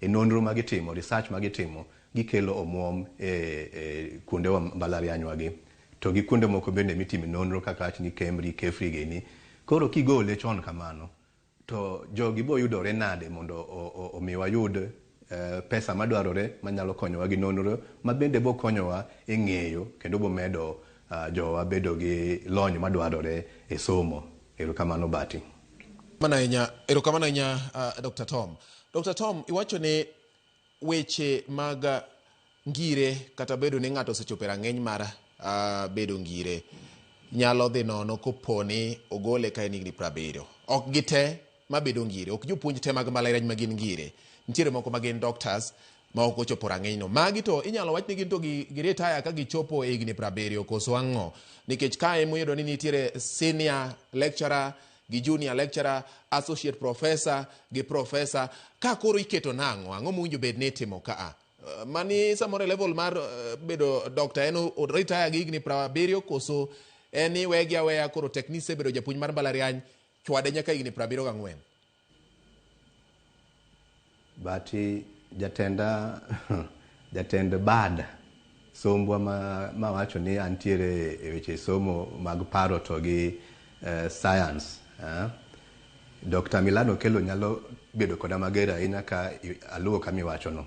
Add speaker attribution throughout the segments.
Speaker 1: e nonro magitimo, research magitimo, gikelo omuom kuonde wa mbalariany wagi. To gi kuonde moko bende mitime nonro kaka ni Kemri, Kefri gini. Koro kigole chon kamano, to jogi bo yudore nade mondo omiwa yud pesa madwarore manyalo konyowa gi nonro, ma bende bo konyowa e ng'eyo kendo bo medo jowa bedo gi lony madwarore e somo. Erokamano Bati.
Speaker 2: Erokamano ahinya Dr. Tom. Dr. Tom, iwacho ni weche mag ngire kata bedo ni ng'ato osechopo e rang'eny mar bedo ngire nyalo dhi nono koponi ogole ka en higni 70. Ok gite mabedo ngire, ok jopuonj te mag mbalariany magin ngire. Nitiere moko magin doctors ma ok ochopo rang'eny no. Magi to inyalo wach ni gin to giretire ka gichopo e higni 70 koso ang'o. Nikech kae muyudo ni nitiere senior lecturer gi junior lecturer, associate professor gi professor. Ka koro iketo nang'o, ang'o mowinjo bed ni itimo kaa? Mani samoro level mar bedo doctor en retire gi higni 70 koso en iwegi aweya koro teknise bedo japuonj mar mbalariany chwade nyaka higni 74.
Speaker 1: Bati jatend bad sombwa ma wacho ni antiere e weche somo mag paro to gi science. Dr. Milano Kelo nyalo bedo koda mager ahinya ka aluwo kami wacho no.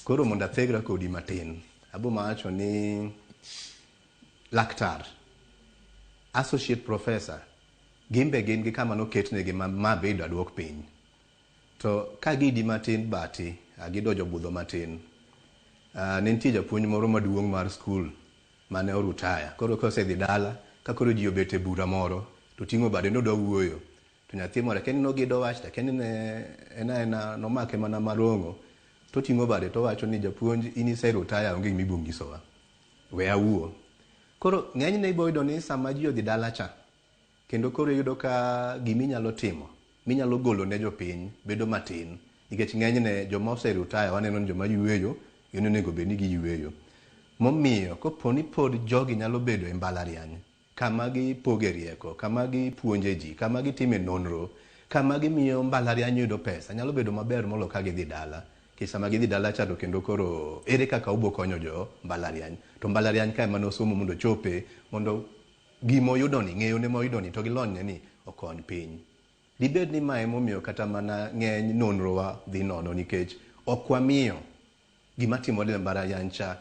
Speaker 1: Koro mondo athegra kodi matin, abo mawacho ni laktar, associate professor, gimbe gin gi kama noketnegi ma bedo aduok piny. To ka gidi matin Bati, gidojo budho matin. Ne nitie japuonj moro maduong' mar skul mane orutaya. Koro kosedhi dala, ka koro ji obet e bura moro, to ting'o bade nodwa wuoyo. To nyathi moro kendo nogido wach, kendo nomake mana marong'o. To ting'o bade to wacho ni japuonj in iserutaya onge gima ibiro nyisowa. We awuo. Koro ng'enyne iboyudo ni sama ji odhi dala cha, kendo koro yudo ka gimi nyalo timo, minyalo golo ne jopiny bedo matin. Nikech ng'enyne joma oserutaya waneno ni joma yueyo, yun onego bed ni giyueyo. Momiyo koponi pod jogi nyalo bedo e mbalariany, kama gipoge rieko, kama gipuonje ji, kama gitime nonro, kama gimiyo mbalariany yudo pesa, nyalo bedo maber molo ka gidhi dala. Kisama gidhi dala cha to kendo koro ere kaka ubo konyo jo mbalariany. To mbalariany ka ema nosomo mondo chope, mondo gimo yudo ni, ng'eyo ne moyudo ni to gilony ni okony piny. Dibed ni mae momiyo kata mana ng'eny nonro wa dhi nono nikech ok wamiyo gima timore e mbalariany cha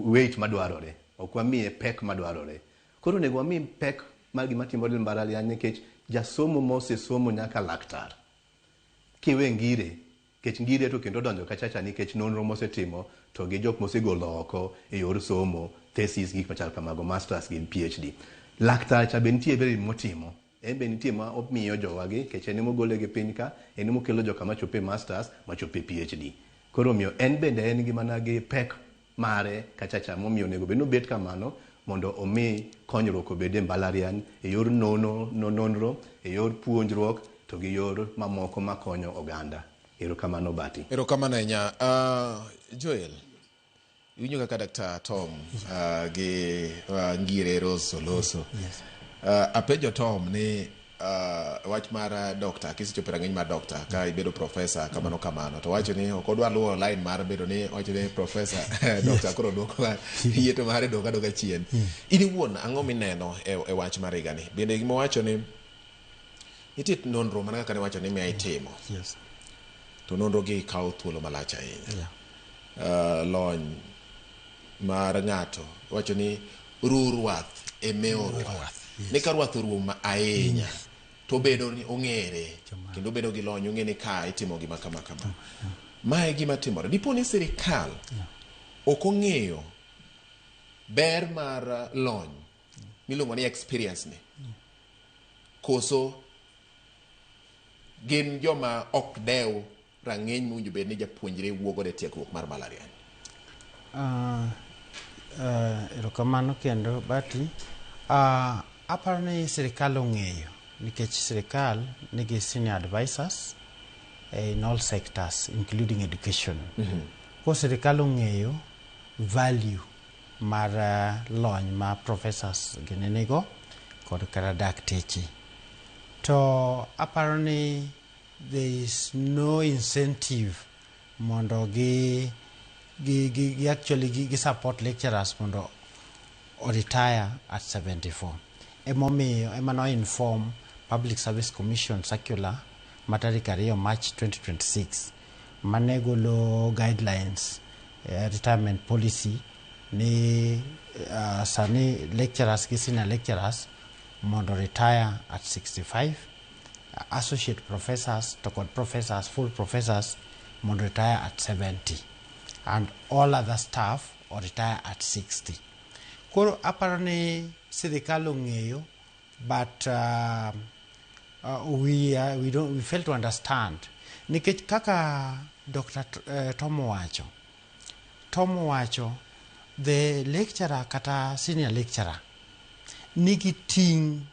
Speaker 1: weight madwarore. Ok wamiye pek madwarore. Koro onego wami pek mar gima timore e mbalariany nikech jasomo mosesomo nyaka laktar. Kiwe ngire, kech ngire to kendo donjo kachacha nikech nonro mosetimo to gi jok mosegolo oko e yor somo, thesis gik machal kamago, masters gi PhD. Laktar cha be nitie bere motimo. En be nitie ma omiyo jowagi, kech en mogole gi piny ka, en mokelo joka machope masters, machope PhD. Koro miyo en bende en gima nagi pek mare kachacha momiyo nego bed nobet kamano mondo omi konyruok obed e mbalariany e yor nonro, e yor puonjruok to gi yor mamoko makonyo oganda. Erokamano Bati.
Speaker 2: Erokamano ahinya. Joel, iwinjo kaka Dr. Tom gi ngire Rose Oloso.
Speaker 3: Yes.
Speaker 2: Apenjo Tom ni wach mar doctor, kisechopo rang'iny mar doctor, ka ibedo professor kamano to wacho ni ok odwa luwo line mar bedo ni wacho ni professor doctor koro duoko yieto mare doka chien. In iwuon ang'o mineno e wach mar igani? Bende gima wacho ni nitie nonro mana kaka ne wacho ni miya itimo.
Speaker 3: Yes.
Speaker 2: To nonro gi kawo thuolo malach ahinya.
Speaker 3: Yeah.
Speaker 2: Lony mar ng'ato wacho ni ruruath e meoro. Ni ka ruath orumo ahinya to bedo ni ong'ere kendo bedo gi lony, ong'e ni ka itimo gima kama. Mae gima timore. Dipo ni sirikal ok ong'eyo ber mar lony miluongo ni experience ni. Koso gin joma ok dew rang'eny mowinjo bed ni japuonjre wuogo de tiegruok mar mbalariany.
Speaker 3: Erokamano kendo Bati. Aparo ni sirikal ong'eyo nikech sirikal nigi senior advisors in all sectors including education. Ko sirikal ong'eyo value mar lony ma professors ginenigo kod kata dakteche. To aparo ni there is no incentive mondo actually support lecturers mondo or retire at 74. Emano inform Public Service Commission circular Matari Career March 2026 manegolo guidelines retirement policy ni sani lecturers senior lecturers mondo retire at 65, associate professors professors full professors mondo retire at 70, and all other staff or retire at 60. Koro apparently sirikal ong'eyo, but we fail to understand nikech kaka Dr. Tom wacho the lecturer kata senior lecturer nigi ting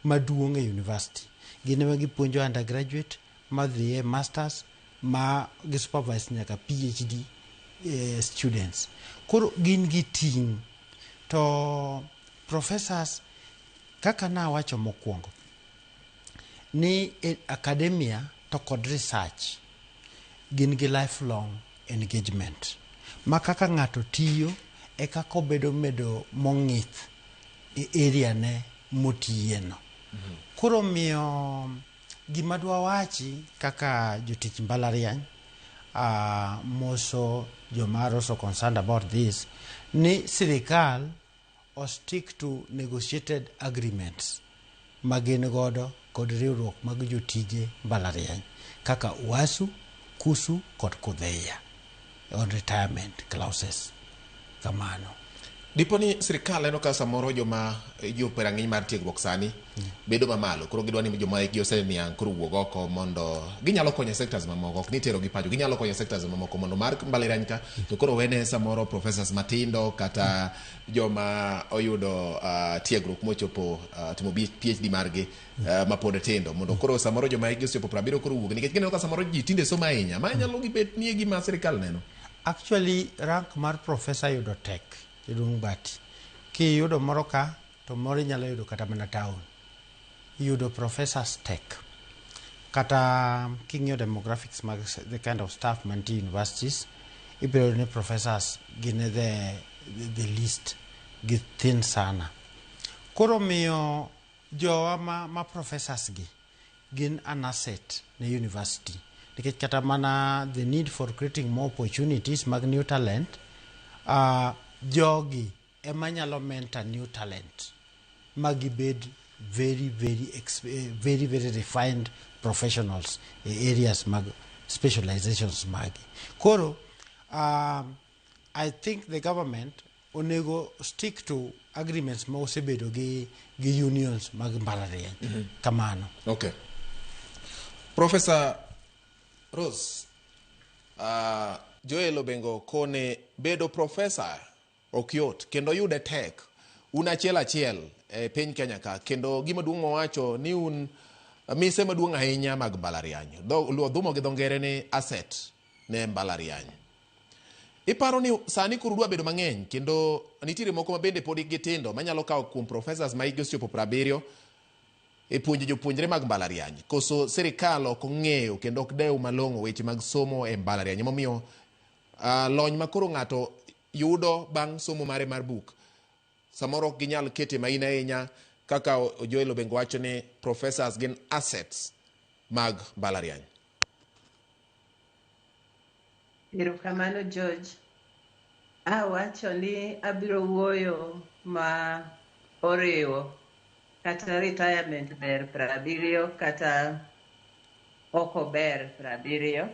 Speaker 3: maduong' e university. Gin ema gipuonjo undergraduate madhi masters ma gi supervise nyaka PhD students. Koro gin gi ting to professors kaka na wacho mokwongo ni academia to kod research gin gi lifelong engagement ma kaka ng'ato tiyo e kaka obedo medo mong'ith e area ne motiyeno. Koro miyo gima dwa wachi kaka jotich mbalariany moso jomaro so concerned about this ni sirikal or stick to negotiated agreements magin godo kod riwruok mag jotije mbalariany kaka UASU, KUSU kod KUDHEIA on retirement clauses kamano.
Speaker 2: Diponi sirikal eno ka samoro joma jopera ng'eny mar tiegruok sani bedo mamalo, koro gidwa ni joma gi oseniang' koro wuog oko mondo ginyalo konyo sectors mamoko, ok ni tero gi pacho, ginyalo konyo sectors mamoko mondo mar mbalariany ka to koro wene samoro professors matindo kata joma oyudo tiegruok mochopo timo PhD margi mapod tindo mondo koro samoro joma gi osechopo 70 koro wuog, nikech gineno ka samoro ji tinde somo ahinya ma nyalo gibet ni gima sirikal neno.
Speaker 3: Actually rank mar professor yudo tek Irung bati. Ki yudo moro ka, to moro nyalo yudo kata mana town. Yudo professors tech. Kata king'yo demographics mag the kind of staff manti universities, ibiro ni professors gine the least thin sana. Koro miyo jowa ma professors gin an asset na university. Nikech kata mana the need for creating more opportunities mag new talent, jogi ema nyalo mentor new talent magi bed very refined professionals in areas mag specializations magi. Koro I think the government onego stick to agreements ma osebedo gi unions mag mbalariany. Kamano.
Speaker 2: Okay. Professor Rose, Joel Obengo kone bedo professor okyot kendo yude tek un achiel e piny Kenya ka, kendo gima duong' wacho ni un mise maduong' ahinya mag mbalariany, dhumo gi dho ngere ni asset ne mbalariany. Iparo ni sani kuru dwa bedo mang'eny kendo nitiere moko ma bende pod gitindo manyalo kawo kuom professors ma higi osechopo 70 e puonjo jopuonjre mag mbalariany, koso sirikal ok ong'eyo kendo ok dew malong'o weche mag somo e mbalariany, momiyo lony makoro ng'ato yudo bang' somo mare mar buk samoro ok ginyal kete maina ahinya kaka Joel Obengo wacho ni professors gin assets mag mbalariany.
Speaker 4: Erokamano George. Awacho ni abiro wuoyo ma oriwo kata retirement ber 70 kata oko ber 70.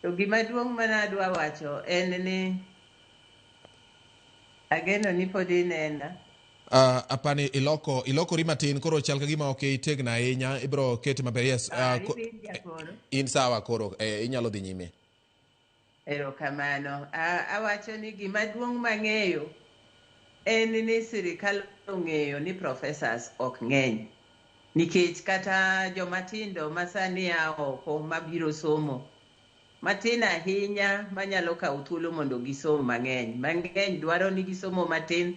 Speaker 4: To gima duong' mana adwa wacho en ni ageno ni pod inenda.
Speaker 2: Apani ilokori matin koro chal ka gima ok itegna ahinya, ibro kete maber. Yes. In sawa koro inyalo dhi nyime.
Speaker 4: Erokamano. Awacho ni gima duong' mang'eyo en ni sirikal ong'eyo ni professors ok ng'eny, nikech kata jomatindo masani oko mabiro somo matin ahinya manyalo kawo thuolo mondo gisom mang'eny dwaro ni gisomo matin,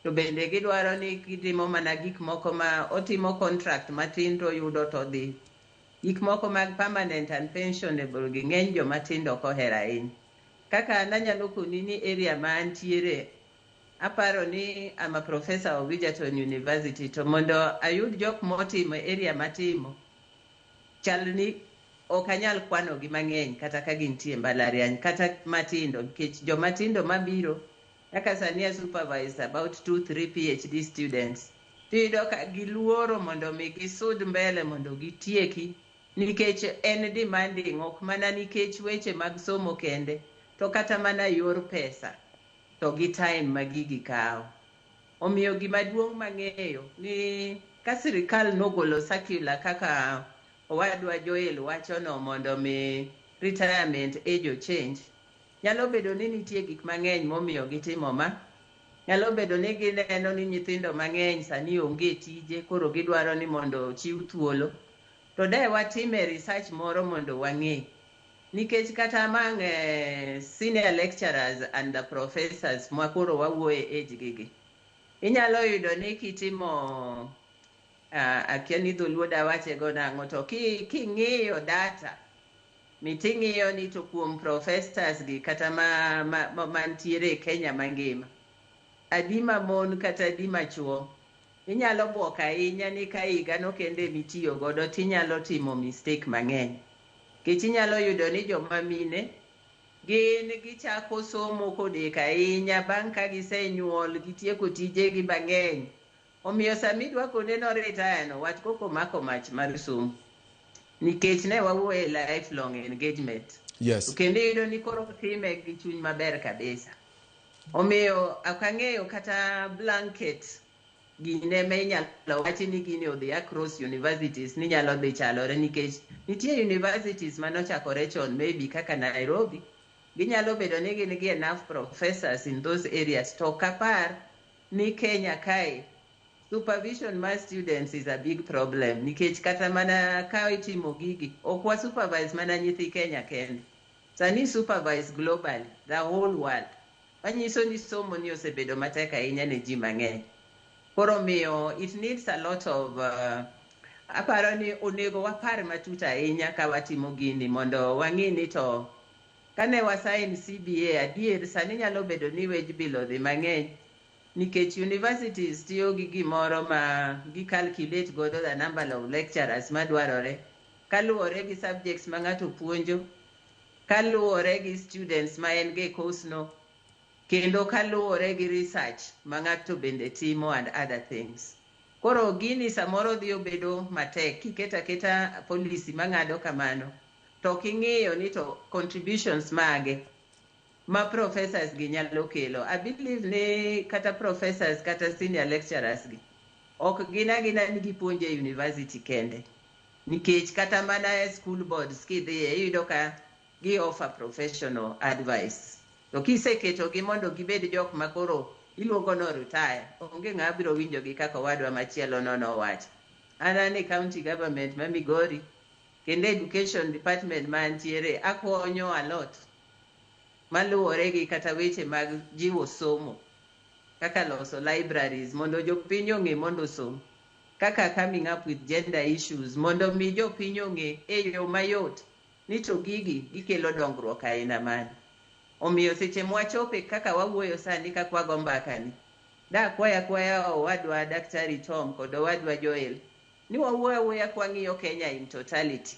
Speaker 4: to bende gidwaro ni gitimo mana gik moko ma otimo contract matin to yudo to dhi gik moko mag permanent and pensionable gi ng'eny joma tindo kohero ahinya. Kaka nanyalo koni ni area ma antiere, aparo ni I'm a professor of Egerton University, to mondo ayud jok motimo area matimo, chal ni ok anyal kwano gi mang'eny kata ka gintie mbalariany kata matindo, nikech joma tindo mabiro kaka sani a supervise about 2-3 PhD students, tiyudo ka giluoro mondo mi gisud mbele mondo gitieki, nikech en demanding, ok mana nikech weche mag somo kende, to kata mana yor pesa to gi time ma gigi kawo. Omiyo gima duong' mang'eyo ni ka sirikal nogolo circular kaka owadwa Joel wacho no mondo mi retirement age o change, nyalo bedo ni nitie gik mang'eny momiyo gitimo ma. Nyalo bedo ni gineno ni nyithindo mang'eny sani onge tije, koro gidwaro ni mondo chiw thuolo. To de watime research moro mondo wang'e, nikech kata among senior lecturers and the professors ma koro wawuoye age gigi, inyalo yudo ni kitimo akia ni dholuo dawache go nang'o, to king'iyo data miting'iyo ni to kuom professors gi kata mantiere Kenya mangima, adi mamon kata adi machuo, inyalo buok ahinya ni ka higa no kende mitiyo godo tinyalo timo mistake mang'eny. Kech inyalo yudo ni joma mine gin gichako somo kodek ahinya bang' ka gisenyuol, gitieko tijegi mang'eny. Omiyo samidwa kone no retire no, wach koko mako mach mar somo, nikech ne wawuoye lifelong engagement.
Speaker 2: Yes.
Speaker 4: Kendo iyudo ni koro time gi chuny maber kabisa. Omiyo akang'eyo kata blanket gine me inyalo wachi ni gini odhi across universities ni nyalo dhi chalore, nikech nitie universities manochakore chon maybe kaka Nairobi, ginyalo bedo ni gin gi enough professors in those areas. To kapar ni Kenya kae supervision my students is a big problem, nikech kata mana ka itimo gigi ok wa supervise mana nyithi Kenya kende, sani supervise globally, the whole world. Manyiso ni somo ni osebedo matek ahinya ne ji mang'eny. Koro miyo it needs a lot of aparo ni onego wapar matut ahinya ka watimo gini mondo wang'i ni to kane wasign CBA adier sani nyalo bedo ni wage bill odhi mang'eny, nikech universities tiyo gi gimoro ma gi calculate godo the number of lecturers madwarore kaluwore gi subjects ma ng'ato puonjo, kaluwore gi students ma en ge course no, kendo kaluwore gi research ma ng'ato bende timo and other things. Koro gini samoro dhi obedo matek kiketa keta policy mang'ado kamano, to king'iyo ni to contributions mage ma professors gi nyalo kelo. I believe ni kata professors kata senior lecturers gi ok gina ni gipuonje university kende, nikech kata mana school boards kidhiye iyudo ka gi offer professional advice. To kiseketo gi mondo gibed jok makoro iluongo no retire, onge ng'a biro winjo gi kaka wadwa machielo no wacho. Anani county government ma Migori kendo education department mantiere akonyo a lot maluwore gi kata weche mag jiwo somo, kaka loso libraries mondo jopiny ong'e mondo som, kaka coming up with gender issues mondo mi jopiny ong'e e yo mayot ni to gigi gikelo dongruok aina mani. Omiyo seche mwachope kaka wawuoyo sani kaka wago mbaka ni, da kwaya owadwa Daktari Tom kod owadwa Joel ni wawuoya kwang'iyo Kenya in totality,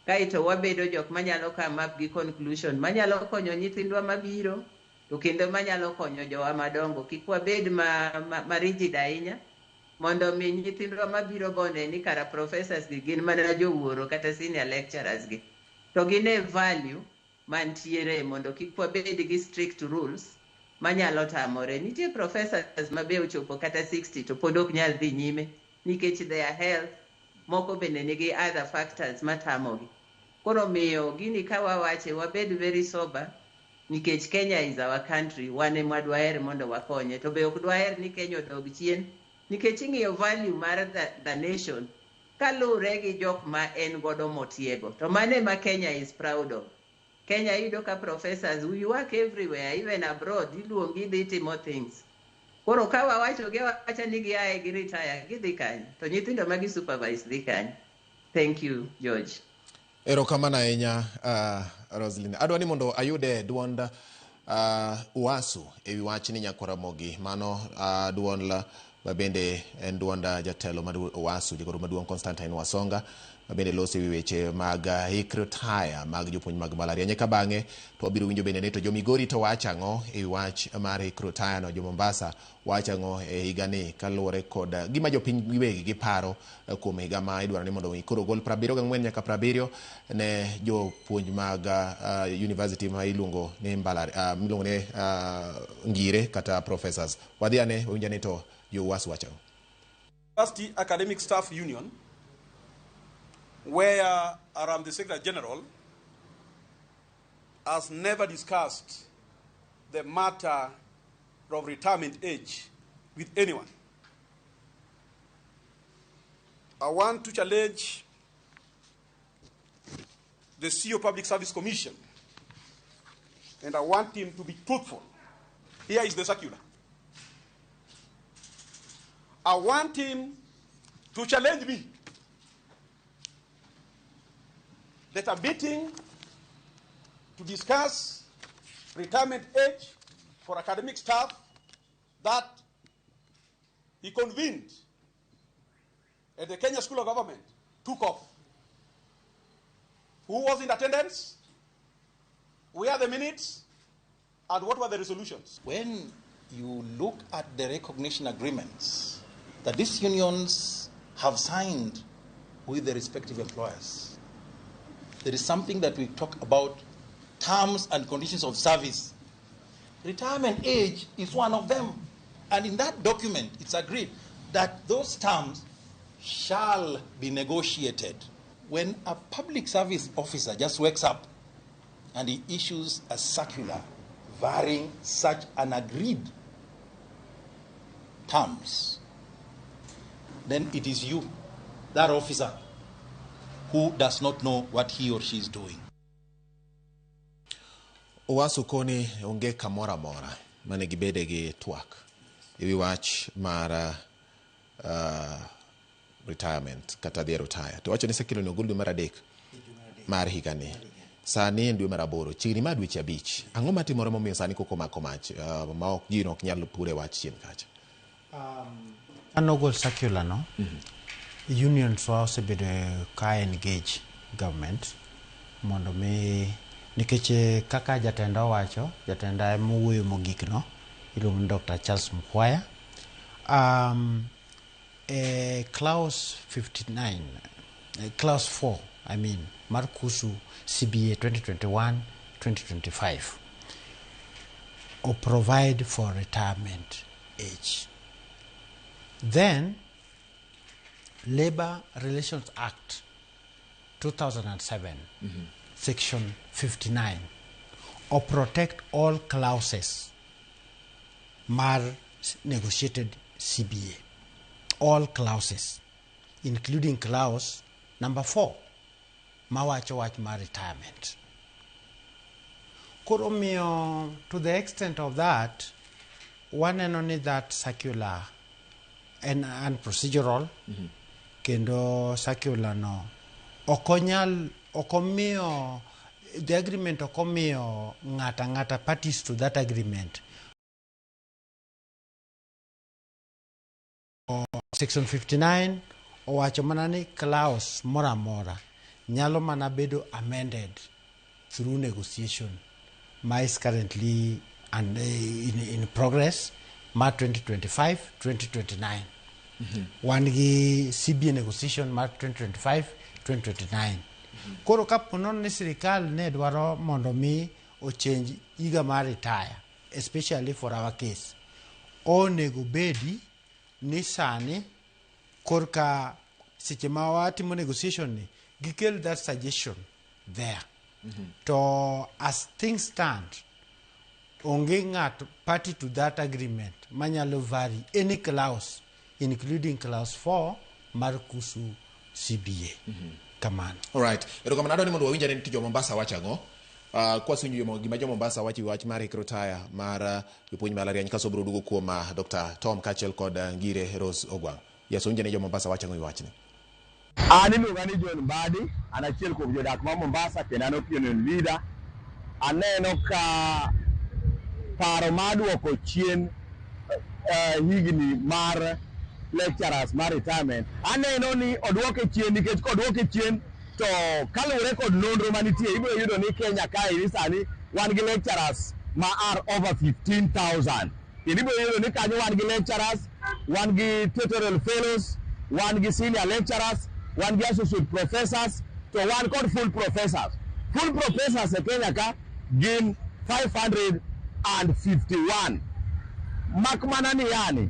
Speaker 4: kaito wabedo jok manyalo come up gi conclusion manyalo konyo nyithindwa mabiro, to kendo manyalo konyo jowa madongo. Kik wabed ma rigid ahinya mondo mi nyithindwa mabiro gone ni kara professors gi gin mana jowuoro kata senior lecturers gi, to gine value mantiere mondo kik wabed gi strict rules manyalo tamore. Nitie professors mabe ochopo kata 60 to pod ok nyal dhi nyime nikech their health, moko bende nigi other factors matamogi. Koro miyo gini ka wawache wabed very sober, nikech Kenya is our country, wane mwadwaher mondo wakonye, to be ok dwaher ni Kenya odog chien, nikech ing'iyo value mar the nation kalure gi jok ma en godo motiego, to mane ma Kenya is proud of. Kenya yudo ka professors, we work everywhere, even abroad, iluongi dhi timo things. Koro ka wawacho ni giaye gi retire, gidhi kanyo, to nyithindo magi supervise dhi kanyo. Thank you, George.
Speaker 2: Erokamano ahinya Roslyn. Adwani mondo ayude duond UASU ewi wachni Nyakoromogi. Mano duond mabende en duond jatelo mar UASU jagoro maduong' Constantine Wasonga mabende loso ewi weche mag hikro taya mag jopuonj mag mbalariany. Ka bang'e to wabiro winjo bende ni to jomigori to wacho ang'o ewi wach mar hikro taya no, jo Mombasa wacho ang'o e higani kaluwore kod gima jopiny giwegi giparo kuom higa ma idwaro ni mondo koro gol 74 nyaka 70 ne jopuonj mag university ma iluongo ni miluongo ni ngire kata professors. Wadhi ane winjo ni to jo UASU wacho.
Speaker 5: University Academic Staff Union, where the Secretary General has never discussed the matter of retirement age with anyone. I want to challenge the CEO Public Service Commission, and I want him to be truthful. Here is the circular. I want him to challenge me that a meeting to discuss retirement age for academic staff that he convened at the Kenya School of Government took off. Who was in attendance? Where are the minutes? And what were the resolutions?
Speaker 6: When you look at the recognition agreements that these unions have signed with the respective employers, there is something that we talk about terms and conditions of service. Retirement age is one of them. And in that document, it's agreed that those terms shall be negotiated. When a public service officer just wakes up and he issues a circular varying such an agreed terms, then it is you, that officer, who does not know what he or she is doing.
Speaker 2: UASU koni onge kamora mora mane gibede gi twak ewi wach mar retirement kata dhi retire. To wacho ni sekilo ni ogol dwe mar 3 mar higani. Sani en dwe mar 8, chigni ma dweche 5. Ang'o matimore momiyo sani koko mako mach ma ok ji ok nyal pure wach chien kacha?
Speaker 3: Anogol circular no. Unions wa osebedo ka engage government mondo mi nikech kaka jatenda wacho, jatenda emowuoyo mogik no, iluongo ni Dr. Charles Mkwaya. Clause 59, clause 4, I mean, mar kuhusu CBA 2021-2025 or provide for retirement age. Then Labor Relations Act 2007, Section 59, or protect all clauses mar negotiated CBA. All clauses, including clause number 4, mawacho wach mar retirement. Koro miyo, to the extent of that, one and only that circular and procedural, kendo circular no, okomiyo, the agreement okomiyo ngata parties to that agreement. Section 59 owacho mana ni clause mora mora nyalo mana bedo amended through negotiation ma is currently and in progress ma 2025-2029. Wan gi CBA negotiation ma 2025-2029. Koro kaponon ni sirikal ne dwaro mondo mi o change higa mar retire, especially for our case, onego bedi ni sani korka seche ma watimo negotiation ni gikel that suggestion there. To as things stand, onge ng'at party to that agreement manyalo vary any clause, including clause 4 mar kuhusu CBA. Kamano.
Speaker 2: All right. Erokamano adwani mondo wawinja ni jo Mombasa wacho ang'o. Kwasunyo gima jo Mombasa wacho wach mar hikro taya mar jopuonj mbalariany kaso biro duogo kuom Dr. Tom Kachel kod Ngire Rose Ogwang. Yes, winja ni jo Mombasa wacho ang'o wachni.
Speaker 7: Iluonga ni John Mbadi, an achiel kuom jodak ma Mombasa kendo an opinion leader. Aneno ka paro mar duoko chien higni mar lecturers mar retirement. Aneno ni oduoke chien nikech koduoke chien to kaluwore kod nonro manitie ibiro yudo ni Kenya kae sani wan gi lecturers ma are over 15,000. Kendo ibiro yudo ni kanyo wan gi lecturers, wan gi tutorial fellows, wan gi senior lecturers, wan gi associate professors, to wan kod full professors. Full professors e Kenya ka gin 551. Mak mana ni yani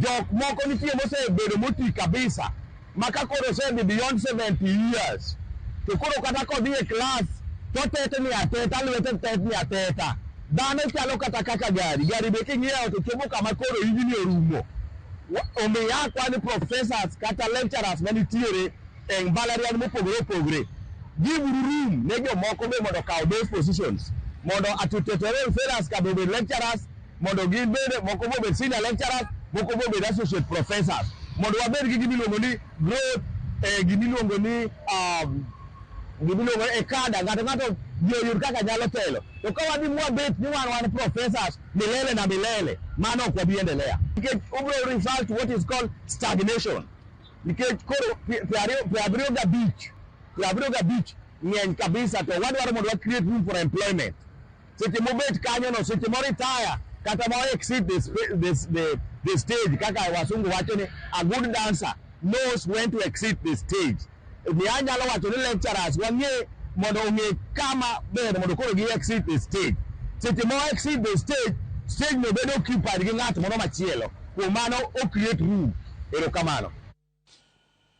Speaker 7: jok moko nitie mosebedo moti kabisa maka koro osedhi beyond 70 years to koro kata kodhi e class to tete ni ateta lwete tet ni ateta dhano chalo kata kaka gari be king'iyo to chopo kama koro higni orumo. Omiya kwani professors kata lecturers manitiere e mbalariany mopogore opogore give room ne jomoko be mondo kaw those positions, mondo tutorial fellows ka be lecturers, mondo gin bende moko be senior lecturers, moko be associate professors, mondo wabed gi gimiluongo ni growth, gimiluongo ni e kada ng'ato yud kaka nyalo telo. To ka wadhi mwabet ni wan professors milele na milele, mano ok wabi endelea. Nikech obiro result to what is called stagnation. Nikech koro Piabrio Beach ng'eny kabisa, to wadwaro mondo wa create room for employment. Seche mobet kanyo no, seche mo retire kata mo exit the stage, kaka wasungu wacho ni a good dancer knows when to exit the stage. Ni anyalo wacho ni lecturers wang'e mondo ong'e kama ber mondo koro gi exit the stage. Seche mo exit the stage no bedo occupied gi ng'at moro machielo, kuom mano o create room. Erokamano.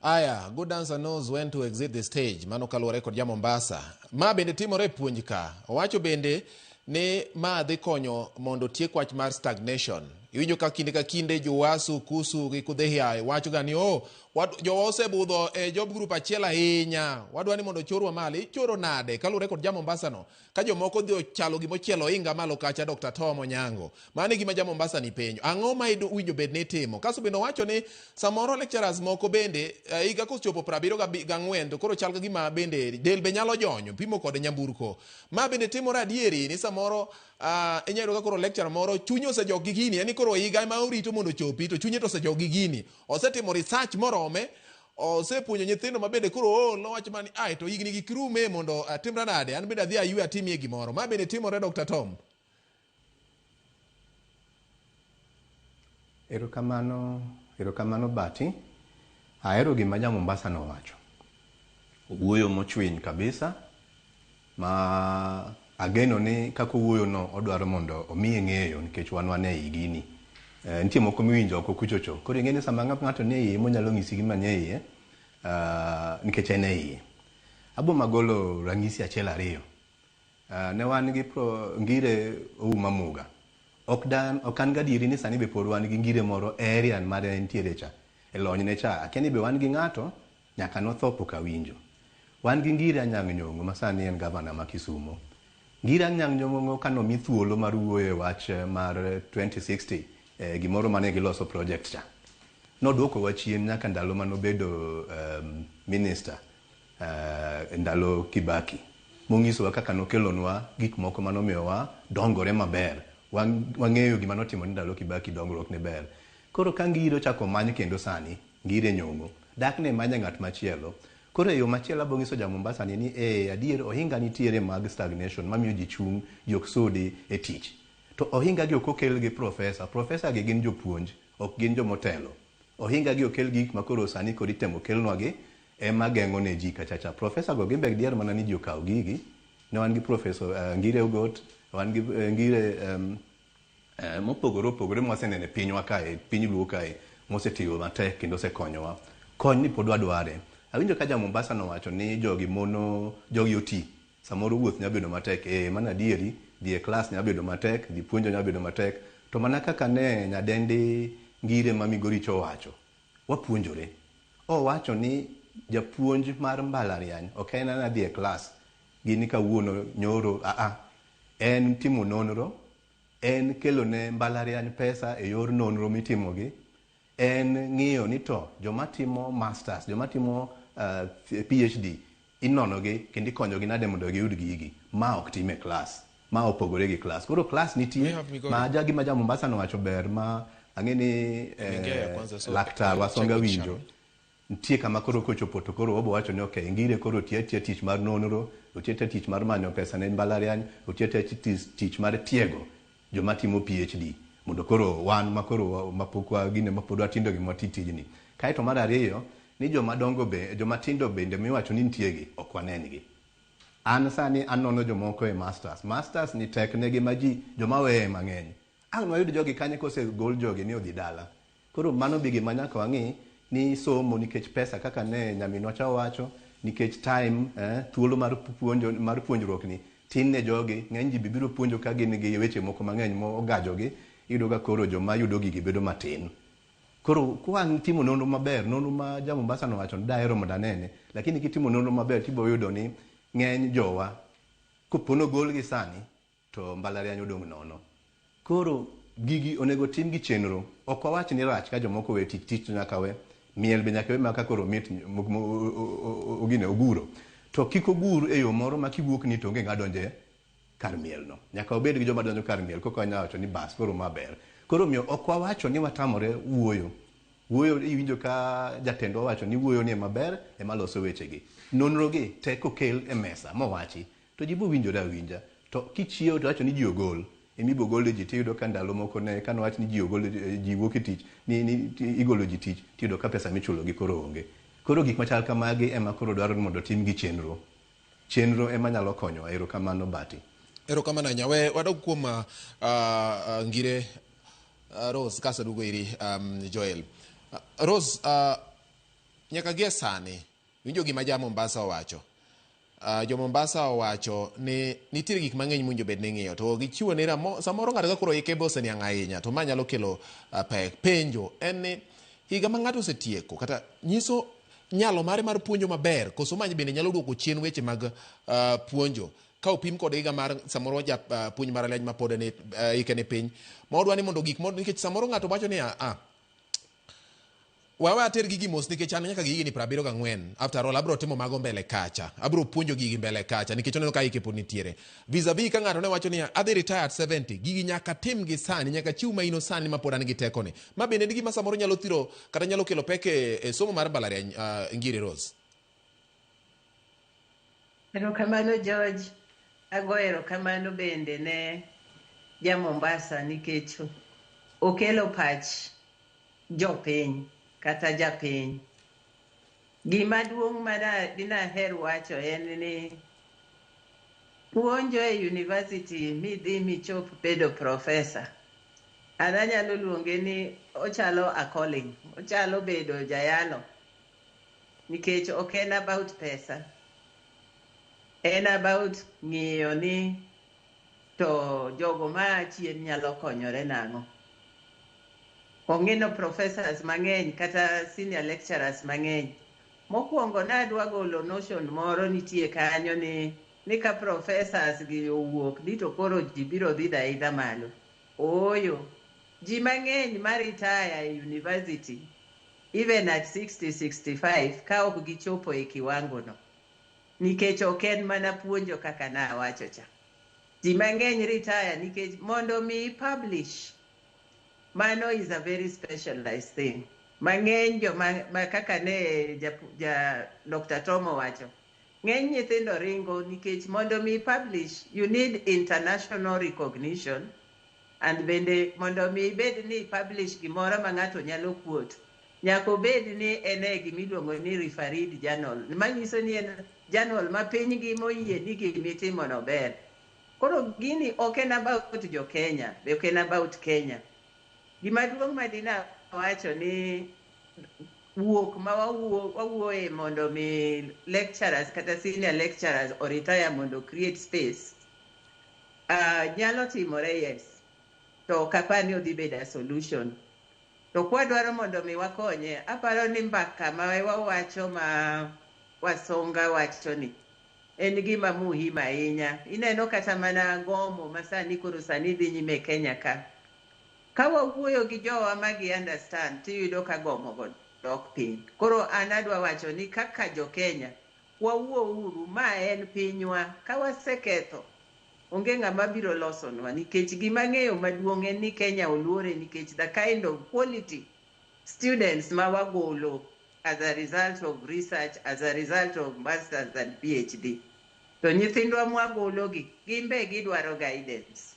Speaker 2: Aya, good dancer knows when to exit the stage. Mano kaluwore kod ja Mombasa. Ma bende timore puonj ka. Owacho bende ni ma dhi konyo mondo tiek wach mar stagnation. Iwinjo ka kinde Jowasu Kusu gi Kudhehia wacho ga ni jowa osebudho job group achiel ahinya. Wadwa ni mondo chorwa mali, choro nade kaluwore kod ja Mombasa no. Ka jomoko dhi ochalo gimochielo inga malo kacha Dr. Tom Onyango. Mane gima ja Mombasa ni penjo. Ang'o ma iwinjo bed ni timo? Kaso bende wacho ni samoro lecturers moko bende higa kochopo 74 to koro chal gima bende del be nyalo jonyo pimo kod nyamburko. Ma bende timore adieri ni samoro inyalo ka koro lecturer moro chunyo osejog gi gini, yani koro higa ma orito mondo chopi to chunye to osejog gi gini. Osetimo research morome, osepuonjo nyithindo mabende koro nowach mani to higni gi krume mondo atimra nade, an bende adhi aywe atimie gimoro. Ma bende timore Dr. Tom.
Speaker 1: Erokamano Bati. Ahero gima ja Mombasa no wacho. Wuoyo mochwiny kabisa, ma ageno ni kako wuoyo no odwaro mondo omiye ng'eyo nikech wan e gini. Nitie moko miwinjo oko kuchocho. Koro ing'eni sama ng'ato ne iye monyalo ng'isi gima nie iye, nikech en e iye. Abo magolo rangisi achiel ariyo. Ne wan gi ngire Ouma Muga. Ok an gadieri ni sani be pod wan gi ngire moro area mare nitiere cha. E lony ne cha. Akiani be wan gi ng'ato nyaka nothopo ka winjo. Wan gi ngire Anyang' Nyong'o ma sani en gavana ma Kisumu. Ngire Anyang' Nyong'o kanomi thuolo mar wuoyo e wach mar 2060 gimoro mane giloso project cha. Noduoko wa chien nyaka ndalo manobedo minister ndalo Kibaki. Mong'isowa kaka nokelonwa gik moko manomiyowa dongore maber. Wang'eyo gima notimo ndalo Kibaki dongruok ne ber. Koro ka ngiro chako many kendo sani, Ngire Nyong'o dak ne manya ng'at machielo. Koro yo machielo abong'iso ja Mombasa ni adier ohinga nitiere mag stagnation mamiyo ji chung' jok sodi e tich. To ohinga gi ok okel gi professor gi gin jopuonj, ok gin jomotelo. Ohinga gi okel gik makoro sani kod itemo kelnwa gi ema geng'o ne ji kachacha. Professor go gimbe dier mana ni ji okaw gigi. Ne wan gi professor Ngire Ogot, wan gi Ngire mopogore mwasenene pinywa kae, piny luo kae, mosetiyo matek kendo osekonyowa. Kony ni pod wadware. Awinjo ka ja Mombasa no wacho ni jogi oti. Samoro wuoth nyabedo matek. Mana dieri, dhi e klas nyabedo matek, dhi puonjo nyabedo matek. To mana kaka ne nyadendi Ngire ma Migoricho wacho. Wapuonjore. Wacho ni japuonj mar mbalariany, ok en ana dhi e klas. Gini kawuono nyoro, en timo nonro, en kelo ne mbalariany pesa e yor nonro mitimogi, en ng'iyo ni to joma timo masters, joma timo PhD inonogi kendo ikonyogi nade mondo giyud gigi ma ok time klas, ma opogore gi klas. Koro klas nitie ma gima ja Mombasa nowacho ber ma ang'e ni laktar Wasonga winjo. Nitie kama koro kochopo to koro obo wacho ni okay, ngire koro tie tich mar nonro, otie tich mar manyo pesa ne mbalariany, otie tich mar tiego joma timo PhD mondo koro wan makoro mapokwa gine mapodwa tindo gi matitijni. Kaito mar ariyo ni joma tindo bende miwacho ni nitiegi ok wanengi. An sani anono jomoko e masters ni tek negi maji joma weye mang'eny. Ang' wayud jogi kanye kose gol jogi ni odhi dala. Koro mano bigi manyaka wang'i ni somo nikech pesa kaka ne nyaminwa cha wacho, nikech time thuolo mar puonjruok ni tin ne jogi, ng'eny ji bibiro puonjo ka gin gi weche moko mang'eny mogajogi, iyudo ka koro joma yudo gigi bedo matin. Koro kwang timo nonro maber, nonro ma ja Mombasa no wacho daero mondo anene, lakini kitimo nonro maber tibo yudo ni ng'eny jowa kopono gol gi sani to mbalariany odong' nono. Koro gigi onego tim gi chenro, ok wawach ni rach ka jomoko we tich nyaka we, miel be nyaka we maka koro mit ogine oguro. To kik ogur e yo moro ma kiwuok ni to onge ng'adonje kar miel no. Nyaka obed gi joma donjo kar miel koko anya wacho ni bas koro maber. Koro miyo ok wawacho ni watamore wuoyo. Wuoyo iwinjo ka jatendwa wacho ni wuoyo ni maber ema loso wechegi. Nonro gi teko kel e mesa mowachi to ji bo winjore awinja. To kichiewo to wacho ni ji ogol. Imibo golo ji tiyudo ka ndalo moko ne kano wach ni ji ogolo ji wuok e tich ni igolo ji tich tiyudo ka pesa michulo gi koro onge. Koro gik machal kamagi ema koro dwaro mondo tim gi chenro. Chenro ema nyalo konyo. Erokamano Bati.
Speaker 2: Erokamano nyawe wadog kuom ngire Rose kasa dugo iri Joel. Rose nyaka gie sani winjo gima ja Mombasa owacho. Jo Mombasa owacho ni nitiere gik mang'eny munjo bed ni ng'iyo to gichiwo ni samoro ng'ato ka koro ike bose niang' ahinya to ma nyalo kelo pek. Penjo en ni higa ma ng'ato osetieko kata nyiso nyalo mare mar puonjo maber koso many bende nyalo duoko chien weche mag puonjo ka opim kod higa mar samoro puonj mar leny ma pod ne ike ne piny ma odwa ni mondo gik mondo nikech samoro ng'ato wacho ni wawe ater gigi mos nikech an nyaka gigi ni 74 after all abro timo mago mbele kacha abro puonjo gigi mbele kacha nikech oneno ka ike pod nitiere vis-a-vis ka ng'ato ne wacho ni adhi retire at 70 gigi nyaka tim gi sani nyaka chiw maino sani ma pod an gi teko ni ma bende ni gima samoro nyalo thiro kata nyalo kelo pek e somo mar mbalariany Ngiri Rose.
Speaker 4: Erokamano George, ago erokamano bende ne ja Mombasa nikech okelo pach jopiny kata japiny. Gima duong' dina her wacho en ni puonjo e university midhi michop bedo professor. An anyalo luonge ni ochalo a calling, ochalo bedo jayalo. Nikech ok en about pesa. En about ng'iyo ni to jogo ma chien nyalo konyore nang'o. Ong'eno professors mang'eny kata senior lecturers mang'eny. Mokwongo nadwa golo notion moro nitie kanyo ni ka professors gi owuok ni to koro ji biro dhi daidha malo. Oyo, ji mang'eny ma retire e university even at 60-65 ka ok gichopo e kiwango no. Nikech ok en mana puonjo kaka nawacho cha. Ji mang'eny retire nikech mondo mi publish. Mano is a very specialized thing. Mang'eny jo ma kaka ne Dr. Tomo wacho. Ng'eny nyithindo ringo nikech mondo mi publish, you need international recognition. And bende mondo mi bed ni publish gimoro ma ng'ato nyalo quote. Nyako bed ni ene gimiluongo ni refereed journal. Manyiso ni en journal ma piny gi moyie ni gimitimo no ber. Koro gini ok en about jo Kenya, be ok en about Kenya. Gima duong' madina wacho ni wuok ma wawuoye mondo mi lecturers kata senior lecturers o retire mondo create space. Nyalo timore yes. To kapani odhi beda solution. To kwa dwaro mondo mi wakonye, aparo ni mbaka ma wawacho ma Wasonga wacho ni en gima muhimu ahinya. Ineno kata mana gomo masani koro sani dhi nyime Kenya ka. Kawa wuoyo gi jowa magi understand tiyudo ka gomo go dok piny. Koro anadwa wacho ni kaka jo Kenya wawuo uru, ma en pinywa, ka waseketho onge ng'ama biro losonwa, nikech gima ng'eyo maduong' en ni Kenya oluore nikech the kind of quality students ma wagolo as a result of research, as a result of masters and PhD. To nyithindwa mwagolo gi gimbe gidwaro guidance.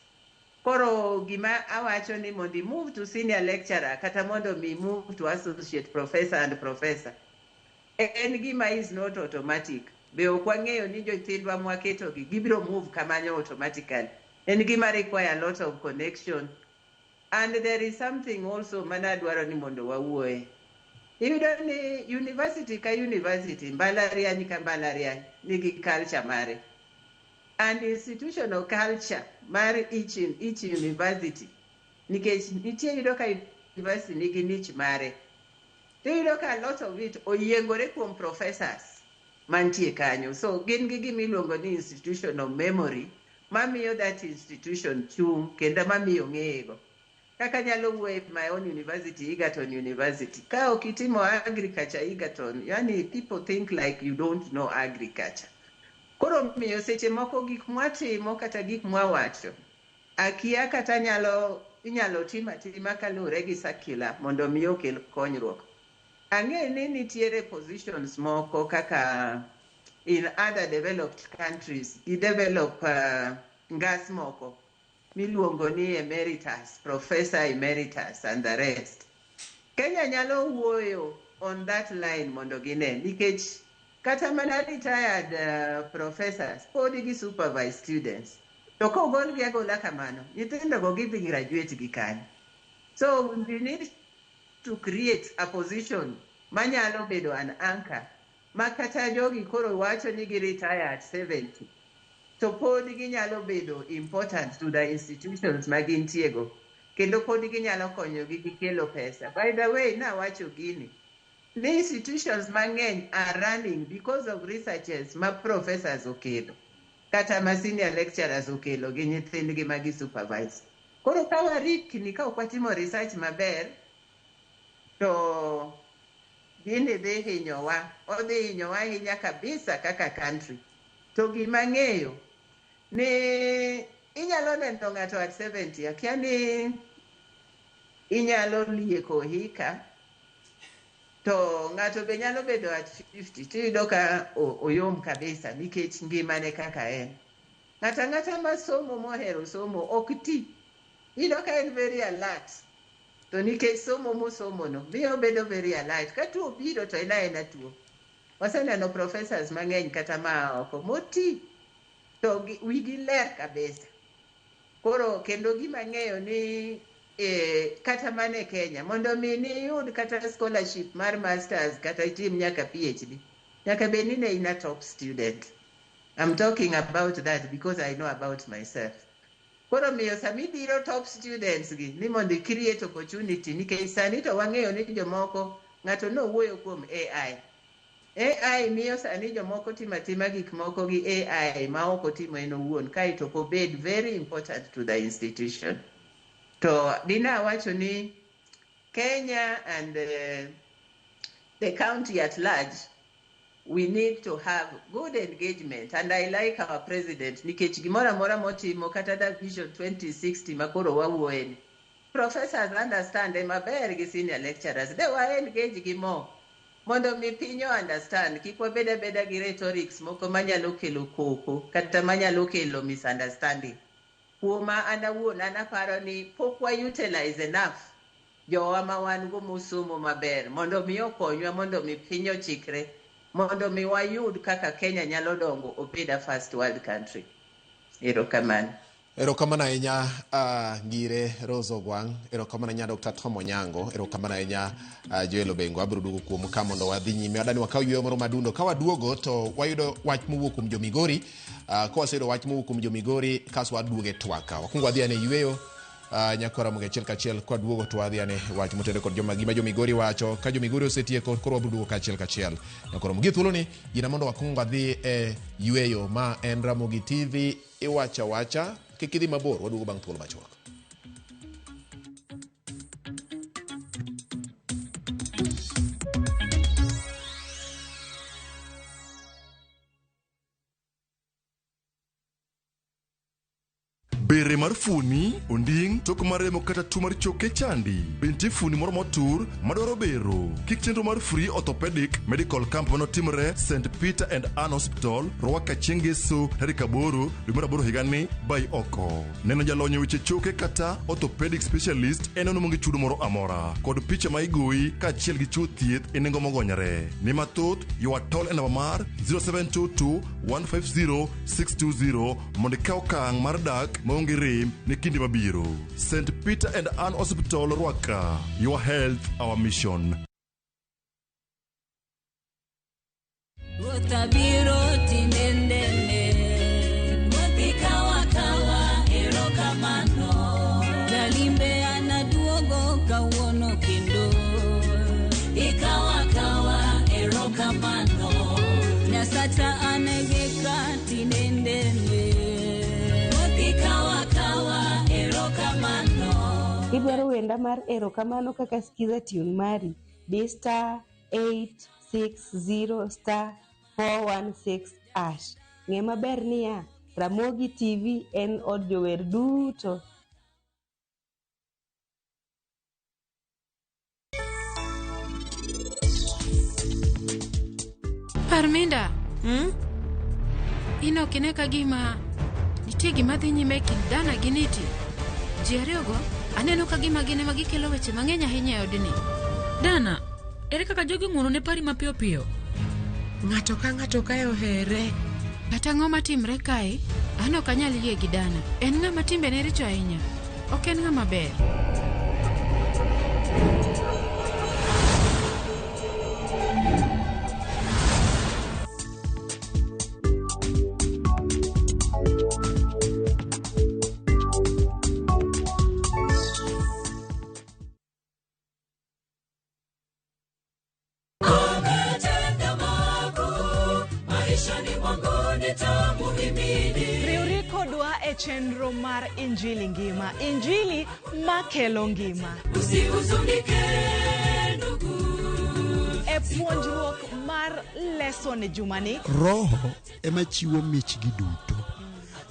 Speaker 4: Koro gima awacho ni mondo move to senior lecturer kata mondo mi move to associate professor and professor en gima is not automatic. Be ok wang'eyo ni jothindwa mwaketo gi gibiro move kamanyo automatically. En gima require a lot of connection. And there is something also manadwaro ni mondo wawuoye. Iyudo ni university ka university, mbalariany ka mbalariany nigi culture mare. And institutional culture mar each university. Nikech nitie yudo ka university nigi niche mare. Iyudo ka a lot of it oyiengore kuom professors mantie kanyo. So gin gi gimiluongo ni institutional memory mamiyo that institution chung kendo mamiyo ng'eyego. Kaka nyalo wuoye my own university, Egerton University. Ka okitimo agriculture Egerton, yani people think like you don't know agriculture. Koro miyo seche moko gik mwatimo kata gik mwawacho akia kata inyalo tima kalure gi circular mondo miyo okel konyruok. Ang'e ni nitiere positions moko kaka in other developed countries, i develop ngas moko miluongo ni emeritus, professor emeritus and the rest. Kenya nyalo wuoyo on that line mondo gine, nikech kata mana retired professors pod gi supervised students. To kogol gi agola kamano, nyithindo go give graduate gi kanyo. So we need to create a position manyalo bedo an anchor makata jogi koro wacho ni gi retire at 70. To pod ginyalo bedo important to the institutions magintiego. Kendo pod ginyalo konyo gi kelo pesa. By the way, nawacho gini. The institutions mang'eny are running because of researchers ma professors okelo. Kata ma senior lecturers okelo gi nyithindgi magi supervise. Koro ka warikni ka okwatimo research maber, to gini dhi hinyowa. Odhi hinyowa hinya kabisa kaka country. To gima ng'eyo ni inyalo neno ng'ato at 70, akia ni inyalo lieko hika, to ng'ato be nyalo bedo at 50, tiyudo ka oyom kabisa nikech ngimane kaka en. Ng'ata ma somo mohero somo ok ti. Iyudo ka en very alert. To nikech somo mosomo no, miyo bedo very alert. Ka tuo biro to ena tuo. Waseneno professors mang'eny kata ma oko moti. To wigi ler kabisa. Koro kendo gima ng'eyo ni kata mane Kenya, mondo mi ni yud kata scholarship mar masters kata itim nyaka PhD, nyaka be ni ne ina top student. I'm talking about that because I know about myself. Koro miyo sami biro top students gi ni mondo create opportunity, nikech sani to wang'eyo ni jomoko ng'ato no wuoyo kuom AI. AI miyo sani jomoko tima gik moko gi AI ma ok otimo en owuon, kaito ko bed very important to the institution. To dina wacho ni Kenya and the county at large, we need to have good engagement. And I like our president, nikech gimora mora motimo kata da vision 2060 makoro wawuoye. Professors understand maber gi senior lecturers. They were engaged gi mo. Mondo mi pinyo understand, kik wabeda gi rhetorics moko manyalo kelo koko kata manyalo kelo misunderstanding. Kuoma anawuon anaparo ni pok wa utilize enough jowa ma wan go mosomo maber mondo mi okonywa, mondo mi pinyo chikre, mondo mi wayud kaka Kenya nyalo dongo obed a first world country. Erokamano.
Speaker 2: Erokamano ahinya Ngire Rose Ogwang, erokamano ahinya Dr. Tom Onyango, erokamano ahinya Joel Obengo. Abiro duogo kuom ka mondo wadhi nyime. Adani wakaw yweyo moro madundo. Ka waduogo to wayudo wach mowuok kuom jo-Migori. Ka waseyudo wach mowuok kuom jo-Migori, kaso waduoge twaka. Wakwongo wadhi ane yweyo nyakora moge achiel kachiel. Kwa duogo to wadhi ane wach motende kod gima jo-Migori wacho. Ka jo-Migori osetieko, koro wabiro duogo kachiel kachiel. Nyakora moge thuolo ni gina mondo wakwongo wadhi yweyo. Ma en Ramogi TV iwacha wacha. Kik idhi mabor, waduogo bang' thuolo machuok.
Speaker 8: Bere mar funi, onding, tok maremo kata tuo mar choke chandi. Binti funi moro motur, madwaro bero. Kik chenro mar Free Orthopedic Medical Camp manotimre St. Peter and Ann Hospital, Rwaka Chengeso, tarik 8 dwe mar 8 higani, bai oko. Neno jalonyo weche choke kata orthopedic specialist en ono mongi chudo moro amora. Kod picha ma igoi ka achiel gi chuo thieth enengo mogonyore. Ni mathoth, ywa tol e namba mar 0722 150 620 mondo ikaw okang' mar dak maonge rem ne kinde mabiro. St. Peter and Ann Hospital, Rwaka. Your health, our mission.
Speaker 9: Utabiro tinendene Mwakawa erokamano Dalimbe anaduogo kawono kendo Ikawa erokamano Nasata anegeka tinendene Mwakawa erokamano
Speaker 10: Kidwaro wenda mar erokamano kaka skiza tune mari D star 860 star 416 #. Ng'e maber niya, Ramogi TV en od jower duto.
Speaker 11: Parminda. Ino kineka gima nitie gima dhi nyime kind Dana gi Niti. Ji ariyogo aneno ka gima gine magikelo weche mang'eny ahinya e odni.
Speaker 12: Dana, ere kaka jogi ng'uono ne pari mapiyo piyo? Ng'ato ka ng'ato kae ohere.
Speaker 11: Kata ng'o matimre kae, an ok anyal yie gi Dana. En ng'ama timbene richo ahinya. Ok en ng'ama ber.
Speaker 13: Chenro mar Injili ngima, Injili makelo ngima.
Speaker 9: Usihuzunike ndugu.
Speaker 13: E puonjruok mar lesson jumani,
Speaker 3: Roho ema chiwo michgi duto.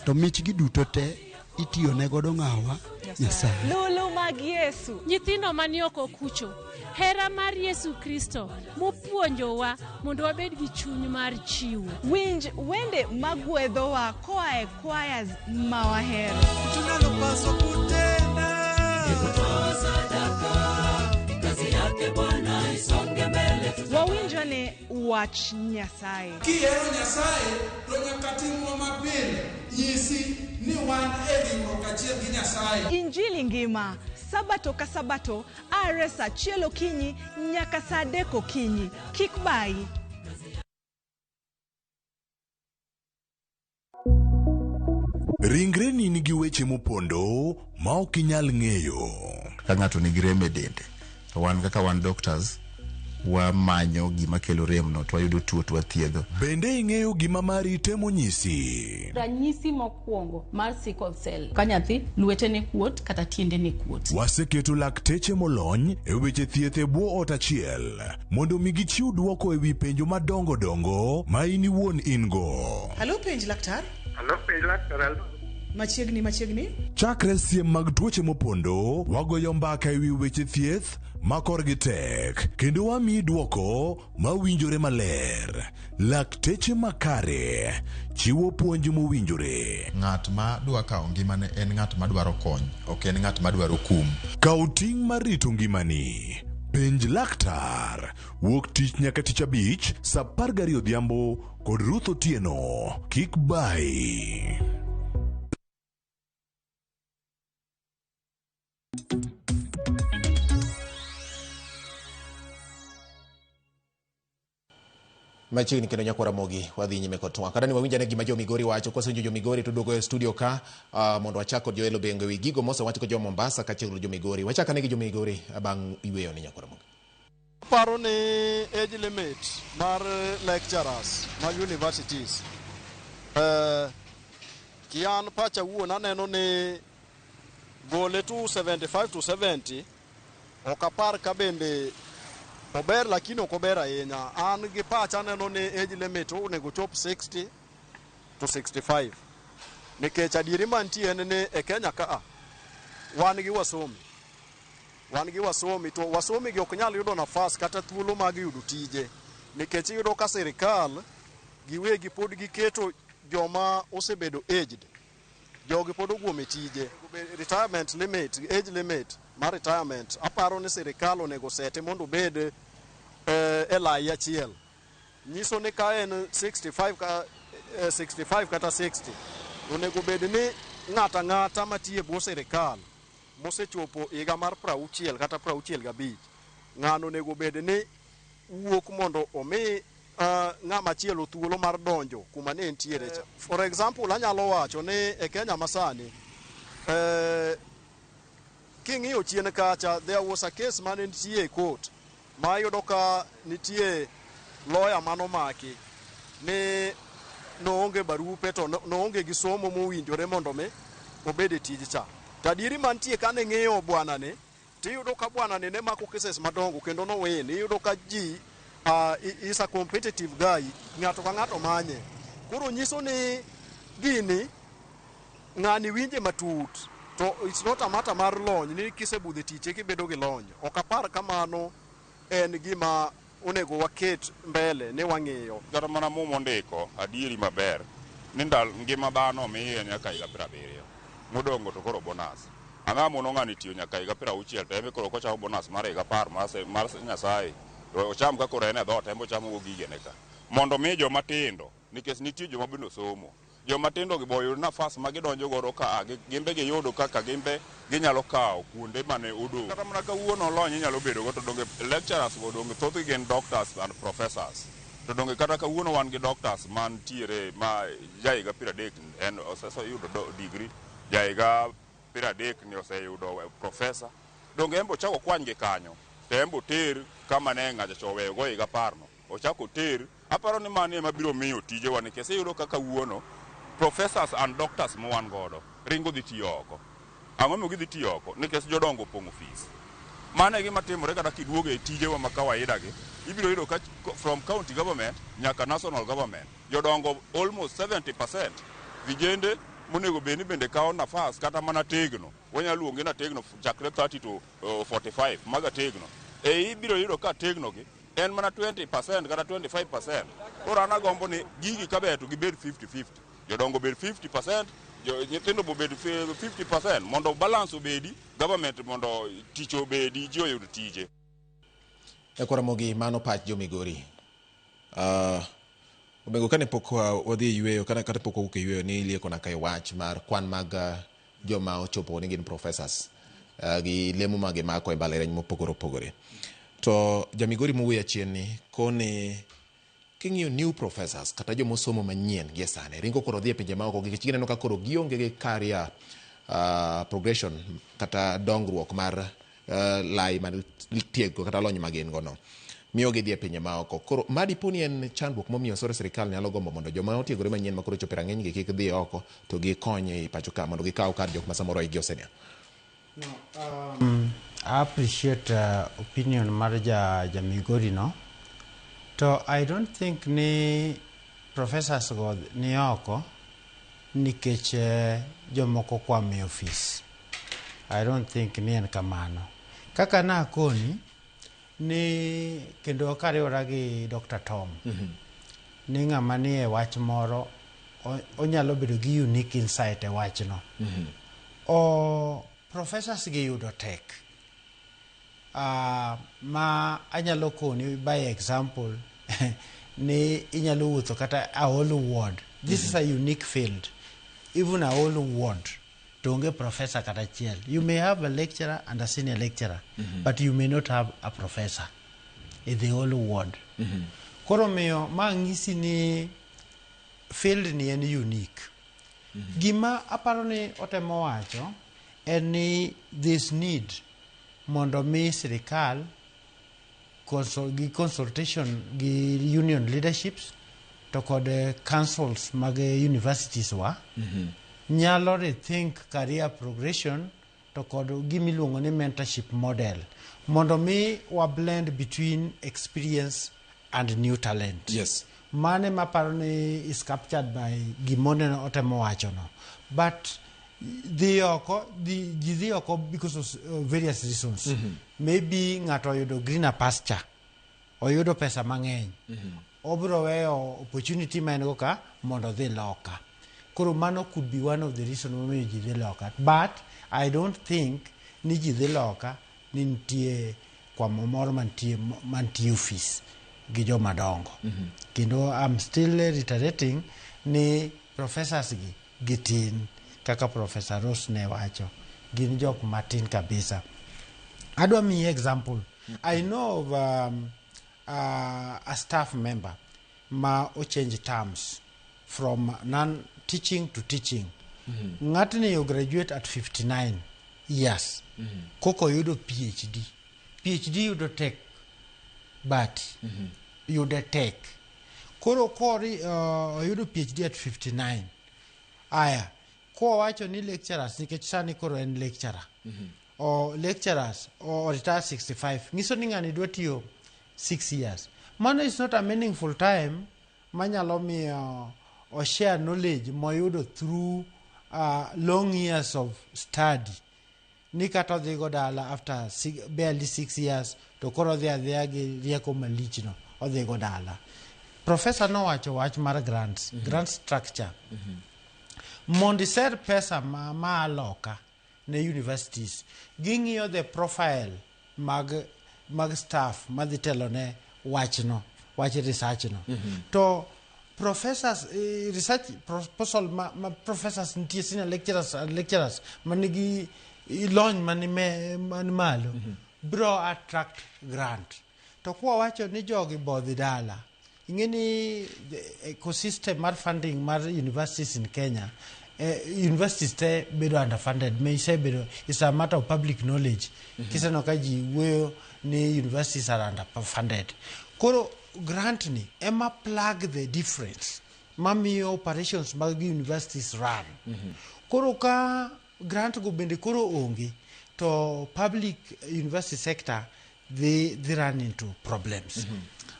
Speaker 3: To michgi duto te itiyo ne godo ng'awa Nyasaye.
Speaker 13: Lulu mag Yesu.
Speaker 14: Nyithindo manioko kucho. Hera mar Yesu Kristo mopuonjowa mondo wabed gi chuny mar chiwo.
Speaker 13: Winj wende magwedhowa koa e choirs ma wahero.
Speaker 9: Tunalopaswa kutenda kutoa sadaka, kazi yake Bwana isonge mbele.
Speaker 13: Wawinjo ne wach Nyasaye.
Speaker 15: Kihero Nyasaye to nyaka timwa mapile. Nyisi ni wan e ringruok achiel gi Nyasaye.
Speaker 13: Injili ngima, sabato ka sabato, are saa 1 okinyi nyaka saa 3 okinyi. Kik bayi.
Speaker 8: Ringre ni nigi weche mopondo ma ok inyal ng'eyo.
Speaker 2: Ka ng'ato nigi rem e dende, to wan kaka wan doctors wamanyo gima kelo remno to wayudo tuo to wathiedho.
Speaker 8: Bende ing'eyo gima mari temo nyisi.
Speaker 16: Ranyisi mokwongo mar sickle cell. Ka nyathi lwete ne kuot kata tiende ne kuot.
Speaker 8: Waseketo lakteche molony e weche thieth e bwo ot achiel mondo mi gichiw duoko e wi penjo madongo dongo ma in iwuon in go.
Speaker 17: Halo penj laktar.
Speaker 18: Halo penj laktar.
Speaker 17: Machiegni.
Speaker 8: Chakre siem mag tuoche mopondo, wagoyo mbaka e wi weche thieth makorgi tek, kendo wamiyi duoko mawinjore maler. Lakteche makare chiwo puonj mowinjore.
Speaker 2: Ng'at ma dwa kawo ngimane en ng'at ma dwaro kony, ok en ng'at ma dwaro kum.
Speaker 8: Kaw ting' mar rito ngimani. Penj laktar. Wuok tich nyaka tich abich, saa 12 odhiambo kod Ruth Otieno. Kik bai.
Speaker 2: Machiegni kendo nyakwa Ramogi wadhi nyime kod twak. Kata ni wawinjane gima jo Migori wacho, kosenjo jo Migori to duogo e studio ka mondo wachak kod Joelo Bengo wi gigo mosewacho kod jo Mombasa kaachiel kod jo Migori. Wachakane gi jo Migori bang' yweyo ni nyakwa Ramogi.
Speaker 19: Paro ni age limit mar lecturers mag universities. Kian pacha wuon aneno ni gole tu 75 to 70 okapar ka bende ober, lakini ok ober ahinya. An gi pacha neno ni age limit onego chop 60 to 65. nikech adieri mantie en ni e Kenya ka wan gi wasomi to wasomi gi ok nyal yudo nafas kata thuolo mag yudo tije nikech iyudo ka sirikal giwegi pod giketo joma osebedo aged jogi pod ogwom e tije retirement limit age limit mar retirement aparo ni sirikal onego sete mondo obed e lai achiel nyiso ni ka en 65 kata 60 onego bed ni ng'ata matie bwo sirikal mosechopo higa mar 60 kata 65 ng'ano onego bed ni wuok mondo omi ng'ama chielo thuolo mar donjo kuma ne entiere cha. For example, anyalo wacho ni e Kenya masani king'iyo chien kacha there was a case mane nitie e court ma yudo ka nitie lawyer manomaki ni noonge barupe to noonge gi somo mowinjore mondo me obed e tij cha. Tadieri mantie kane ng'iyo bwana ni tiyudo ka bwana ni ne mako cases madongo kendo no win. Iyudo ka ji is a competitive guy, ng'ato ka ng'ato manye. Koro nyiso ni gini ng'ani winje matut to it's not a matter mar lony ni kisebudhe tiche kibedo gi lony. Ok apar kamano en gima onego waket mbele ni wang'iyo.
Speaker 18: Kata mana mumo ndiko adieri maber ni ngima dhano miye nyaka higa 70 modongo to koro bonus. Ang'a mono ng'ani tiyo nyaka higa 60 to eme koro kochamo bonus mar higa 10 mar Nyasaye. Ocham ka koro ene dhot embo chamo gigene ka mondo mi joma tindo nikech nitie joma bino somo joma tindo gi boyo nafas ma gidonjo goro ka gimbe gi yudo kaka gimbe ginyalo kawo kuonde mane odo kata mana kawuono lony nyalo bedo go to donge lecturers go donge thoth gin doctors and professors to donge kata kawuono wan gi doctors man tiere ma jaiga 30 en oseyudo degree jaiga 30 ni oseyudo professor donge embo chako kwanyge kanyo tembo ter kama ne ng'acha chowe go higa parno ochako ter aparo ni mane mabiro miyo tije wan kese yudo kaka wuono professors and doctors mo wan godo ringo dhi tiyo oko ang'o mo gidhi tiyo oko nikech jodongo pong' ofis mane gima timore kata kiduogo e tije wa makawaida gi ibiro yudo ka from county government nyaka national government jodongo almost 70% vijende monego beni bende kawo nafas kata mana tegno wanyalo luonge na tegno chakre 30 to 45 maga tegno ibiro yudo ka tegno gi en mana 20% kata 25%. Ora ana gombo ni gigi kabeto gibed 50-50 jodongo bed 50% nyithindo bed 50% mondo balance obedi government mondo tich obedi ji oyud tije.
Speaker 2: Ekora mogi mano pach jo Migori obego kane pok wadhi yweyo kata pok wuok yweyo ni lieko na kai wach mar kwan mag joma ochopo ni gin professors gi lemo mage mako e mbalariany mopogore to jamigori mowuoyo achien ni kone king'iyo new professors kata joma osomo manyien gi sane ringo koro dhi e pinje maoko gi gineno ka koro gionge gi career progression kata dongruok mar lai mar tiego kata lony magin gono miyo gi dhi e pinje maoko. Koro madiponi en chandruok momiyo sore sirikal nyalo gombo mondo joma otiegore manyien makoro chopo rang'eny gi kik dhi oko to gikonye i pacho ka mondo gikaw kar jok ma samoro igi osenia.
Speaker 3: I appreciate opinion mar Jamigori no. To I don't think ni professors go ni oko nikech jomoko kwame office. I don't think ni en kamano. Kaka na koni ni kendo kariwora gi Dr. Tom. Ni ng'ama ni e wach moro onyalo bedo gi unique insight e wach no. O professors gi yudo tek. Ma anyalo koni by example ni inyalo wuotho kata a whole ward. This is a unique field. Even a whole ward donge professor kata chiel. You may have a lecturer and a senior lecturer, but you may not have a professor in the whole ward. Koro miyo ma ngisi ni field ni en unique. Gima aparo ni otemo wacho en ni this need mondo mi sirikal consultation gi union leaderships to kod councils mag universities wa nyalo rethink career progression to kod gimiluongo ni mentorship model mondo mi wa blend between experience and new talent.
Speaker 2: Yes.
Speaker 3: Mane maparo ni is captured by gimone otemo wacho no. but dhi oko because of various reasons. Maybe ng'ato oyudo greener pasture, oyudo pesa mang'eny, obro weyo opportunity ma en go ka mondo dhi loka. Koro mano could be one of the reasons momiyo ji dhi loka. But I don't think ni ji dhi loka ni nitie kwamo moro mantie office gi joma dongo. Kendo I'm still reiterating ni professors gi tin kaka Professor Ross ne wacho, gin jok matin kabisa. Adwa miyi example. I know of a staff member ma o change terms from non-teaching to teaching. Ng'atni you graduate at 59 years. Koko yudo PhD. PhD yudo tech, but yudo tech. Koro yudo PhD at 59. Aya. Ko wacho ni lecturers nikech sani koro en lecturer. Or lecturers or retire 65. Ngiso ni ng'ani dwa tiyo 6 years. Mano is not a meaningful time manyalo miyo or share knowledge moyudo through long years of study. Ni kata odhi go dala after barely 6 years to koro odhi adhiya gi rieko malichno odhi go dala. Professor nowacho wach mar grants, grant structure. Mondi ser pesa ma aloka ne universities ging'iyo the profile mag staff madhi telo ne wach research no. To professors research proposal ma professors nitie senior lecturers manigi lony mani malo bro attract grant. To kwa wacho ni jogi bodhi dala. Ingeni ecosystem mar funding mar universities in Kenya, universities te bedo underfunded. May say bedo, it's a matter of public knowledge. Kisa no kaji weyo ni universities are underfunded. Koro grant ni ema plug the difference. Mami operations mag universities run. Koro ka grant go bende koro ongi to public university sector they run into problems.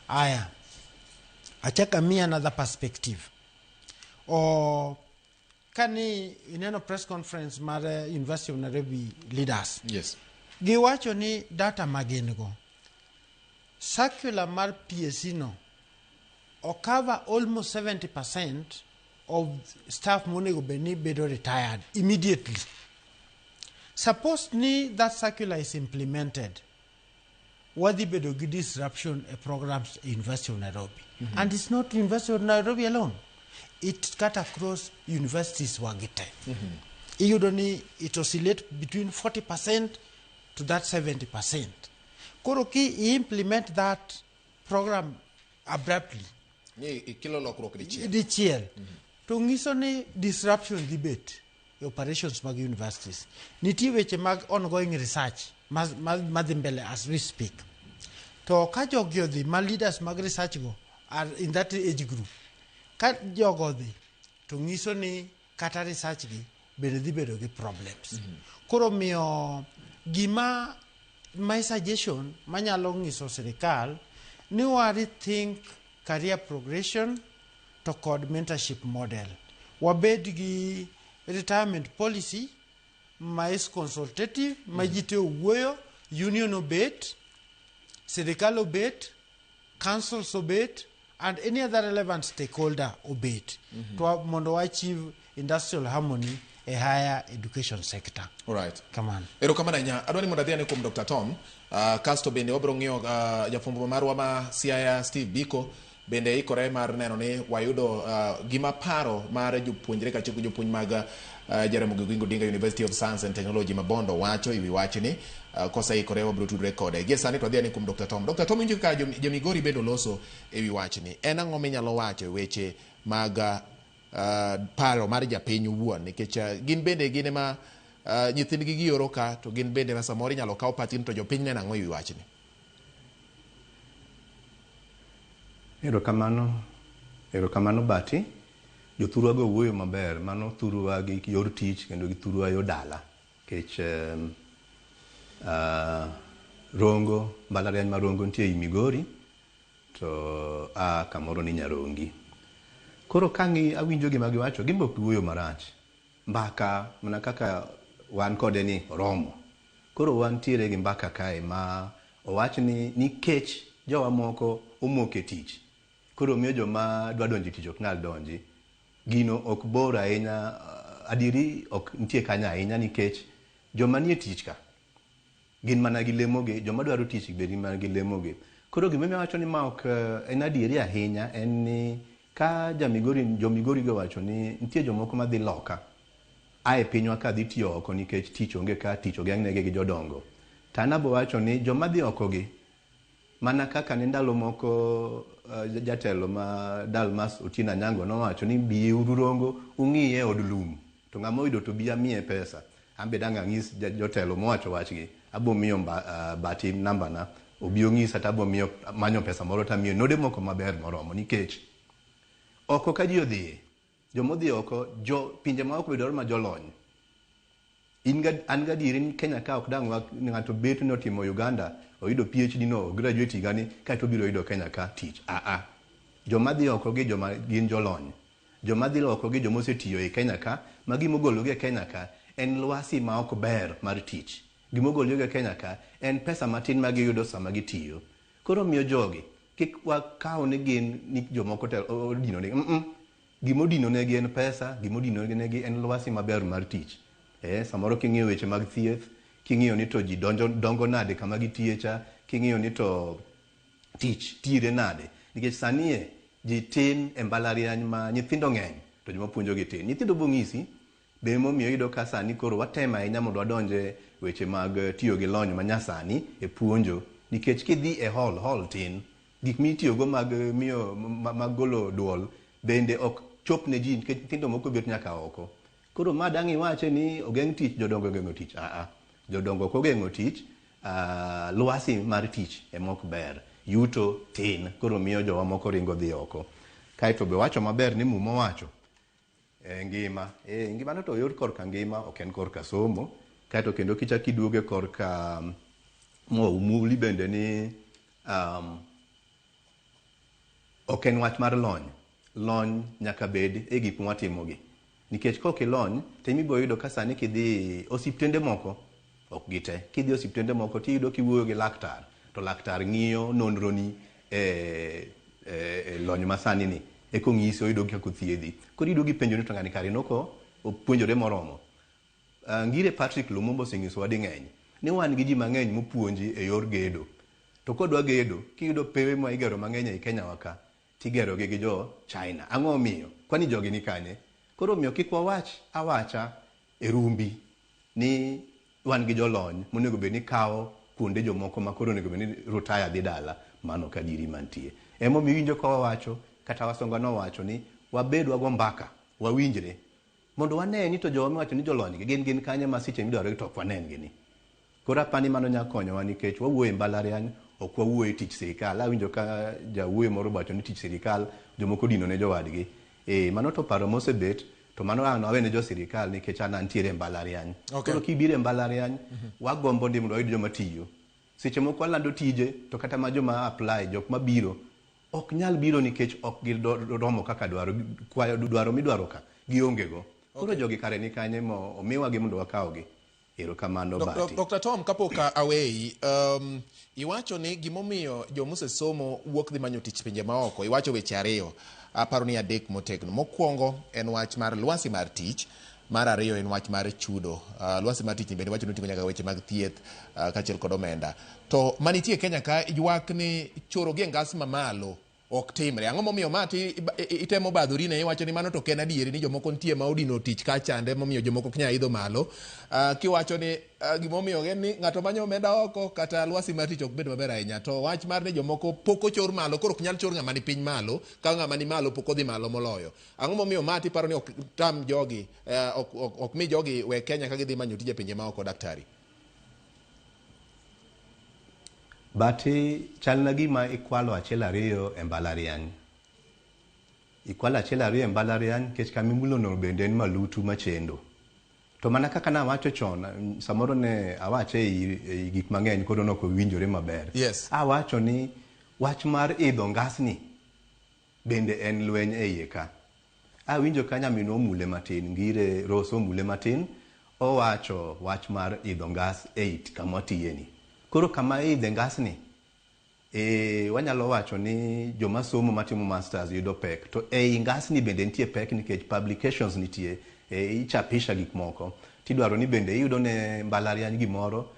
Speaker 3: Aya. Achaka me another perspective. Or kani ineno press conference mar University of Nairobi leaders.
Speaker 2: Yes.
Speaker 3: Giwacho ni data magengo. Circular mar PSC no or cover almost 70% of staff monego beni bedo retired immediately. Suppose ni that circular is implemented. Wadi bedo gi disruption programs University of Nairobi. And it's not University of Nairobi alone. It cut across universities wagite. Iyudoni it oscillate between 40% to that 70%. Koro ki implement that program abruptly.
Speaker 2: Kilo lokrok
Speaker 3: dichiel. To ngiso ni disruption debate operations mag universities. Nitie weche mag ongoing research madhi mbele as we speak. To ka jogi odhi ma leaders mag research go are in that age group. Ka jogo odhi to ngiso ni kata research gi bende dhi bedo gi problems. Koro miyo gima my suggestion manyalo ngiso sirikal ni wari think career progression to kod mentorship model. Wabed gi retirement policy ma is consultative, ma jite wuoyo, union obet, sirikal obet, councils obet, and any other relevant stakeholder obet to mondo achieve industrial harmony a higher education sector.
Speaker 2: All right.
Speaker 3: Come on.
Speaker 2: Erokamano ahinya. Adwani mondo adhiane kuom Dr. Tom. Kasto bende wabiro ng'iyo jafwambo marwa ma Siaya Steve Biko bende ikore mar neno ni wayudo gima paro mar jopuonjre ka chiko jopuonj mag Jaramogi Oginga Odinga University of Science and Technology Mabondo wacho iwi wachni kosa ikore wabiro tudre kode. Gie sani to adhiane kuom Dr. Tom. Dr. Tom injo ka Jamigori bendo loso ewi wachni. En ang'o minyalo wacho weche mag paro mar japiny wuon nikech gin bende gine ma nyithindgi gioro ka to gin bende ma samoro inyalo kaw patin to jopiny neno ang'o ewi wachni.
Speaker 1: Erokamano Bati. Jothurwa go wuoyo maber, mano thurwa gi yor tich kendo gi thurwa yo dala. Kech Rongo, mbalariany ma Rongo nitie Migori to kamoro ni Nyarongi. Koro kangi awinjo gima giwacho, gimbo wuoyo marach. mbaka mana kaka wan kode ni romo. Koro wan tiere gi mbaka kae ma owach ni nikech jowa moko omoke tich. Koro miyo joma dwa donjo tich ok nyal donji. Gino ok bor ahinya, adiri ok nitie kanya ahinya nikech joma nie tich ka gin mana gi lemoge, joma dwaro tich be gin mana gi lemoge. Koro gima wacho ni ma ok en adieri ahinya en ni ka jo-Migori go wacho ni nitie jomoko madhi loka ae pinywa ka dhi tiyo oko nikech tich onge ka, tich ogeng'negi gi jodongo. Tanabo wacho ni joma dhi oko gi mana kaka ne ndalo moko jatelo ma Dalmas Otieno Anyango nowacho ni biye ururongo ung'iye od lum to ng'ama oyudo to biya miye pesa. Ambe dang' ang'is jotelo mowacho wachgi, abo miyo bati namba na obi ong'isa to abo miyo manyo pesa moro to amiyo node moko maber moromo nikech oko ka ji odhiye, jomodhi oko, pinje ma ok bedore ma jolony. An gadieri ni Kenya ka ok dang' ng'ato bet ni otimo Uganda, oyudo PhD no, graduate higani, kaeto obiro yudo Kenya ka tich. Joma dhi oko gi joma gin jolony. Joma dhi oko gi joma osetiyo e Kenya ka, ma gimogologi e Kenya ka en lwasi ma ok ber mar tich. Gimogologi e Kenya ka en pesa matin ma giyudo sama gitiyo. Koro miyo jogi kik wakaw ni gin ni jomoko odino negi. Gimodino negi en pesa, gimodino negi en lwasi maber mar tich. Samoro king'iyo weche mag thieth, king'iyo ni to ji dongo nade kama gitiye cha, king'iyo ni to tich tire nade. Nikech sanie ji tin e mbalariany ma nyithindo ng'eny to joma puonjo gi tin. Nyithindo bong'isi be momiyo yudo ka sani koro watema ahinya mondo wadonje weche mag tiyo gi lony manyasani e puonjo. Nikech kidhi e hall tin, gik mitiyogo mag golo duol bende ok chop ne ji nikech nyithindo moko bet nyaka oko. Koro ma dang' iwache ni ogeng' tich, jodongo ogeng'o tich. Jodongo ok ogeng'o tich, lwasi mar tich ema ok ber. Yuto tin, koro miyo jowa moko ringo dhi oko. Kaeto be wacho maber ni muma wacho ngima. Ngimano to yor korka ngima, ok en korka somo. Kaeto kendo kichak iduoge korka muli bende ni ok en wach mar lony. Lony nyaka bed e gik mwatimogi. Nikech kok ilony, to imibo yudo ka sani kidhi osiptende moko, ok gite. Kidhi osiptende moko tiyudo kiwuoyo gi laktar, to laktar ng'iyo nonroni lony masani ni. Eko ng'isi oyudo kaka othiedhi. Koro iyudo gipenjo ni to ng'ani kare noko opuonjore moromo. Ngire Patrick Lumumba oseng'isowa ding'eny ni wan gi ji mang'eny mopuonji e yor gedo. To kodwa gedo, kiyudo pewe ma igero mang'eny e Kenya waka, tigero gi jo China. Ang'o omiyo? Kwani jogi ni kanye? Koro miyo kik wawach awacha e rumbi ni wan gi jolony monego bed ni kawo kuonde jomoko ma koro onego bed ni rutaya dhi dala, mano kadiri mantie. Emomiyo winjo ka wawacho kata Wasonga nowacho ni wabed wago mbaka, wawinjre mondo wane ni to jowa miwacho ni jolony gi gin kanye ma seche midwaro to ok wanengi ni. Koro apani mano nya konyowa nikech wawuoyo e mbalariany, ok wawuoyo e tich sirikal. Awinjo ka jawuoyo moro wacho ni tich sirikal jomoko dino ne jowadgi. Mano to paro mosebet, to mano an awene jo sirikal nikech an antiere e mbalariany. Koro kibiro e mbalariany, wagombo ndi mondo wayud joma tiyo. Seche moko walando tije, to kata ma joma apply, jok mabiro, ok nyal biro nikech ok giromo kaka dwaro midwaro ka, gionge go. Koro jogi kare ni kanye mo omiwa gi mondo wakawgi. Erokamano Bati.
Speaker 2: Dr. Tom, kapok aweyi, iwacho ni gimomiyo jomosesomo wuok dhi manyo tich pinje maoko, iwacho weche ariyo. Aparo ni adek motegno. Mokwongo en wach mar lwasi mar tich, mar ariyo en wach mar chudo. Lwasi mar tich bende wacho ni oting'o nyaka weche mag thieth kaachiel kod omenda. To manitie Kenya ka ywak ni choro gi ngas mamalo ok timre. Ang'o momiyo mati itemo badhori ne iwacho ni mano to ken adieri ni jomoko nitie ma odino tich ka chande momiyo jomoko ok nyal idho malo. Kiwacho ni gimomiyo gen ni ng'ato manyo omenda oko kata lwasi mar tich ok bed maber ahinya. To wach mar ni jomoko pok ochor malo, koro ok nyal chor ng'ama ni piny malo ka ng'ama ni malo pok odhi malo moloyo. Ang'o momiyo mati paro ni ok tam jogi, ok mi jogi we Kenya ka gidhi manyo tije pinje maoko, daktari?
Speaker 1: Bati chalna gima ikwalo achiel ariyo e mbalariany. Ikwalo achiel ariyo e mbalariany kech kamimulo no bende en malutu machendo. To mana kaka na wacho chon, samoro ne awache e gik mang'eny koro noko winjore maber.
Speaker 2: Yes.
Speaker 1: Awacho ni wach mar idho ngasni bende en lweny e iye ka. Awinjo ka nyamino mule matin, ngire Roso mule matin, owacho wach mar idho ngas 8 kama tiyeni. Koro kama idhe ngas ni, wanyalo wacho ni joma somo matimo masters yudo pek. To ngas ni bende nitie pek nikech publications nitie, ichapisha gik moko. Tidwaro ni bende iyudo ne mbalariany gimoro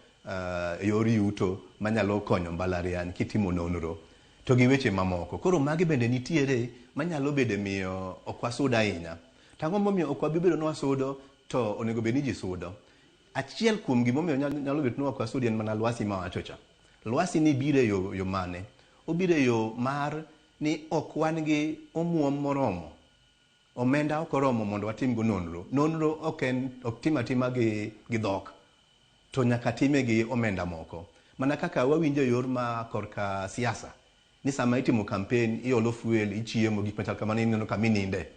Speaker 1: yor yuto manyalo konyo mbalariany kitimo nonro. To gi weche mamoko. Koro magi bende nitiere manyalo bede miyo okwasud ahinya. Tang'o momiyo okwabibedo nwasudo to onego bed ni ji sudo. Achiel kuom gimomiyo nyalo bedo ni okwasud en mana lwasi mawacho cha. Lwasi ni bire yo mane? Obire yo mar ni okwan gi omuom moromo. Omenda okoromo mondo watim go nonro. Nonro ok tim atima gi dhok. To nyaka time gi omenda moko. Mana kaka wawinjo yor ma korka siasa. Ni sama itimo campaign, iolo fuel, ichiemo gik machal kamano ineno kama ininde.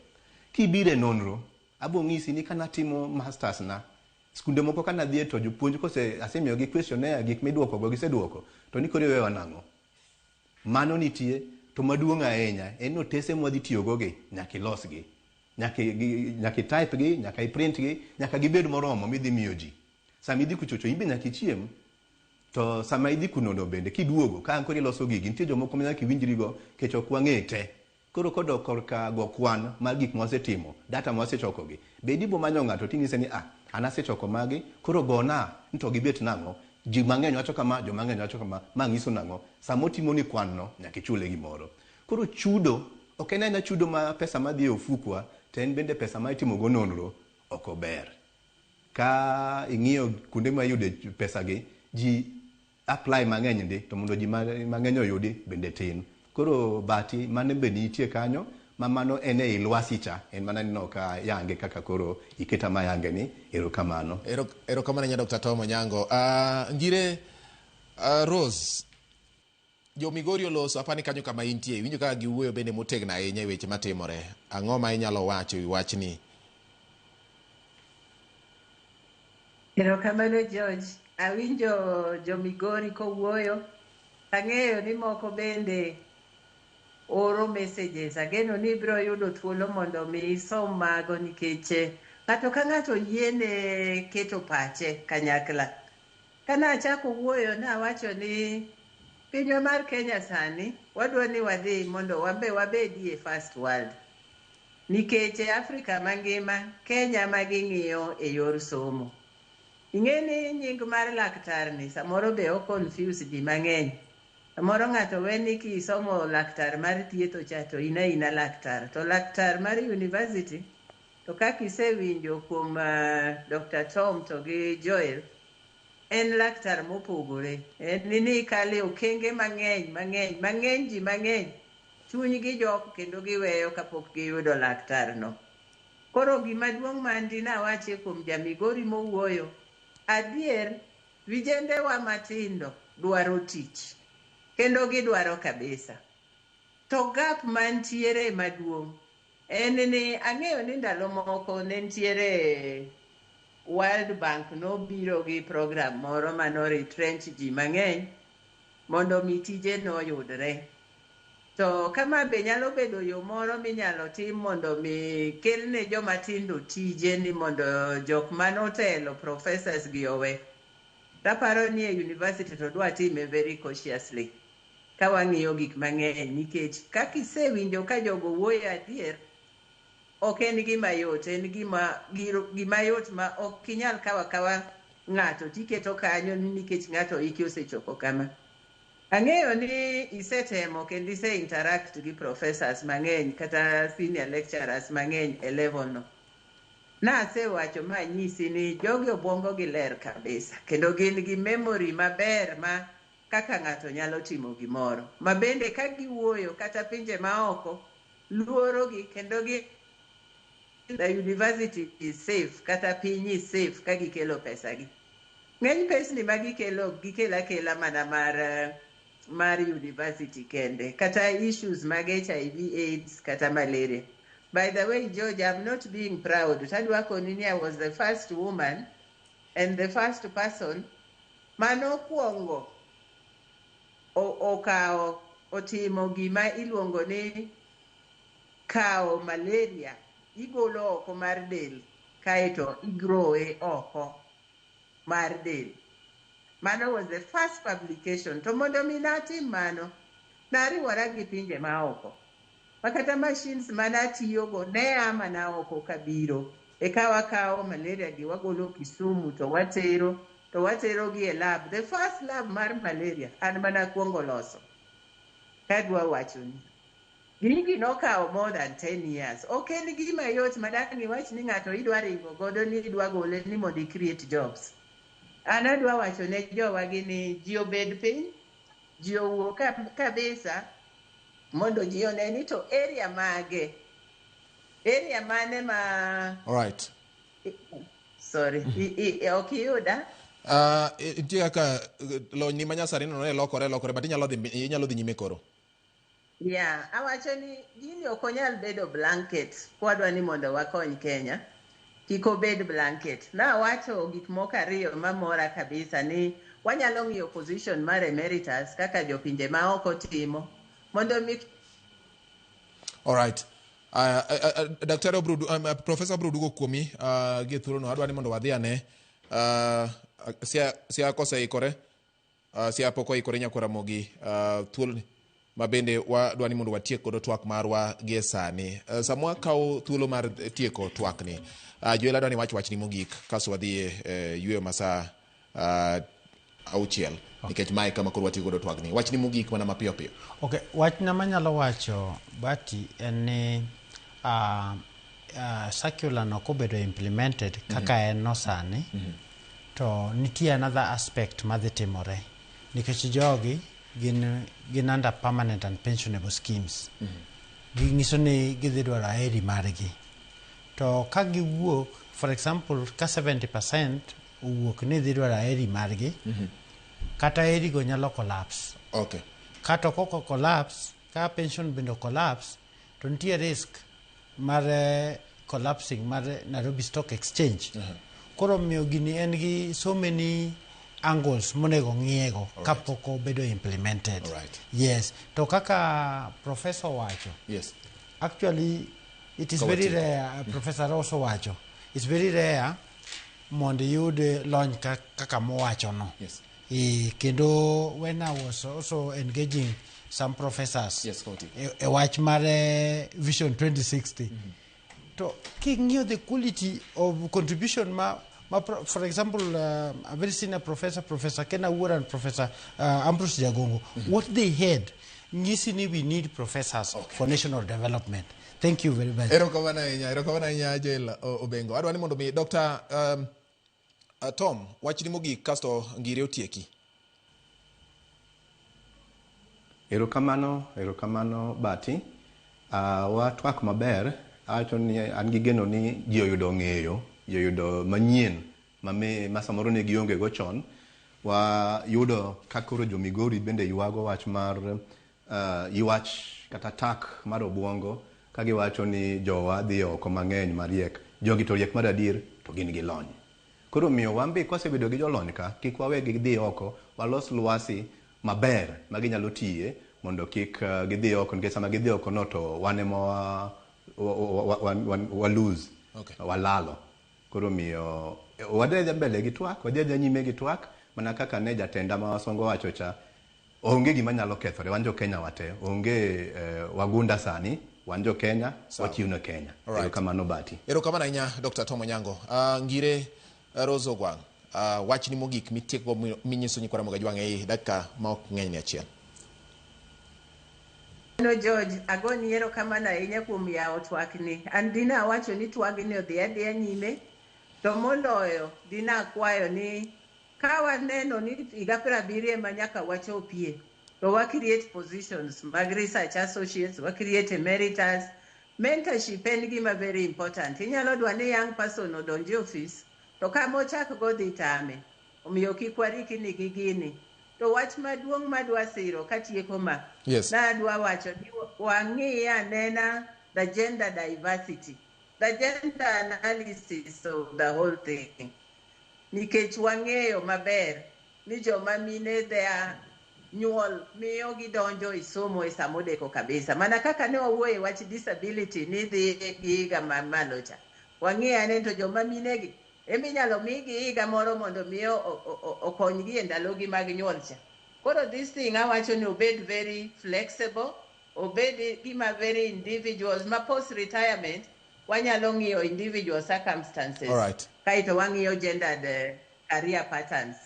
Speaker 1: Kibire nonro, abo ng'isi ni kana timo masters na, skunde moko kana dhie to jopuonj kose asemiyo gi questionnaire gik midwoko go gisedwoko, to ni kore wewa nang'o. Mano nitie, to maduong' ahinya, en notese mwadhi tiyogo gi, nyaka ilosgi. Nyaka type gi, nyaka print gi, nyaka gibed moromo midhi miyo ji. Sama idhi kuchocho, imbe nyaka ichiem. To sama idhi kunono bende kiduogo ka ankori loso gigi nitie jomoko ma nyaka iwinjrigo kech ok wang'e te. Koro kodok korka go kwan mar gik mwasetimo, data mwasechoko gi. Bedi bo manyo ng'ato ting'ise ni an asechoko magi, koro gona nto gibet nang'o. Ji mang'eny wacho kama, jo mang'eny wacho kama, ma ng'iso nang'o. Sama otimo ni kwan no nyaka ichule gimoro. Koro chudo ok en aina chudo ma pesa madhi e ofukwa, to en bende pesa ma itimo go nonro ok ober. Ka ing'iyo kuonde ma yude pesa gi, ji apply mang'eny ndi to mondo ji mang'eny oyudi bende tin. Koro bati mane be nitie kanyo ma mano en e lwasi cha en mana nino ka yange kaka koro iketa ma yange ni erokamano.
Speaker 2: Erokamano nya Dr. Tom Onyango. Ngire Rose jo Migori oloso apani kanyo kama intie winjo ka giwuoyo bende motegna ahinya weche matimore. Ang'o ma inyalo wacho wi wachni?
Speaker 4: Erokamano George. Awinjo jo Migori kowuoyo, ang'eyo ni moko bende oro messages. Ageno ni biro yudo thuolo mondo mi isom mago nikech ng'ato ka ng'ato yiene keto pache kanyakla. Kana achako wuoyo nawacho ni pinywa mar Kenya sani wadwa ni wadhi mondo wabedi e first world. Nikech Afrika mangima Kenya maging'iyo e yor somo. Ing'eni nying mar laktar ni samoro be o confuse ji mang'eny. Samoro ng'ato weni kisomo laktar mar thietho cha to ina laktar. To laktar mar university to kaka isewinjo kuom Dr. Tom to gi Joel en laktar mopogore. En ni kale okenge mang'eny ji mang'eny chuny gi jok kendo giweyo kapok giyudo laktar no. Koro gima duong' mandi nawache kuom jamigori mowuoyo, adier vijende wa matindo dwaro tich kendo gidwaro kabisa. To gap mantiere maduong' en ni ang'eyo ni ndalo moko ne ntiere World Bank nobiro gi program moro mano retrench ji mang'eny mondo mi tije no yudre. To kama be nyalo bedo yo moro minyalo tim mondo mi kelne joma tindo tije ni mondo jok manotelo professors gi owe. Taparo ni e university to dwa time very cautiously. Ka wang'iyo gik mang'eny nikech kaka isewinjo ka jogo wuoyo adier ok en gima yot, en gima yot ma ok inyal kawa ng'ato tiketo kanyo nikech ng'ato iki osechopo kama. Ang'eyo ni isetemo kendo interact gi professors mang'eny kata senior lecturers mang'eny e level no. Nasewacho ma nyisi ni jogi obwongo gi ler kabisa kendo gin gi memory maber ma kaka ng'ato nyalo timo gimoro. Ma bende ka giwuoyo kata pinje maoko luoro gi kendo the university is safe kata piny is safe ka gikelo pesa gi. Ng'eny pesni ma gikelo akela mana mar university kende kata issues mag HIV AIDS kata malaria. By the way, George, I'm not being proud. Tadwa konini I was the first woman and the first person mano kuongo otimo gima iluongo ni kao malaria igolo oko mar del kaeto igrowe oko mar del. Mano was the first publication. To mondo mi natim mano, nariwora gi pinje maoko. Makata machines manatiyogo ne ama na oko kabiro. Eka wakawo malaria gi wagolo Kisumu to watero gi e lab. The first lab mar malaria an mana kuongo loso. Kadwa wachoni. Gigi nokawo more than 10 years. Ok en gima yot madang iwach ni ng'ato idwa ringo godo ni idwa gole ni mondo create jobs. An adwa wacho ne jowa gini ji obed piny, ji owuo kabisa mondo ji one ni to area mage. Area mane ma...
Speaker 2: All right.
Speaker 4: Sorry. Ok yuda?
Speaker 2: Intie kaka lony ni manyasani no ne lokore but inyalo dhi nyime koro.
Speaker 4: Yeah, awacho ni gini ok onyal bedo blanket kwadwa ni mondo wakony Kenya. Kiko bed blanket. Na wacho gik moko ariyo mamora kabisa ni wanyalo ng'iyo position mar emeritus kaka jopinje maoko timo mondo mi...
Speaker 2: All right. Dr. Professor Brudugo Kuomi gi thuolo no adwa ni mondo wadhi ane sia kose ikore sia poko ikore nyakora mogi thuolo mabende wadwa ni mondo watiek kod twak marwa gi sani. Samwa kawo thuolo mar tieko twak ni. Joel adwa ni wach ni mogik kaso wadhi yweyo masa auchiel nikech mae kama koro watieko kod twak ni. Wach ni mogik mana mapiyo piyo.
Speaker 3: Okay, wach na manyalo wacho Bati en ni circular no kobedo implemented kaka en no sani to nitie another aspect madhi timore nikech jogi gin under permanent and pensionable schemes. Ging'iso ni gidhi dwaro aheri margi to ka giwuok, for example ka 70% owuok ni dhi dwaro aheri margi kata aheri go nyalo collapse.
Speaker 2: Okay.
Speaker 3: Kata koko collapse, ka pension bendo collapse, to nitie risk mar collapsing mar Nairobi Stock Exchange. Koro miyo gini en gi so many angles monego ng'iego kapoko bedo implemented.
Speaker 2: Right.
Speaker 3: Yes. To kaka Professor wacho.
Speaker 2: Yes.
Speaker 3: Actually, it is very rare, Professor also wacho. It's very rare mondo yud lony kaka mowacho no.
Speaker 2: Yes.
Speaker 3: Kendo when I was also engaging some professors,
Speaker 2: yes,
Speaker 3: a watch mar Vision 2060. To king'io the quality of contribution for example, a very senior professor, Professor Ken Awuor and Professor Ambrose Jagongo, what they had, we need professors for national development. Thank you very much.
Speaker 2: Erokamana inya Joel Obengo. Adwa ni mondo mi Dr. Tom wach ni mogik kasto ngire otieki.
Speaker 1: Erokamano Bati. Watwak maber. Acho ni an gi geno ni ji oyudo ng'eyo, ji oyudo manyien ma samoro ne gionge go chon. Wa yudo kakoro jo Migori bende yuago wach mar yuach kata tak mar obwongo ka giwacho ni jowa dhi oko mang'eny mariek. Jogi to riek mar adier to gin gi lony. Koro miyo wambi kwasebedo gi jolony ka kik wawe gidhi oko, walos lwasi maber ma ginyalo tiye mondo kik gidhi oko nikech sama gidhi oko no to wane mo wa lose.
Speaker 2: Okay.
Speaker 1: Walalo. Koro miyo wadhi mbele gi twak, wadhi nyime gi twak mana kaka ne jatenda ma Wasongo wacho cha onge gima nyalo kethore, wanjo Kenya wate, onge wagunda sani, wanjo Kenya, wachiuno Kenya. Erokamano Bati.
Speaker 2: Erokamano inya Dr. Tom Onyango. Ngire Rose Ogwang, wach ni mogik mitieko minyiso nyikwara moga jwang' ei dakika ma ok ng'eny ni achiel.
Speaker 4: No George, agoni erokamano ahinya kuom yawo twak ni. An dina wacho ni twagni odhi adhiya nyime, to moloyo dina kwayo ni ka waneno ni higa 70 ema nyaka wachopie, to wa create positions mag research associates, wa create emeritus. Mentorship en gima very important. Inyalo dwa ni young person odonje office, to kama ochak go dhi tame, omiyo kik wariki ni gini. To wach maduong' madwa siro katieko ma.
Speaker 2: Yes.
Speaker 4: Na adwa wacho ni wang'iya nena the gender diversity, the gender analysis of the whole thing. Nikech wang'eyo maber ni joma mine they are nyuol miyo gidonjo e somo e samodeko kabisa. Mana kaka ne wawuoye wach disability ni dhi giga mamalo cha. Wang'eya ne to joma minegi eminyalo migi higa moro mondo miyo okonygi e ndalogi mag nyuol cha. Koro this thing awacho ni obed very flexible, obed gima very individuals, ma post retirement wanyalo ng'iyo individual circumstances.
Speaker 2: All right.
Speaker 4: Kaito wang'iyo gendered career patterns.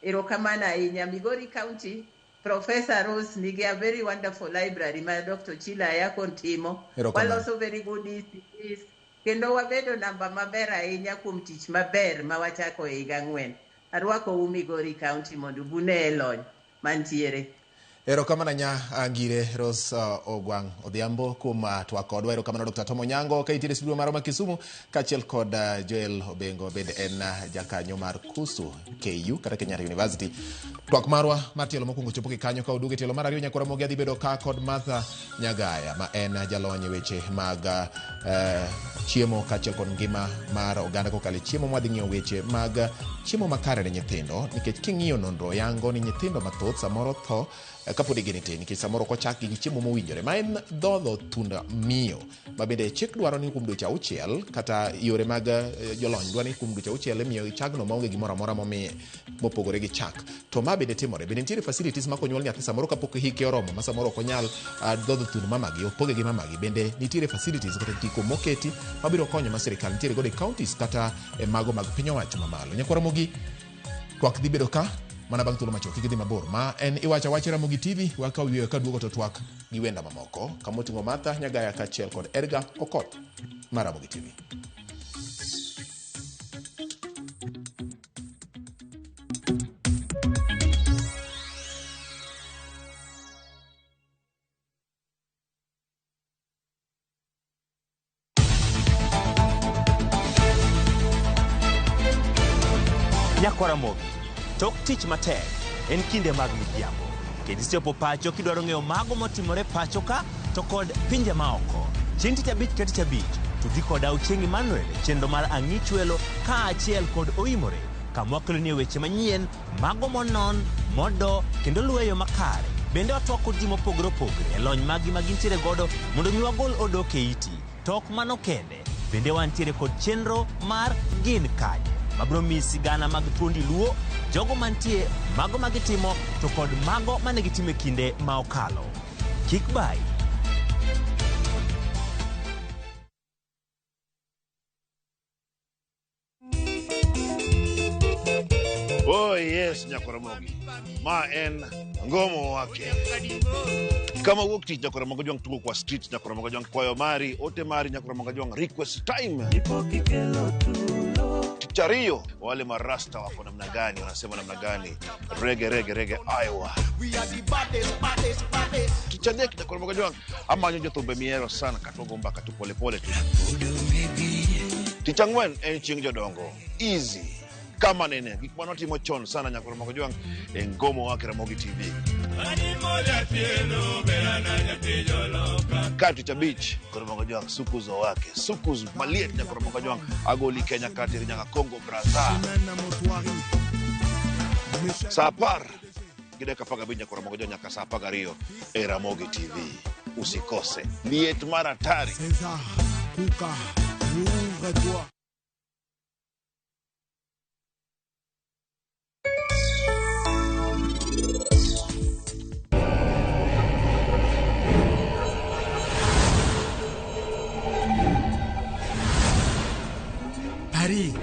Speaker 4: Erokamana ahinya. Migori County, Professor Rose nigi a very wonderful library ma Dr. Chila Ayako timo. Waloso very good ECPs. Kendo wabedo namba maber ahinya kuom tich maber ma wachako e higa 4. Arwako Migori County mondo bune elony mantiere.
Speaker 2: Erokamana nya ngire Rose Ogwang Odhiambo kuma twakodwa. Erokamana Dr. Tom Onyango ka itire studio maro ma Kisumu kachiel kod Joel Obengo bed en jakanyo mar KUSU KU kata Kenyatta University. Twak marwa matielo mokwongo chopo kanyo ka oduge tielo mar ariyo nyakora mogi adhi bedo ka kod Martha Nyagaya ma en jalony weche mag chiemo kachiel kod ngima mar oganda kokale chiemo mwadhi ng'iyo weche mag chiemo makare ne nyithindo nikech king'iyo nonro yango ni nyithindo mathoth samoro tho kapod gin tin nikech samoro kochak gi chiemo mowinjore ma en dhodho tunda miyo ma bende chik dwaro ni kuom dweche 6 kata yore mag jolony dwaro ni kuom dweche 6 imiyo chagno maonge gimoro amora mopogore gi chak. To ma bende timore bende nitiere facilities ma konyuol nyathi samoro kapok hike oromo ma samoro ok onyal dhodho tund mamagi opoge gi mamagi. Bende nitiere facilities kata ndiko moketi mabiro konyo ma sirikal nitiere godo e counties kata mago mag piny owacho mamalo. Nyakwara mogi twak dhi bedo ka mana bang' thuolo machuok kik dhi mabor ma en iwacha wach Ramogi TV waka wiyo ka duogo to twak gi wenda mamoko kamoting'o Martha Nyagaya kachiel kod Edgar Okoth mar Ramogi TV.
Speaker 20: Nyakwara Mogi tok tich matek en kinde mag midhiambo kendo isepo pacho kidwaro ng'eyo mago motimore pacho ka to kod pinje maoko. Chieng' tich abich ka tich abich to dhi kod Auchieng' Emmanuel chenro mar Ang'ich Welo kaachiel kod Oimore kamwakeloni weche manyien mago monon modo kendo luweyo makare. Bende watwak kod ji mopogore opogore e lony magi magintiere godo mondo mi wagol odok e iti. Tok mano kende bende wantiere kod chenro mar Gin Kanye mabro mi sigana mag thuondi luo jogo mantie mago magitimo to kod mago manegitime kinde ma okalo. Kik bai.
Speaker 21: Oh yes, Nyakwara Mogi. Ma en ngomo wake. Kama wuok tich Nyakwara Mogi jwang tugo kwa street Nyakwara Mogi jwang kwayo mari ote mari Nyakwara Mogi jwang request time. Tichario wale marasta wako namna gani wanasema namna gani rege Iowa. Tichadek Nyakwara Mogi jwang ama nyojo thumbe miero sana katogo mbaka tu pole tu. Tichangwen en chieng' jodongo easy kama nene gik manotimo chon sana Nyakwara Mogi jwang ngomo wake Ramogi TV. Kati cha beach Nyakwara Mogi jwang sukuzo wake sukuz maliet Nyakwara Mogi jwang agoli Kenya kati nyanga Congo Brazza sapar gideka paga binya Nyakwara Mogi jwang nyaka sapaga Rio Ramogi TV usikose liet mara tari kuka munga
Speaker 22: Paris.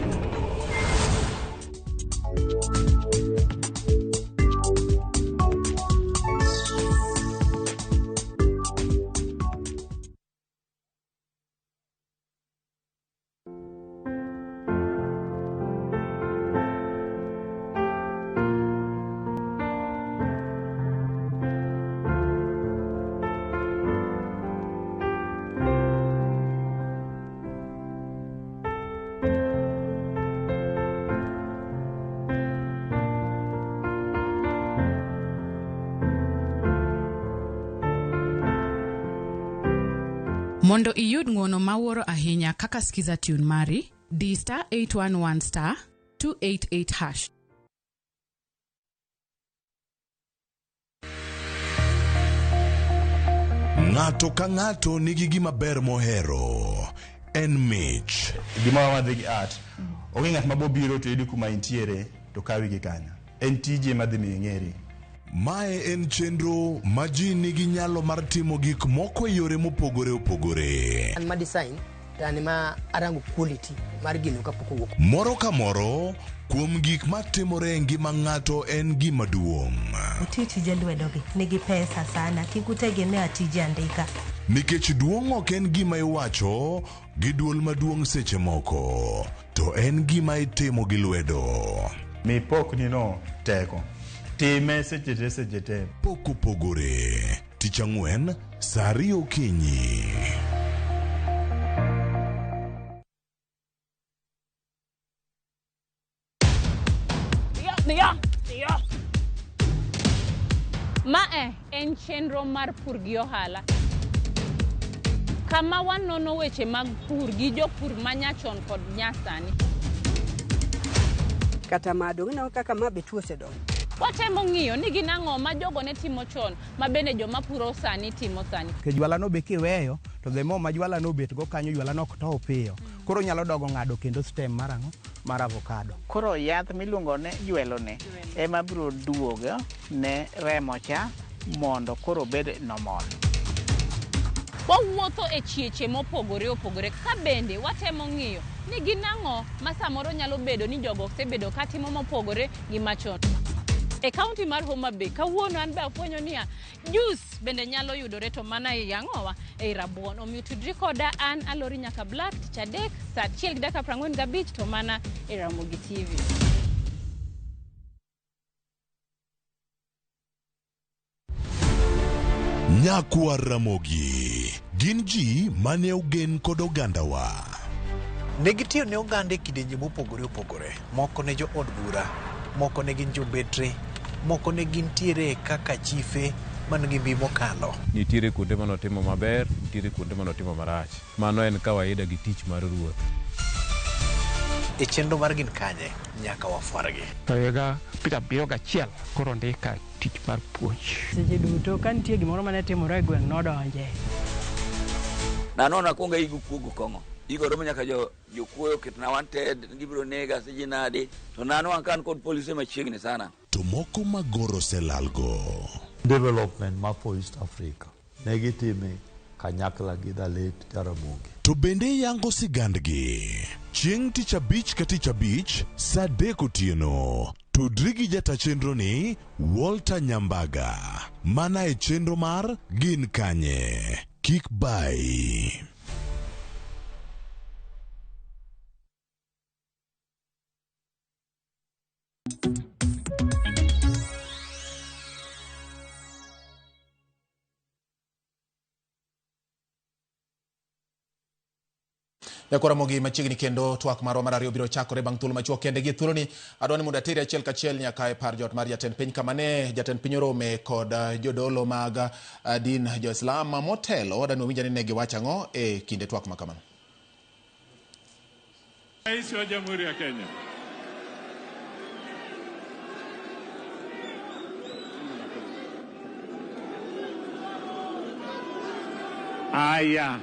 Speaker 12: Mondo iyud ng'wono mawuoro ahinya kaka skiza tune mari, di *811*288#.
Speaker 8: Ng'ato ka ng'ato nigi gima ber mohero. En mich.
Speaker 5: Gima wadhi gi art. Onge ng'at mabobiro to yudi kuma intiere to kawi gi kanyo. En tije madhi mi ng'eri.
Speaker 8: Mae en chenro ma ji nigi nyalo mar timo gik moko e yore mopogore opogore.
Speaker 6: An ma design tani ma arango quality mar gino kapok owuok.
Speaker 8: Moro ka moro kuom gik matimore e ngima ng'ato en gima duong'.
Speaker 23: Tije lwedogi nigi pesa sana, kikutegemea tije andika.
Speaker 8: Nikech duong' ok en gima iwacho gi duol maduong' seche moko, to en gima itimo gi lwedo.
Speaker 5: Mi pok nino teko. Time seche te.
Speaker 8: Pok opogore. Tich Ang'wen, saa 2 okinyi.
Speaker 24: Mae en chenro mar pur gi ohala. Kama wanono weche mag pur gi jopur manyachon kod nyasani.
Speaker 25: Kata madong na kaka mabe tuose dong.
Speaker 24: Watemo ng'iyo ni gin ang'o ma jogo ne timo chon ma bende joma puro sani timo sani.
Speaker 26: Ke jwala no be kiweyo to demo ma jwala no bet go kanyo jwala no to piyo. Koro nyalo dogo ng'ado kendo stem marang'o mar avocado.
Speaker 27: Koro yath miluongo ne jwelo ne ema biro duogo ne remo cha mondo koro bed normal.
Speaker 24: Wawuotho e chieche mopogore opogore ka bende watemo ng'iyo ni gin ang'o ma samoro nyalo bedo ni jogo osebedo ka timo mopogore gi machon. E kaunti mar Homa Bay kawuono an be afwenyo niya juice bende nyalo yudore to mana e yang'owa e rabuon. Omiyo tudri koda an Alori nyaka Black Tich Adek saa 1:45 to mana e Ramogi TV.
Speaker 8: Nyakwa Ramogi gin ji mane ogen kod ogandawa.
Speaker 28: Negitiyo ne oganda e kidenje mopogore opogore. Moko ne jo od bura, moko ne gin jobetre, moko ne gin tiere kaka chife man gi mbi mokalo.
Speaker 29: Nitiere kuonde manotimo maber, nitiere kuonde manotimo marach. Mano en kawaida gi tich mar ruoth.
Speaker 28: E chenro mar gin kanye nyaka wafuargi.
Speaker 30: To higa 71 koro ndika tich mar puonj.
Speaker 31: Seche duto ka nitie gimoro mane timore e gweng' nodonje.
Speaker 32: Nanona konga igu kuogo kongo. Igo romo nyaka jokuoyo ketna wanted gibiro nega seche nade. To nano ankan kod polisi machiegni sana.
Speaker 8: To moko magoro selalgo.
Speaker 33: Development mapo East Africa. Negitime kanyakla gi Dalet Jaramogi.
Speaker 8: To bende yango sigandgi. Chieng' Tich Abich ka Tich Abich saa 3 otieno. Tudri gi jata chenro ni Walter Nyambaga. Mana e chenro mar gin kanye. Kik bai.
Speaker 2: Nyakwa Ramogi machiegni kendo twak marwa mar ariyo biro chakore bang' thuolo machuok kende gi thuolo ni adwani mondo ateri achiel kachiel nyaka e par jot mar jatend piny kamane jatend piny orome kod jodolo mag din jo-Islam motelo adwani winja ni ne giwacho ang'o e kinde twak ma kamano.
Speaker 34: Rais wa Jamhuri ya Kenya. Aya.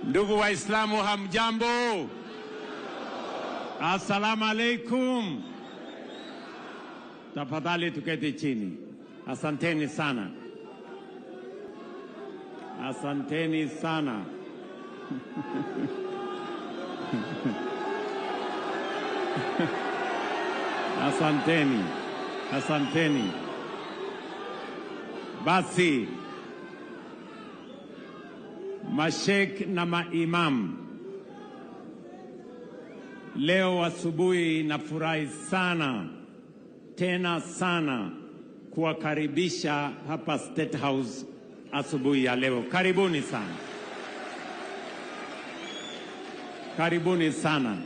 Speaker 34: Ndugu Waislamu hamjambo? Assalamu alaikum. Tafadhali tuketi chini. Asanteni sana. Asanteni sana. Asanteni. Asanteni. Basi Mashek na maimam, leo asubuhi nafurahi sana tena sana kuwakaribisha hapa State House asubuhi ya leo. Karibuni sana. Karibuni sana.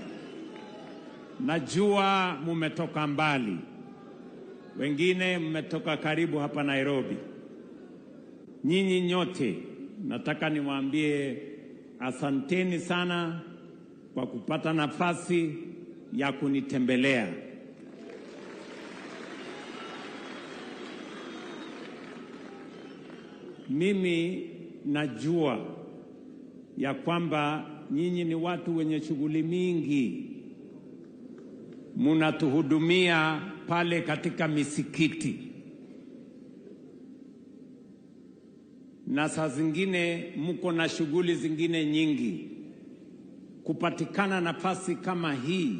Speaker 34: Najua mumetoka mbali. Wengine mmetoka karibu hapa Nairobi. Nyinyi nyote nataka niwaambie asanteni sana kwa kupata nafasi ya kunitembelea. mimi najua ya kwamba nyinyi ni watu wenye shughuli mingi, munatuhudumia pale katika misikiti, na saa zingine mko na shughuli zingine nyingi. Kupatikana nafasi kama hii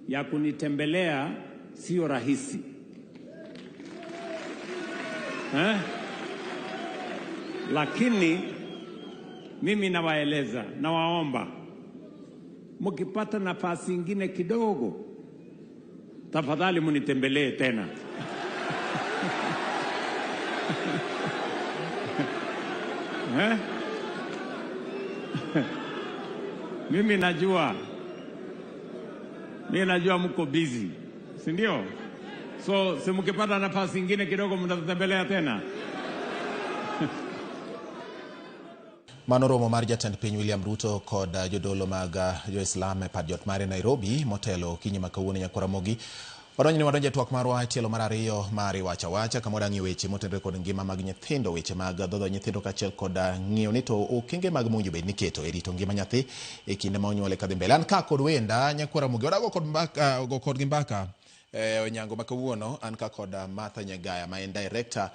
Speaker 34: ya kunitembelea sio rahisi. Lakini mimi nawaeleza, nawaomba, mkipata nafasi ingine kidogo, tafadhali munitembelee tena. Mimi najua mko busy, si ndio? So si mkipata nafasi ingine kidogo mtatembelea tena.
Speaker 2: Manoromo mar jatend piny William Ruto kod jodolo mag Jo-Islam e pad jot mare Nairobi motelo kinyi makawuono Nyakuramogi. Wadonjni wadonje twak marwa tielo mar ariyo mari wacha kama wadangi weche motenre kod ngima mag nyithindo, weche mag dhodho nyithindo kachiel kod ng'iyo ni to okenge mag monjo bed niketo e rito ngima nyathi e kinde ma onyuole kadhi mbele. An ka kod wenda Nyakuramogi wadago kod mbaka go kod gimbaka onyango makawuono an ka kod Martha Nyagaya ma en director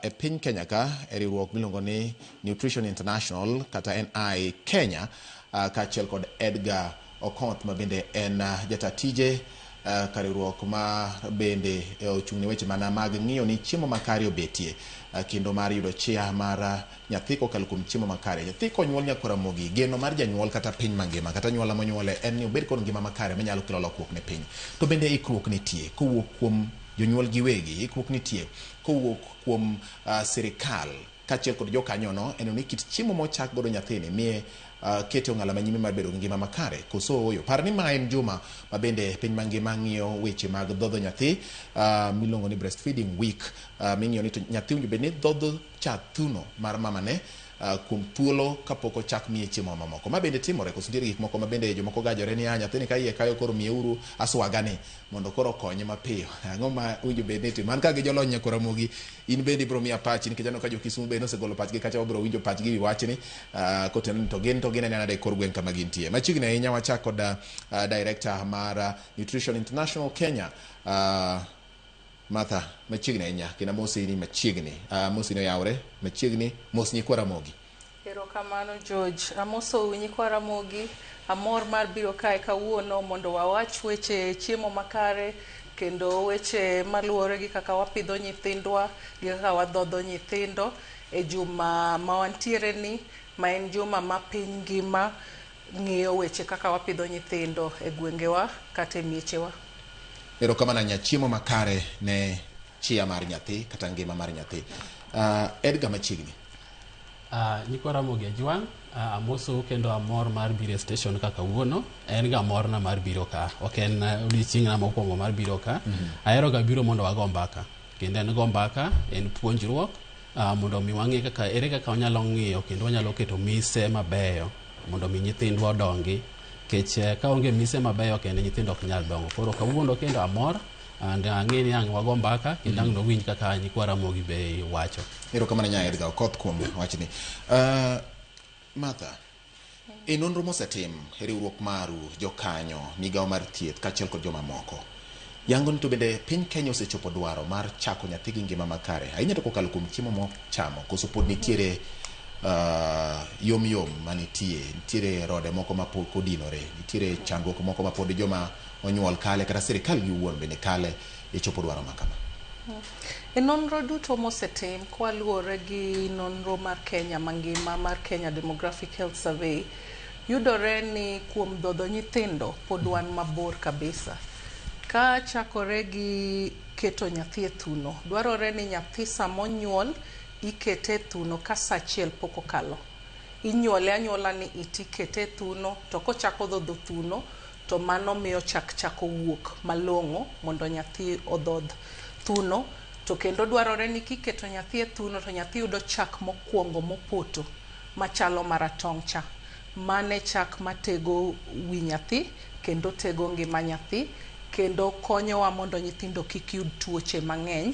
Speaker 2: e piny Kenya ka e riwruok miluongo ni Nutrition International kata NI Kenya, kachiel kod Edgar Okonth ma bende en jatatije kariwruok ma bende ochung'ne weche mana mag ng'iyo ni chiemo makare obetie kendo mar yudo chia mar nyathi kokalo kuom chiemo makare. Nyathi konyuol Nyakuramogi, geno mar janyuol kata piny mangima kata nyuola monyuole en ni obed kod ngima makare manyalo kelo lokruok ne piny. To bende ikruok nitie kowuok kuom jonyuol giwegi, ikruok nitie kowuok kuom sirikal kachiel kod jokanyono eno ni kit chiemo mochak godo nyathini miye kete ong'ala manyime mar bedo gi ngima makare koso oyo. Par ni ma en juma ma bende piny mangima ng'iyo weche mag dhodho nyathi miluongo ni breastfeeding week, ming'iyo ni nyathi winjo bed ni dhodho chak thuno mar mamane kuom thuolo kapok ochak miye chiemo mamoko. Ma bende timore koso nitie gik moko ma bende jomoko gajore ni nyathini ka iye kayo koro miyeuru aswagani mondo koro konye mapiyo. Ang'o ma winjo bed ni timo? An ka gi jolony Nyakuramogi, in bende ibro miya pachi nikech aneno ka Jo-Kisumu bende osegolo pachgi kacha wabro winjo pachgi wi wachni koteno to gin nade kor gweng' kama gintie. Machiegni ahinya wachak kod director mar Nutrition International Kenya, Martha, machiegni ahinya kina mosi ni machiegni mosi no yawre machiegni mos Nyakuramogi.
Speaker 1: Erokamano George, amoso Nyakuramogi, amor mar biro kae kawuono mondo wawach weche chiemo makare kendo weche maluwore gi kaka wapidho nyithindwa gi kaka wadhodho nyithindo e juma ma wantiere ni ma en juma ma piny ngima ng'iyo weche kaka wapidho nyithindo e gwengewa kata e miechewa.
Speaker 2: Erokamano nya chiemo makare ne chia mar nyathi kata ngima mar nyathi. Edgar machiegni.
Speaker 3: Nyakuramogi ajwang', amoso kendo amor mar biro station kaka wuono. En ga morna mar biro ka, ok en odiochieng'na mokwongo mar biro ka. Ahero ga biro mondo wago mbaka, kendo en go mbaka en puonjruok mondo mi wang'e kaka ere kaka wanyalo ng'iyo kendo wanyalo keto mise mabeyo mondo mi nyithindwa odongi, kech ka onge mise mabeyo kendo nyithindo ok nyal dongo. Koro kawuono kendo amor ang'e ni ang' wago mbaka kendo ang' winj kaka Nyakuramogi be wacho.
Speaker 2: Erokamano nya Edgar Okoth kuom wachni. Martha, e nonro mosetim e riwruok maru jokanyo migawo mar thieth kachiel kod joma moko, yango ni to bende piny Kenya osechopo dwaro mar chako nyathi gi ngima makare ahinya to kokalo kuom chiemo mochamo koso pod nitiere yom nitiere rode moko ma pod kodinore, nitiere chandruok moko ma pod joma onyuol kale kata sirikal gi wuon bende kale e chopo dwaro makama?
Speaker 1: E nonro duto mosetim kwaluwore gi nonro mar Kenya mangima mar Kenya Demographic Health Survey, yudore ni kuom dhodho nyithindo pod wan mabor kabisa. Ka chakore gi keto nyathi e thuno, dwarore ni nyathi samonyuol ikete thuno ka sa achiel pok okalo. Inyuole anyuola ni itikete thuno, to kochako dhodho thuno to mano miyo chako wuok malong'o mondo nyathi odhodh thuno. To kendo dwarore ni kiketo nyathi e thuno to nyathi yudo chak mokwongo mopoto machalo maratong' cha. Mane chak matego wi nyathi kendo tego ngima nyathi kendo konyowa mondo nyithindo kik yud tuoche mang'eny,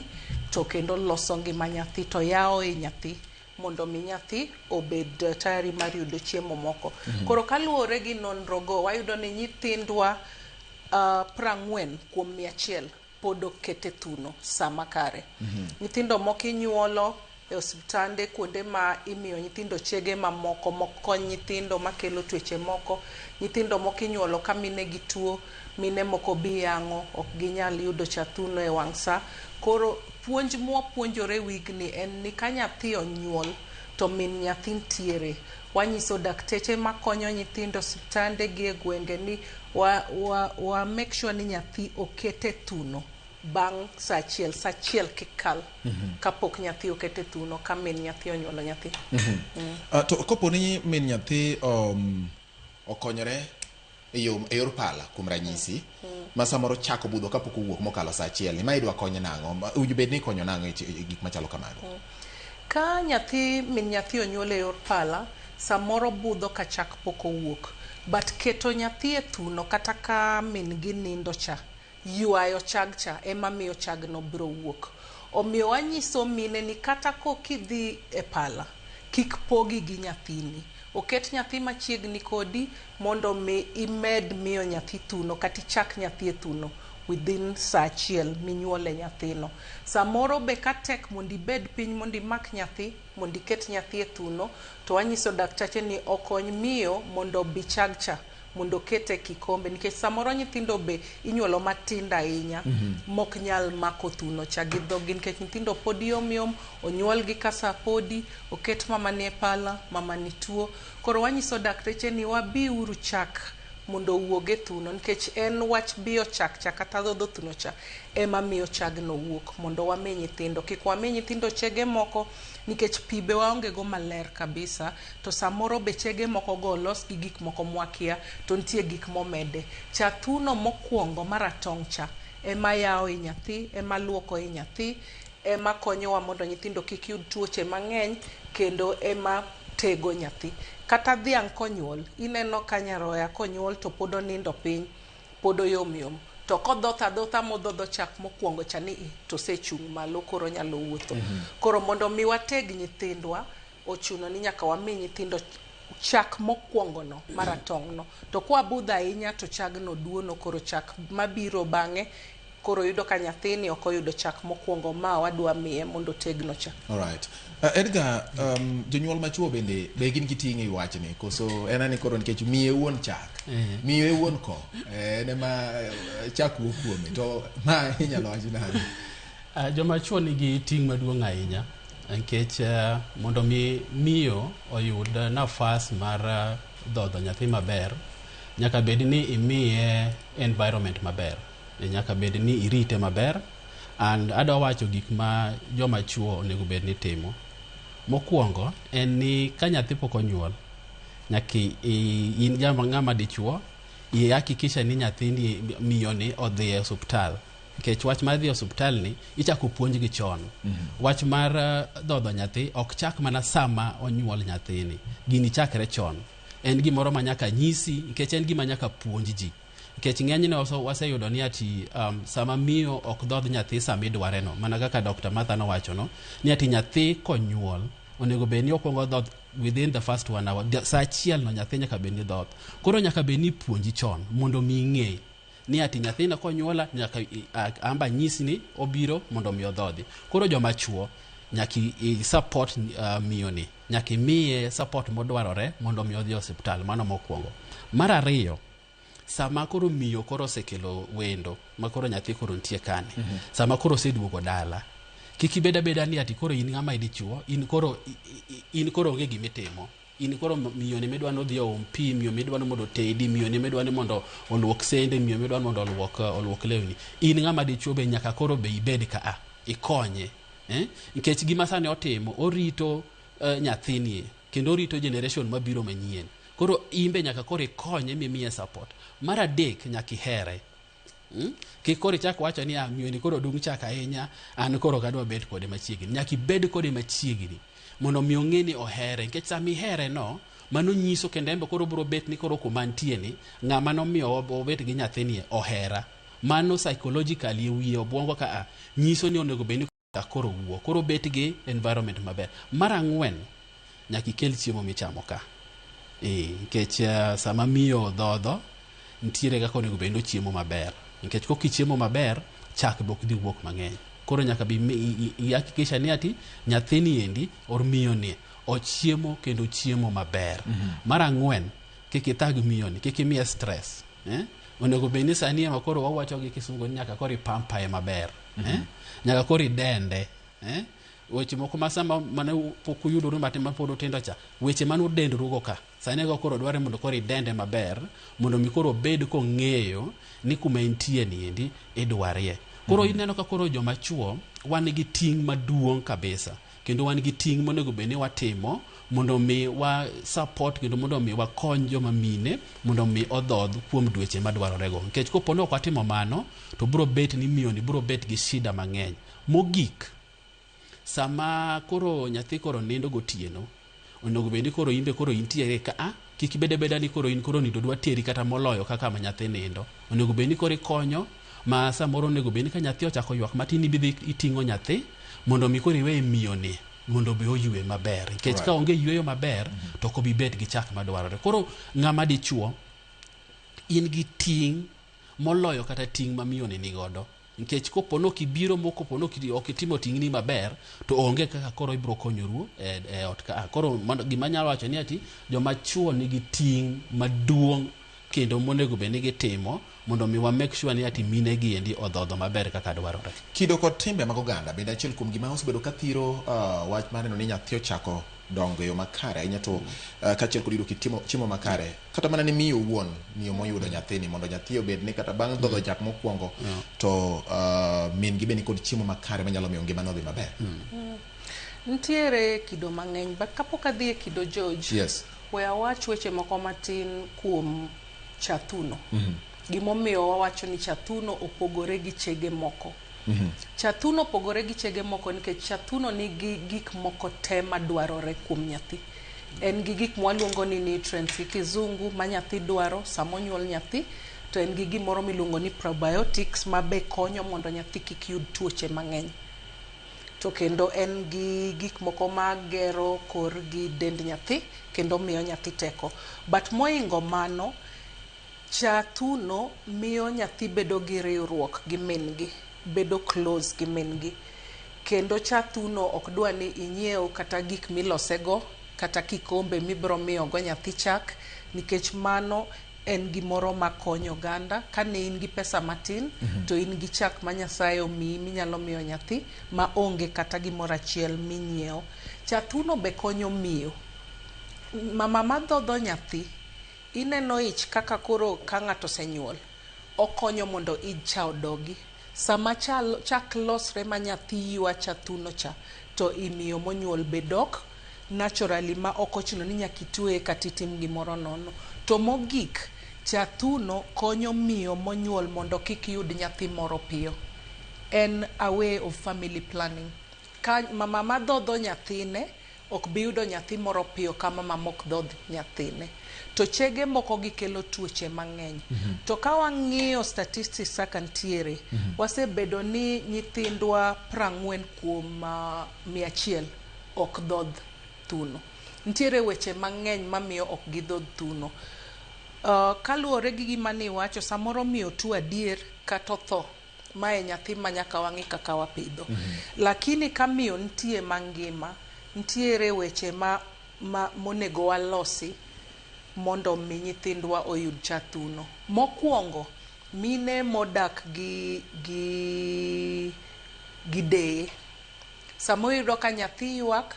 Speaker 1: to kendo loso ngima nyathi to yawo i nyathi mondo mi nyathi obed tayari mar yudo chiemo moko. Koro kaluwore gi nonro go wayudo ni nyithindwa 40 kuom 100 pod okete thuno sama kare. Nyithindo moko inyuolo e osiptande kuonde ma imiyo nyithindo chege mamoko mokony nyithindo makelo tuoche moko. Nyithindo moko inyuolo ka mine gi tuo, mine moko bi yang'o, ok ginyal yudo cha thuno e wang' sa. Koro puonj mwapuonjore wigni en ni ka nyathi onyuol to min nyathi ntiere. Wanyiso dakteche makonyo nyithindo osiptande gi e gwenge ni wa make sure ni nyathi okete thuno bang' sa achiel kikal kapok nyathi okete thuno ka min nyathi onyuolo nyathi.
Speaker 2: To kopo ni min nyathi okonyore e yor pala kuom ranyisi ma samoro chako budho kapok owuok mokalo sa achiel ni ma idwa konye nang'o, owinjo bed ni konyo nang'o gik machalo kamago?
Speaker 1: Ka min nyathi onyuol e yor pala, samoro budho ka chak pok owuok, but keto nyathi e thuno kata ka min gi nindo cha, yuayo chag cha ema miyo chagno biro wuok. Omiyo wanyiso mine ni kata kokidhi e pala, kik pogi gi nyathini. Oket nyathi machiegni kodi mondo mi imed miyo nyathi thuno kata chak nyathi e thuno within sa achiel minyuole nyathino. Samoro be ka tek mondo ibed piny mondo imak nyathi mondo iket nyathi e thuno, to wanyiso daktache ni okony miyo mondo bi chag cha mondo kete kikombe, nikech samoro nyithindo be inyuolo matindo ahinya mok nyal mako thuno cha gi dhogi nikech nyithindo pod yom, onyuol gi kasa podi, oket mama ni e pala, mama ni tuo. Koro wanyiso dakteche ni wabi uru chak mondo wuoge thuno, nikech en wach biyo chak cha kata dhodho thuno cha ema miyo chagno wuok, mondo wami nyithindo. Kik wami nyithindo chege moko nikech pi be waonge go maler kabisa, to samoro be chege moko go olos gi gik moko mwakia, to nitie gik momede. Cha thuno mokwongo maratong' cha ema yawo i nyathi, ema luoko i nyathi, ema konyowa mondo nyithindo kik yud tuoche mang'eny, kendo ema tego nyathi. Kata dhiang' konyuol, ineno ka nyaroya konyuol to pod onindo piny, pod oyom, to kodhoth adhotha modhodho chak mokwongo cha ni to sechung' malo koro nyalo wuotho. Koro mondo mi wateg nyithindwa, ochuno ni nyaka wami nyithindo chak mokwongo no maratong' no. To kwa budho ahinya to chagno duono, koro chak mabiro bang'e koro yudo ka nyathini ok oyudo chak mokwongo ma wadwa miye mondo tegno cha.
Speaker 2: Alright. Edgar, jonyuol machuo bende be gin giting'e i wachni koso en ani koro nikech miye wuon chak, miye wuon ko, ene ma chak wuok kuome, to ma inyalo wachi nade?
Speaker 3: Joma chuo nigi ting' maduong' ahinya nikech mondo miyo oyud nafas mar dhodho nyathi maber, nyaka bed ni imiye environment maber, nyaka bed ni irite maber. And adwa wacho gik ma joma chuo onego bed ni timo. Mokwongo en ni ka nyathi pok onyuol, nyaki in ng'ama dichuo ihakikisha ni nyathini miyo ni odhi e osiptal, nikech wach mar dhi e osiptal ni ichako puonj gi chon. Wach mar dhodho nyathi ok chak mana sama onyuol nyathini, gini chakre chon. En gimoro ma nyaka nyisi, nikech en gima nyaka puonj ji. Nikech ng'enyne waseyudo ni ati sama miyo ok dhodh nyathi sama idware no, mana kaka Dr. Martha nowacho no, ni ati nyathi konyuol onego bed ni okwongo dhodh within the first 1 hour. Sa achiel no nyathi nyaka bed ni dhodh. Koro nyaka bed ni puonji chon mondo mi ng'e ni ati nyathi na konyuola nyaka amba nyisi ni obiro mondo mi odhodhi. Koro joma chuo nyaki support miyo ni, nyaki miye support modwarore mondo mi odhi osiptal, mano mokwongo. Mar ariyo, sama koro miyo koro sekelo wendo, ma koro nyathi koro ntie kane, sama koro seduogo dala, kiki beda ni ati koro in ng'ama idichuo, in koro onge gimitimo. In koro miyo ni medwa no dhi oom pi, miyo medwa no mondo tedi, miyo ni medwa ni mondo oluok sende, miyo medwa mondo oluok lewni. In ng'ama dichuo be nyaka koro be ibed ka ikonye, nikech gima sani otimo, orito nyathini kendo orito generation mabiro manyien. Koro imbe nyaka koro ikonye mimiye support. Mar adek nyaka ihere. Kikoro chak wacho ni miyo ni koro dung chak ahinya, an koro kadwa bet kode machiegni. Nyaka ibed kode machiegni mondo miyo ng'e ni ohere, nikech sama ihere no, mano nyiso kendo embe koro biro bet ni koro kuma ntie ni ng'ama nomiyo obet gi nyathini ohera. Mano psychologically wiye obwongo ka nyiso ni onego bed ni koro wuo koro bet gi environment maber. Mar ang'wen nyaka ikel chiemo michamo ka nikech sama miyo dhodho nitiere kaka onego bed chiemo maber nikech kok ichiemo maber chak bok dhi wuok mang'eny. Koro nyaka bi ihakikisha ni ati nyathini endi or miyo ni ochiemo kendo chiemo maber. Mar ang'wen kik ithag miyo ni, kik imiye stress. Onego bed ni sani ema koro wawacho gi kisungu nyaka koro ipampae maber. Nyaka koro idende. Weche moko masama mane pok uyudoru matin ma pod utindo cha, weche mane udendrugo ka sani go koro dware mondo koro idende maber mondo mi koro bed kong'eyo ni kuma intie ni endi idwarie. Koro ineno ka koro joma chuo wan gi ting' maduong' kabisa kendo wan gi ting' monego bed ni watimo mondo mi wa support kendo mondo mi wakony joma mine mondo mi odhodh kuom dweche madwarore go. Nikech kopo ni ok watimo mano to biro bet ni miyo ni biro bet gi shida mang'eny. Mogik sama koro nyathi koro nindo gotieno onego bed ni koro imbe koro intiere ka kik beda ni koro in koro nindo dwa teri kata moloyo kaka ma nyathi nindo. Onego bed ni koro ikonyo ma samoro onego bed ni ka nyathi ochako ywak matin ibidhi iting'o nyathi mondo mi koro iwe miyo ni mondo be oywe maber. Nikech ka onge yweyo maber to ko bi bet gi chak madwarore. Koro ng'ama dichuo in gi ting' moloyo kata ting' ma miyo ni nigodo. Nikech kopo no kibiro moko pono ok itimo ting'ni maber to onge kaka koro ibro konyoru e ot ka. Koro gima nyalo wacho ni ati joma chuo nigi ting' maduong' kendo monego bed ni gitimo mondo mi wa make sure ni ati mine gi endi odhodho maber kaka dwarore.
Speaker 2: Kido kod timbe mag oganda bende achiel kuom gima osebedo ka thiro wach mar neno ni nyathi ochako dongo yo makare ahinya to kachiel kod yudo chiemo makare kata mana ni miyo wuon miyo moyudo nyathini mondo nyathi obed ni kata bang' dhodho chak mokwongo to min gi beni kod chiemo makare manyalo miyo ngimano dhi maber.
Speaker 1: Nitiere kido mang'eny but kapok adhi e kido George,
Speaker 2: yes,
Speaker 1: we awach weche moko matin kuom chathuno. Gimomiyo wawacho ni chathuno opogore gi chege moko. Chathuno opogore gi chege moko nikech chathuno nigi gik moko te madwarore kuom nyathi. En gi gik mwaluongo ni nutrients kizungu ma nyathi dwaro samonyuol nyathi, to en gi gimoro miluongo ni probiotics ma be konyo mondo nyathi kik yud tuoche mang'eny. To kendo en gi gik moko magero kor gi dend nyathi kendo miyo nyathi teko. But moingo mano, chathuno miyo nyathi bedo gi riwruok gi min gi, bedo close gi min gi. Kendo chathuno ok dwa ni inyiew kata gik milosego kata kikombe mibro miyo go nyathi chak, nikech mano en gimoro makonyo oganda. Kane in gi pesa matin to in gi chak ma Nyasaye omiyi minyalo miyo nyathi ma onge kata gimoro achiel minyiew. Chathuno be konyo miyo. Mama madhodho nyathi ineno ich kaka koro ka ng'ato osenyuol okonyo mondo ij cha odogi. Sama chak losre ma nyathi ywa chathuno cha to imiyo monyuol bedok naturally ma ok ochuno ni nyaka itweye kata itim gimoro nono. To mogik, chathuno konyo miyo monyuol mondo kik yud nyathi moro piyo. En a way of family planning. Ka mama madhodho nyathine ok bi yudo nyathi moro piyo kama mama ok dhodh nyathine. To chege moko gikelo tuoche mang'eny. To ka wang'iyo statistics saka ntiere, wasebedo ni nyithindwa 40 kuom 100 ok dhodh thuno. Ntiere weche mang'eny mamiyo ok gidhodh thuno. Kaluwore gi gima ni wacho, samoro miyo tuo adier kata otho, mae nyathi ma nyaka wang'i kaka wapidho. Lakini ka miyo ntie mangima, ntiere weche monego walosi mondo mi nyithindwa oyud chathuno. Mokwongo, mine modak gi deye. Samo yudo ka nyathi ywak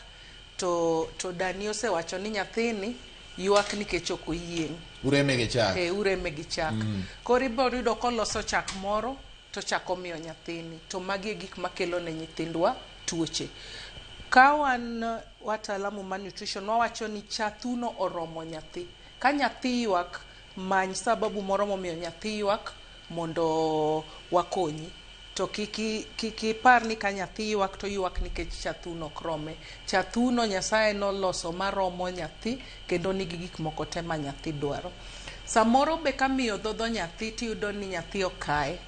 Speaker 1: to dani osewacho ni nyathini ywak nikech ok oyieng'.
Speaker 2: Ureme gi chak.
Speaker 1: Ureme gi chak. Koro ibiro yudo koloso chak moro to chak omiyo nyathini. To magi gik makelo ne nyithindwa tuoche. Ka wan wataalamu ma nutrition wawacho ni chathuno oromo nyathi. Ka nyathi ywak, many sababu moro momiyo nyathi ywak mondo wakonyi. To kiki par ni ka nyathi ywak to ywak nikech chathuno ok rome. Chathuno Nyasaye noloso maromo nyathi kendo nigi gik moko te ma nyathi dwaro. Samoro be ka miyo dhodho nyathi tiyudo ni nyathi okaye.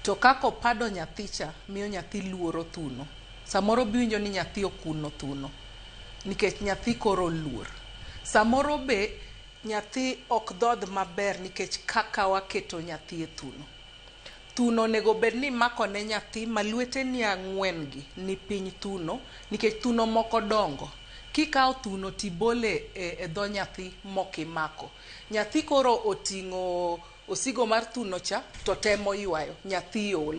Speaker 1: to kako pado nyathicha miyo nyathi luoro thuno. Samoro biwinjo ni nyathi okuno thuno nikech nyathi koro luor. Samoro be nyathi ok dhodh maber nikech kaka waketo nyathi e thuno. Thuno nego bed ni mako ne nyathi malwete ni 4 gi ni piny thuno nikech thuno moko dongo. Kikawo thuno tibole e dho nyathi mokimako. Nyathi koro oting'o osigo mar thuno cha to temo ywayo, nyathi ol.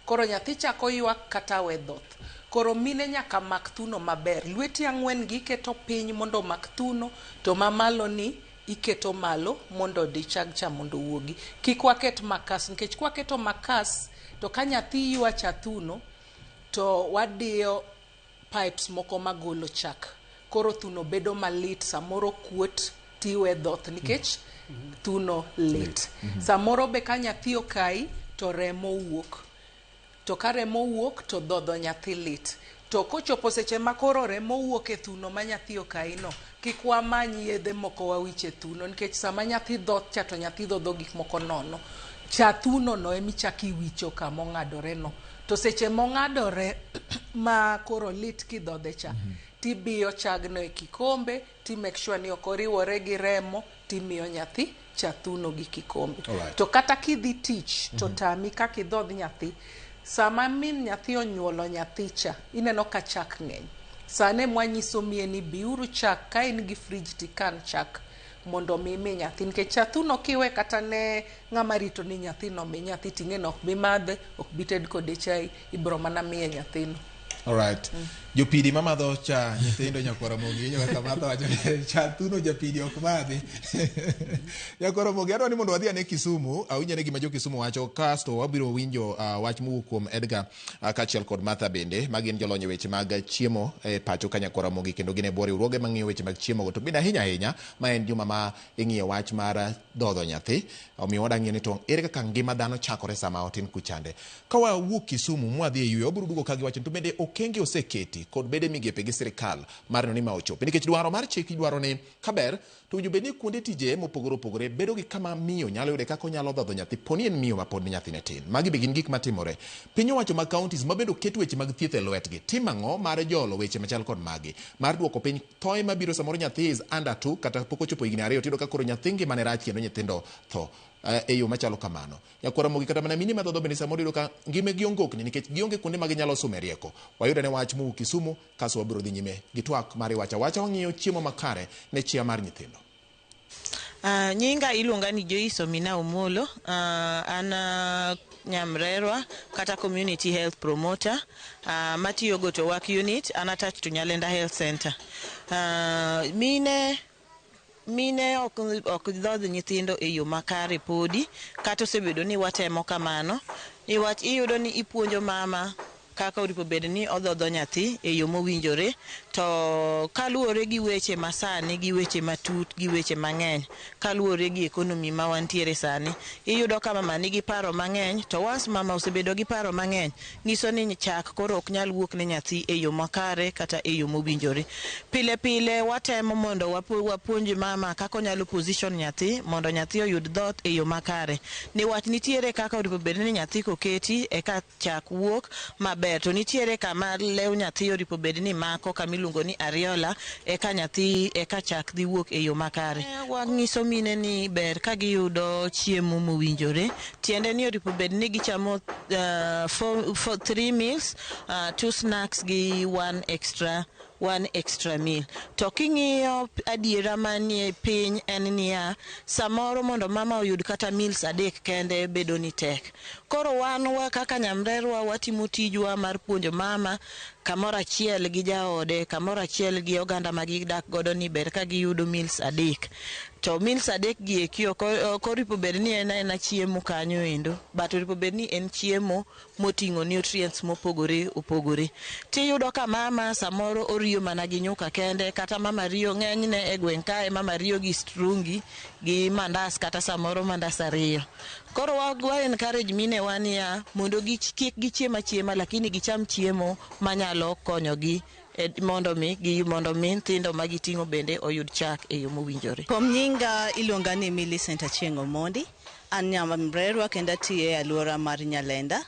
Speaker 1: Koro nyathi chako ywak kata we dhoth. Koro mine nyaka mak thuno maber. Lweti 4 gi keto piny mondo mak thuno, to mamalo ni iketo malo mondo dichag cha mondo wuogi. Kik waket makas nikech kwaketo makas to ka nyathi ywacha thuno to wadiyo pipes moko magolo chak. Koro thuno bedo malit, samoro kuot tiwe dhoth nikech thuno lit. Samoro be ka nyathi okai to remo wuok. To ka remo wuok to dhodho nyathi lit. To kochopo seche ma koro remo wuok e thuno ma nyathi okai no, kik wamany yedhe moko wawiche thuno nikech sama nyathi dhoth cha to nyathi dhodho gik moko nono. Cha thuno no emichaki wicho kama ong'adore no. To seche mong'adore ma koro lit kidhodhe cha, tibiyo chagno e kikombe, ti make sure ni okoriwore gi remo, timiyo nyathi cha thuno gi kikombe. To kata kidhi tich to tami kaka idhodh nyathi, sama min nyathi onyuolo nyathi cha, ineno ka chak ng'eny. Sane mwanyiso mie ni biuru chak, ka in gi fridge tikan chak mondo mi nyathi. Nikech cha thuno kiwe kata ne ng'ama rito ni nyathi no mi nyathi ting'e ok bi madhe, ok bi ted kode chai, ibro mana miye nyathino.
Speaker 2: Alright. Jopidi mamadho cha nyithindo nyakwara mogi nyaka madho wacho cha thuno japidi ok madhi. Nyakwara mogi adwa ni mondo wadhi ane Kisumu, awinjane gima jo Kisumu wacho, kasto wabiro winjo wach mowuok kuom Edgar kaachiel kod Martha bende, magin jolony weche mag chiemo e pacho ka nyakwara mogi, kendo gin e bwo riwruoge mang'iyo weche mag chiemo go. To bende ahinya ma en juma ma ing'iyo wach mar dhodho nyathi, omiyo wadang'iyo ni to ere kaka ngima dhano chakore sama otin kuchande. Ka wawuok Kisumu mwadhi e yweyo, wabiro duogo ka giwacho to bende okenge oseketi kod bede migepe gi sirikal mar neno ni ma ochopo, nikech dwaro mar chik dwaro ni kaber to winjo bed ni kuonde tije mopogore opogore bedo gi kama miyo nyalo yude kaka onyalo dhodho nyathi poni en miyo ma pod nyathine tin. Magi be gin gik matimore. Piny owacho mag counties ma bendo keto weche mag thieth e lwetgi timo ang'o mar jolo weche machal kod magi mar duoko piny thoe mabiro samoro nyathi is under 2 kata pok ochopo higni 2 tiyudo ka koro nyathi ngimane rach kendo nyithindo tho e yo machalo kamano. Nyakwara mogi kata mana mini madhodho bende samoro yudo ka ngimegi ongokni nikech gionge kuonde ma ginyalo some rieko. Wayudane wach mowuok Kisumu, kaso wabiro dhi nyime gi twak mar wacha wang'iyo chiemo makare ne chia mar nyithindo.
Speaker 4: Nyinga iluonga ni Joyce Omina Omolo, an Nyamrerwa kata community health promoter, matiyo go to work unit, an attached to Nyalenda Health Center. Mine ok dhodh nyithindo e yo makare podi, kata osebedo ni watemo kamano, niwach iyudo ni ipuonjo mama kaka oripo bedo ni odhodho nyathi e yo mowinjore, to kaluwore gi weche masani, gi weche matut, gi weche mang'eny, kaluwore gi ekonomi ma wantiere sani, iyudo ka mama nigi paro mang'eny, to once mama osebedo gi paro mang'eny, nyiso ni chak koro ok nyal wuok ne nyathi e yo makare kata e yo mowinjore. Pile pile watemo mondo wapuonj mama kaka onyalo position nyathi mondo nyathi oyud dhoth e yo makare. Niwach nitiere kaka oripo bedo ni nyathi koketi eka chak wuok maber, to nitiere kama lew nyathi oripo bedo ni mako kamiluongo ni areola eka nyathi eka chak dhi wuok e yo makare. Wanyiso mine ni ber ka giyudo chiemo mowinjore, tiende ni oripo bedo ni gichamo 3 meals, 2 snacks gi 1 extra meal. To king'iyo adiera manie piny en niya, samoro mondo mama oyud kata meals 3 kende bedo ni tek. Koro wan kaka Nyamrerwa watimo tijwa mar puonjo mama kamoro achiel gi jaode, kamoro achiel gi oganda ma gidak godo ni ber ka giyudo meals 3. To meals 3 gi eki oripo bedo ni en chiemo kanyo endo, but oripo bedo ni en chiemo moting'o nutrients mopogore opogore. Tiyudo ka mama samoro oriyo mana gi nyuka kende, kata mama riyo ng'enyne e gweng' kae mama riyo gi strungi gi mandas kata samoro mandas 2. Koro wa encourage mine wania mondo kik gichiema lakini gicham chiemo manyalo konyogi mondo mi nyithindo ma giting'o bende oyud chak e yo mowinjore.
Speaker 7: Kuom nyinga iluonga ni Millicent Achieng' Omondi. An Nyamrerwa kendo atiyo e alwora mar Nyalenda.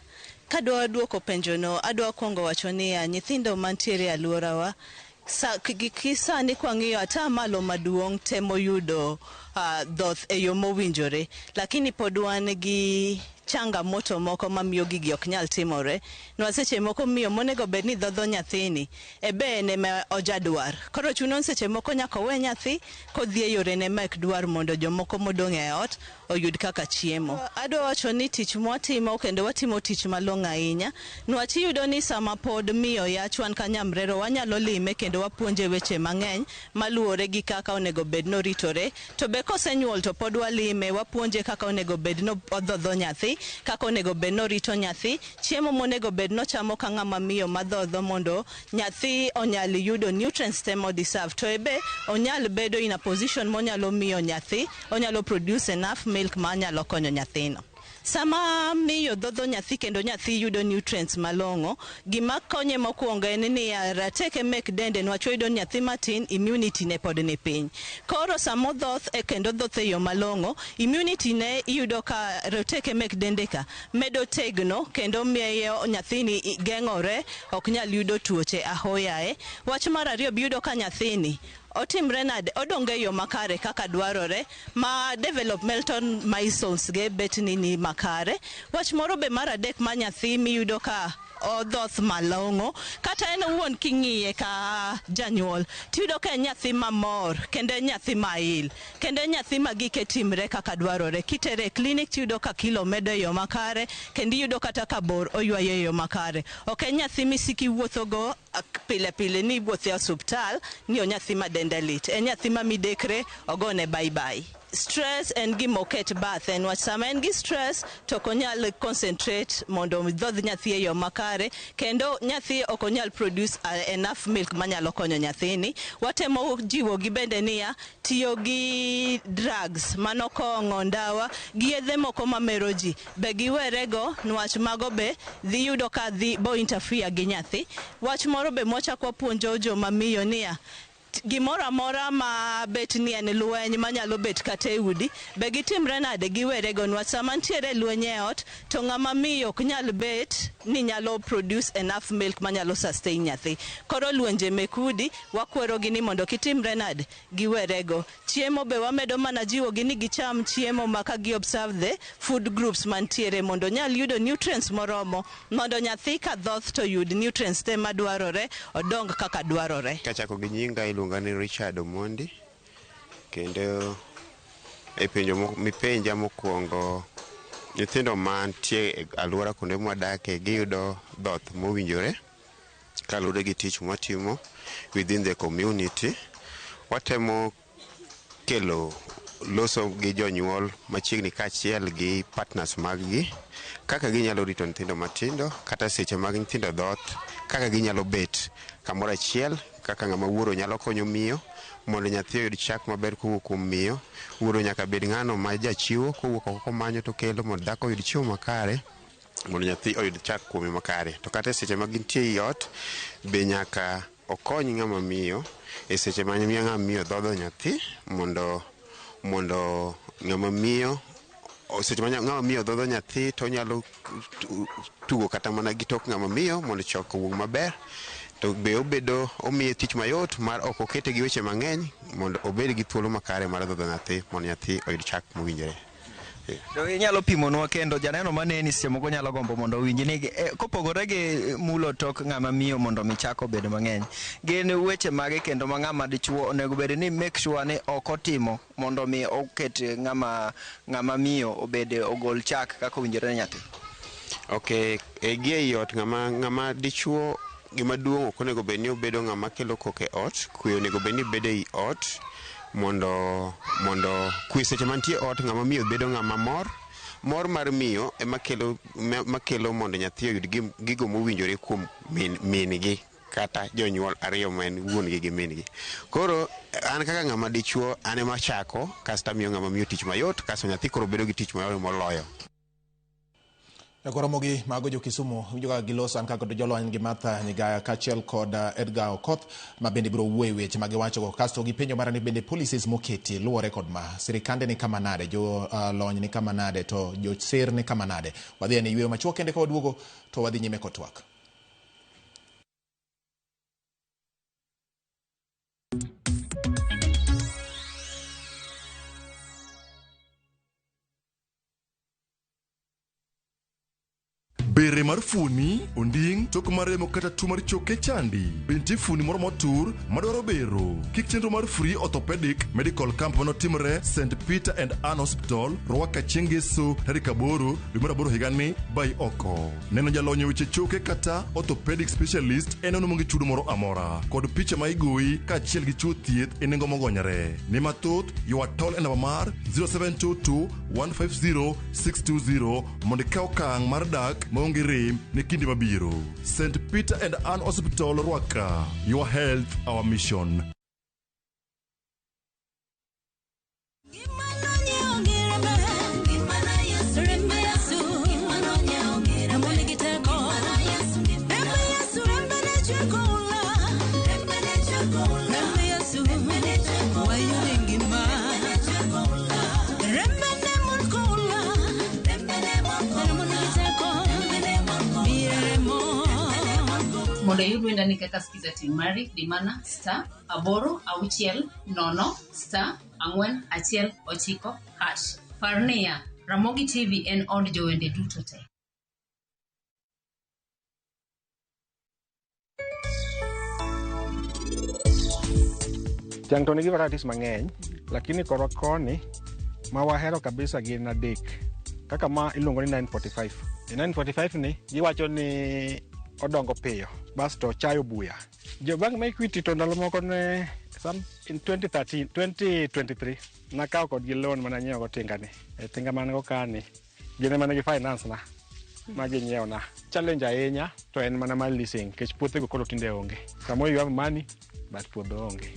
Speaker 7: Kadwa duoko penjono, adwa kuongo wacho ni nyithindo mantiere e alworawa kisani kwang'iyo ata malo maduong' temo yudo dhoth e yo mowinjore, lakini pod wan gi changamoto moko mamiyo gigi ok nyal timore. Nwa seche moko miyo monego bed ni dhodho nyathini ebe ene ma ojadwar, koro chuno seche moko nyaka we nyathi kodhi e yore ne mek dwar mondo jomoko modong' e ot oyud kaka chiemo. Adwa wacho ni tich mwatimo kendo watimo tich malong'o ahinya. Nwach iyudo ni sama pod miyo yach wan ka Nyamrero wanyalo lime kendo wapuonje weche mang'eny maluwore gi kaka onego bed noritore, to be kosenyuol to pod walime wapuonje kaka onego bed no odhodho nyathi, kaka onego bed norito nyathi, chiemo monego bed nochamo ka ng'ama miyo madhodho mondo nyathi onyal yudo nutrients te mo deserve, to ebe onyal bedo in a position monyalo miyo nyathi onyalo produce enough milk ma nyalo konyo nyathino. Sama miyo dhodho nyathi kendo nyathi yudo nutrients malong'o, gima konye mokwongo en ni rateke mek dende nwach oyudo nyathi matin, immunity ne pod ni piny. Koro samo dhoth kendo dhoth e yo malong'o, immunity ne iyudo ka rateke mek dende ka medo tegno kendo miyo nyathini geng'ore, ok nyal yudo tuoche ahoyaye. Wach mar ariyo biyudo ka nyathini otimre nade odonge yo makare kaka dwarore, ma developmental milestones ge bet ni makare. Wach moro be mar adek ma nyathi miyudo ka odhoth malong'o, kata en wuon king'iye ka janyuol tiyudo ka nyathi mamor kendo nyathi mail kendo nyathi magike timre kaka dwarore. Kitere clinic tiyudo ka kilo medo yo makare kendo iyudo kata ka bor oywayo yo makare. Ok nyathi misiki wuothogo pile pile ni wuothe osuptal ni nyathi madende lit, en nyathi ma midekre ogone bye bye. Stress en gima oket bath, en wach sama en gi stress to ok onyal concentrate mondo dhodh nyathi e yo makare, kendo nyathi ok onyal produce enough milk manyalo konyo nyathini. Watemo jiwo gi bende niya, tiyo gi drugs mano kong'o, ndawa gi yedhe moko mamero ji be giwerego, nwach mago be dhi yudo ka dhi bo interfere gi nyathi. Wach moro be mwachako puonjo joma miyo niya, gimoro amora ma bet ni en lweny manyalo bet kata e udi be gitimre nade giwerego, nwach sama ntiere lweny e ot to ng'ama miyo ok nyal bet ni nyalo produce enough milk manyalo sustain nyathi. Koro lwenje mek udi wakwerogi ni mondo kitimre nade giwerego. Chiemo be wamedo mana jiwogi ni gicham chiemo ma ka gi observe the food groups mantiere mondo nyal yudo nutrients moromo mondo nyathi ka dhoth to yud nutrients te madwarore odong kaka dwarore.
Speaker 9: Kachako gi nyinga iluonga ni Richard Omondi, kendo e penjo mipenja mokwongo, nyithindo mantie e alwora kuonde mwadake giyudo dhoth mowinjore kaluwore gi tich mwatimo within the community. Watemo kelo loso gi jonyuol machiegni kaachiel gi partners mag-gi kaka ginyalo rito nyithindo matindo, kata seche mag nyithindo dhoth kaka ginyalo bet kamoro achiel, kaka ng'ama wuoro nyalo konyo miyo mondo nyathi oyud chak maber kowuok kuom miyo. Wuoro nyaka bed ng'ano ma jachiwo, kowuok oko komanyo to kelo mondo dhako oyud chiemo makare mondo nyathi oyud chak kuome makare. To kata seche ma gintie ei ot be nyaka okony ng'ama miyo e seche ma ng'ama miyo dhodho nyathi mondo ng'ama miyo seche ma ng'ama miyo dhodho nyathi to nyalo tugo kata mana gi tok ng'ama miyo mondo chok owuog maber. To be omiye tich mayot mar ok okete gi weche mang'eny mondo obed gi thuolo makare mar dhodho nyathi mondo nyathi oyud chak mowinjore.
Speaker 10: To inyalo pimonwa kendo janeno maneni seche moko nyalo gombo mondo owinj ni kopogore gi mulo tok ng'ama miyo mondo mi chak obed mang'eny, gin weche mage kendo ma ng'ama dichuo onego bed ni make sure ni ok otimo mondo mi oket ng'ama miyo obed ogol chak kaka owinjore ne nyathi?
Speaker 9: Okay, gi ei ot ng'ama dichuo gima duong' ok onego bed ni obedo ng'ama kelo koko e ot. Kwe onego bed ni bedo ei ot mondo kwe seche mantie ot, ng'ama miyo bedo ng'ama mor mar miyo ema kelo mondo nyathi oyud gigo mowinjore kuom min-gi kata jonyuol ariyo ma en wuon gi min-gi. Koro an kaka ng'ama dichuo an ema chako kasto amiyo ng'ama miyo tich mayot, kasto nyathi koro bedo gi tich mayot moloyo.
Speaker 2: Koromogi mago jo Kisumu winjoga giloso an kaka jolony gi Martha Nyigaya kachiel kod Edgar Okoth ma bende biro wuoyo weche ma giwacho go kasto gi penjo marani bende policies moketi luore kod ma sirikande ni kama nade jo lony ni kama nade to jo sir ni kama nade wadhi ne yweyo machuok kende ka waduogo to wadhi nyime kotwak.
Speaker 8: Bere mar funi, onding, tok mar remo kata tuo mar choke chandi. Benti funi moro motur, madwaro bero. Kik chenro mar Free Orthopedic Medical Camp manotimre St. Peter and Ann Hospital, Rwaka chieng' Ngeso, tarik 8 dwe mar 8 higani by oko. Neno jalony weche choke kata orthopedic specialist en ono mongi chudo moro amora. Kod picha ma igoyi kaachiel gi chiwo thieth e nengo mogonyore. Ni mathoth, ywa tol e namba mar 0722 150 620 mondo ikaw okang' mar dak maonge rem ne kinde mabiro. St. Peter and Ann Hospital, Rwaka. Your health, our mission.
Speaker 6: Mondo yudo ndani kaka skiza timari dimana star aboro auchiel nono star ang'wen achiel ochiko hash. Parnia Ramogi TV en od jowende duto te.
Speaker 30: Tiang' to nigi varieties mang'eny, lakini korwa koni ma wahero kabisa gin adek. Kaka ma iluongo ni 945. E 945 ni giwacho ni odongo piyo basto chayo buya. Jo bank ma Equity to ndalo moko ne in 2023 nakaw kod gi loan mana nyiewo go tinga ni. E tinga man go kani gine mana gi finance na ma gi nyiewo na. Challenge ahinya to en mana mal leasing kech puothe go koro tinde onge. Samo you have money but puodho onge.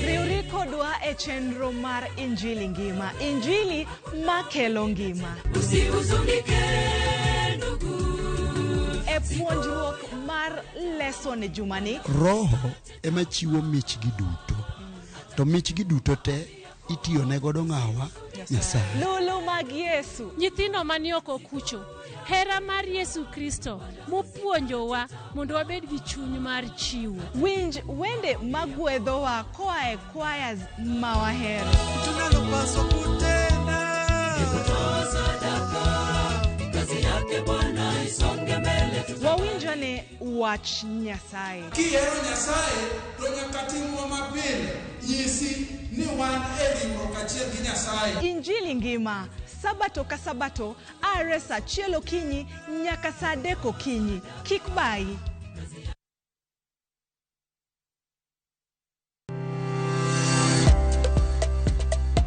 Speaker 11: Riurikodwa e chenro mar Injili ngima, Injili makelo ngima.
Speaker 12: Usihuzunike ndugu.
Speaker 11: E puonjruok mar lesson jumani,
Speaker 13: Roho ema chiwo mich gi duto. To mich gi duto te itiyo ne godo ng'awa Nyasaye.
Speaker 11: Lulu mag Yesu.
Speaker 14: Nyithindo mani oko kucho. Hera mar Yesu Kristo mopuonjowa mondo wabed gi chuny mar chiwo.
Speaker 11: Winj wende magwedhowa koa e choirs ma wahero.
Speaker 12: Tunalopaswa kutenda kutoa sadaka, kazi yake Bwana isonge mbele.
Speaker 11: Wawinjo ne wach Nyasaye.
Speaker 12: Kihero Nyasaye to nyaka timwa mapile. Nyisi ni wan e ringruok achiel gi Nyasaye.
Speaker 11: Injili ngima Sabato ka sabato are saa 1 okinyi nyaka saa 3 okinyi. Kik bayi.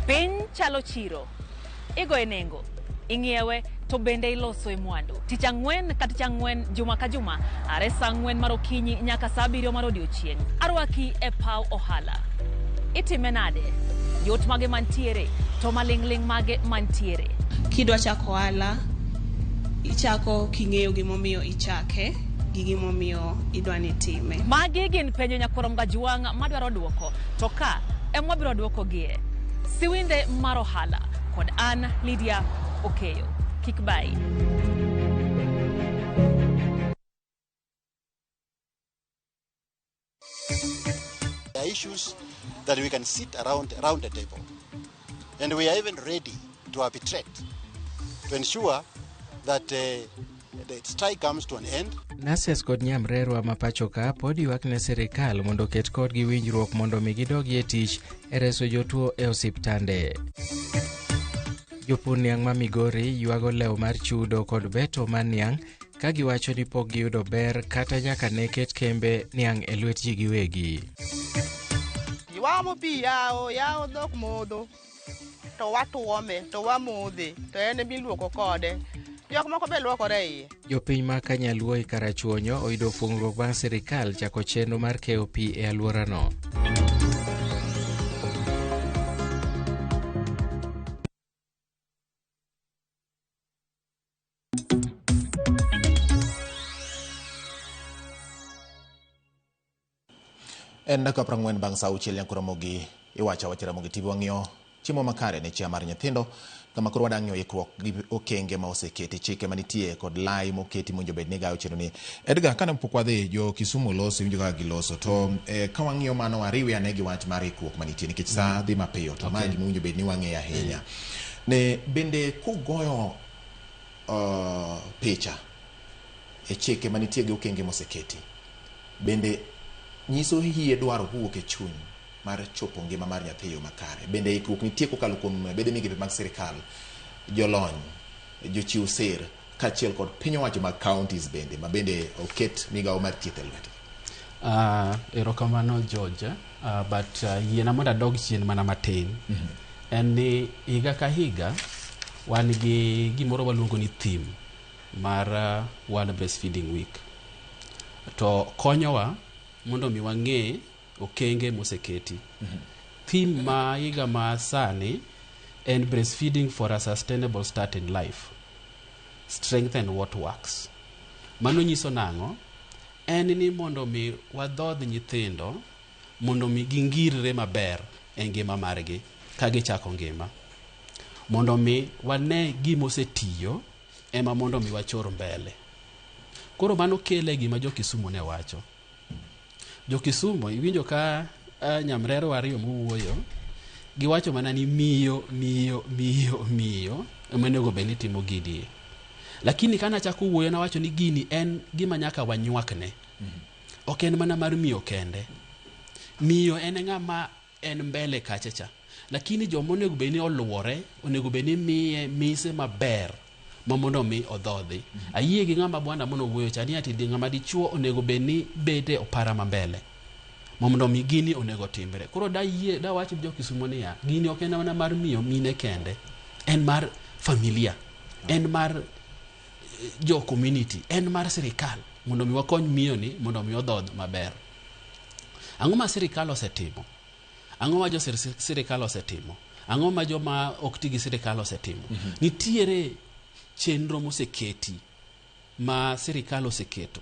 Speaker 24: Piny chalo chiro. Igo e nengo. Ing'iewe to bende iloso e mwandu. Tich ang'wen ka tich ang'wen juma ka juma are saa 4 mar okinyi nyaka saa 7 mar odiochieng'. Arwaki e paw ohala. Itime nade? Yot mage mantiere to maling'ling mage mantiere.
Speaker 15: Kidwa chako ohala ichako king'eyo gimomiyo ichake gi gimomiyo idwani time.
Speaker 24: Magi gin penjo nyakorom gajuang' madwaro duoko to ka emwa biro duoko gie. Siwinde mar ohala kod an Lydia Okeyo. Kik bayi.
Speaker 16: There are issues that we can sit around the table. And we are even ready to arbitrate to ensure that the strike comes to an end.
Speaker 17: Nurses kod nyamrerwa ma pacho ka pod ywak ne sirikal mondo ket kodgi winjruok mondo mi gidogi e tich e reso jotuo e osiptande. Jopur niang' ma Migori ywago lew mar chudo kod beto mar niang' ka giwacho ni pok giyudo ber kata nyaka ne ket kembe niang' e lwet ji giwegi.
Speaker 5: waomo pi yao dhok modho to watuome to wamodhe to en miluoko kode. Jok moko be luokore iye.
Speaker 17: Jopiny ma Kanyaluo e Karachuonyo oyudo fuong'ruok bang' sirikal chako chenro mar keyo pi e alworano.
Speaker 2: En dakika 40 bang' saa auchiel yankuramogi iwacha wachiramogi TV wang'iyo chiemo makare ne chia mar nyithindo kama koro wadang'yo ikruok gi okenge ma oseketi chike manitie kod lai moketi monjo bed ni gayo cheno ni Edgar kana pok wadhi jo Kisumu loso winjo kaka giloso to ka wang'iyo mano wariwe ane gi wach mar ikruok manitie nikech saa dhi mapiyo to ma gima winjo bed ni wang'eyo ahinya ne bende kugoyo picha e chike manitie gi okenge moseketi bende nyiso hie dwaro wuok e chuny mar chopo ngima mar nyathi yo makare bende ikruok nitie kokalo kuom bede migepe mag sirikal jolony jochiw sir kaachiel kod piny owacho mag counties bende ma bende oket migawo mar thieth e lwete.
Speaker 3: Erokamano George, but yiena mondo adog chien mana matin. En ni higa ka higa wan gi gimoro waluongo ni theme mar World Breastfeeding Week. To konyowa mondo mi wang'e okenge moseketi. Theme ma higa ma sani en breastfeeding for a sustainable start in life. Strengthen what works. Mano nyiso nang'o? En ni mondo mi wadhodh nyithindo mondo mi gingirre maber e ngima margi ka gichako ngima. Mondo mi wane gima osetiyo ema mondo mi wachor mbele. Koro mano kele gima jo Kisumu ne wacho. Jo Kisumu iwinjo ka nyamrero ariyo mowuoyo giwacho mana ni miyo omenego beni timo gidi. Lakini kana chako wuoyo na wacho ni gini en gima nyaka wanywakne. Ok en mana mar miyo kende. Miyo en ng'ama en mbele kachacha. Lakini jomo onego beni oluore, onego beni miye mise maber mamondo mi odhodhi. Ayie gi ng'ama bwana mono wuoyo chani ati di ng'ama dichuo onego beni bede opara mambele. Mamondo mi gini onego timbre. Koro da wacho jo Kisumu niya, gini ok en mana mar miyo mine kende. En mar familia. En mar jo community. En mar sirikal. Mondo mi wakony miyo ni mondo mi odhodh maber. Ang'o ma sirikal osetimo? Ang'o ma jo sirikal osetimo? Ang'o ma jo ma ok ti gi sirikal osetimo? Nitiere chenro moseketi ma sirikal oseketo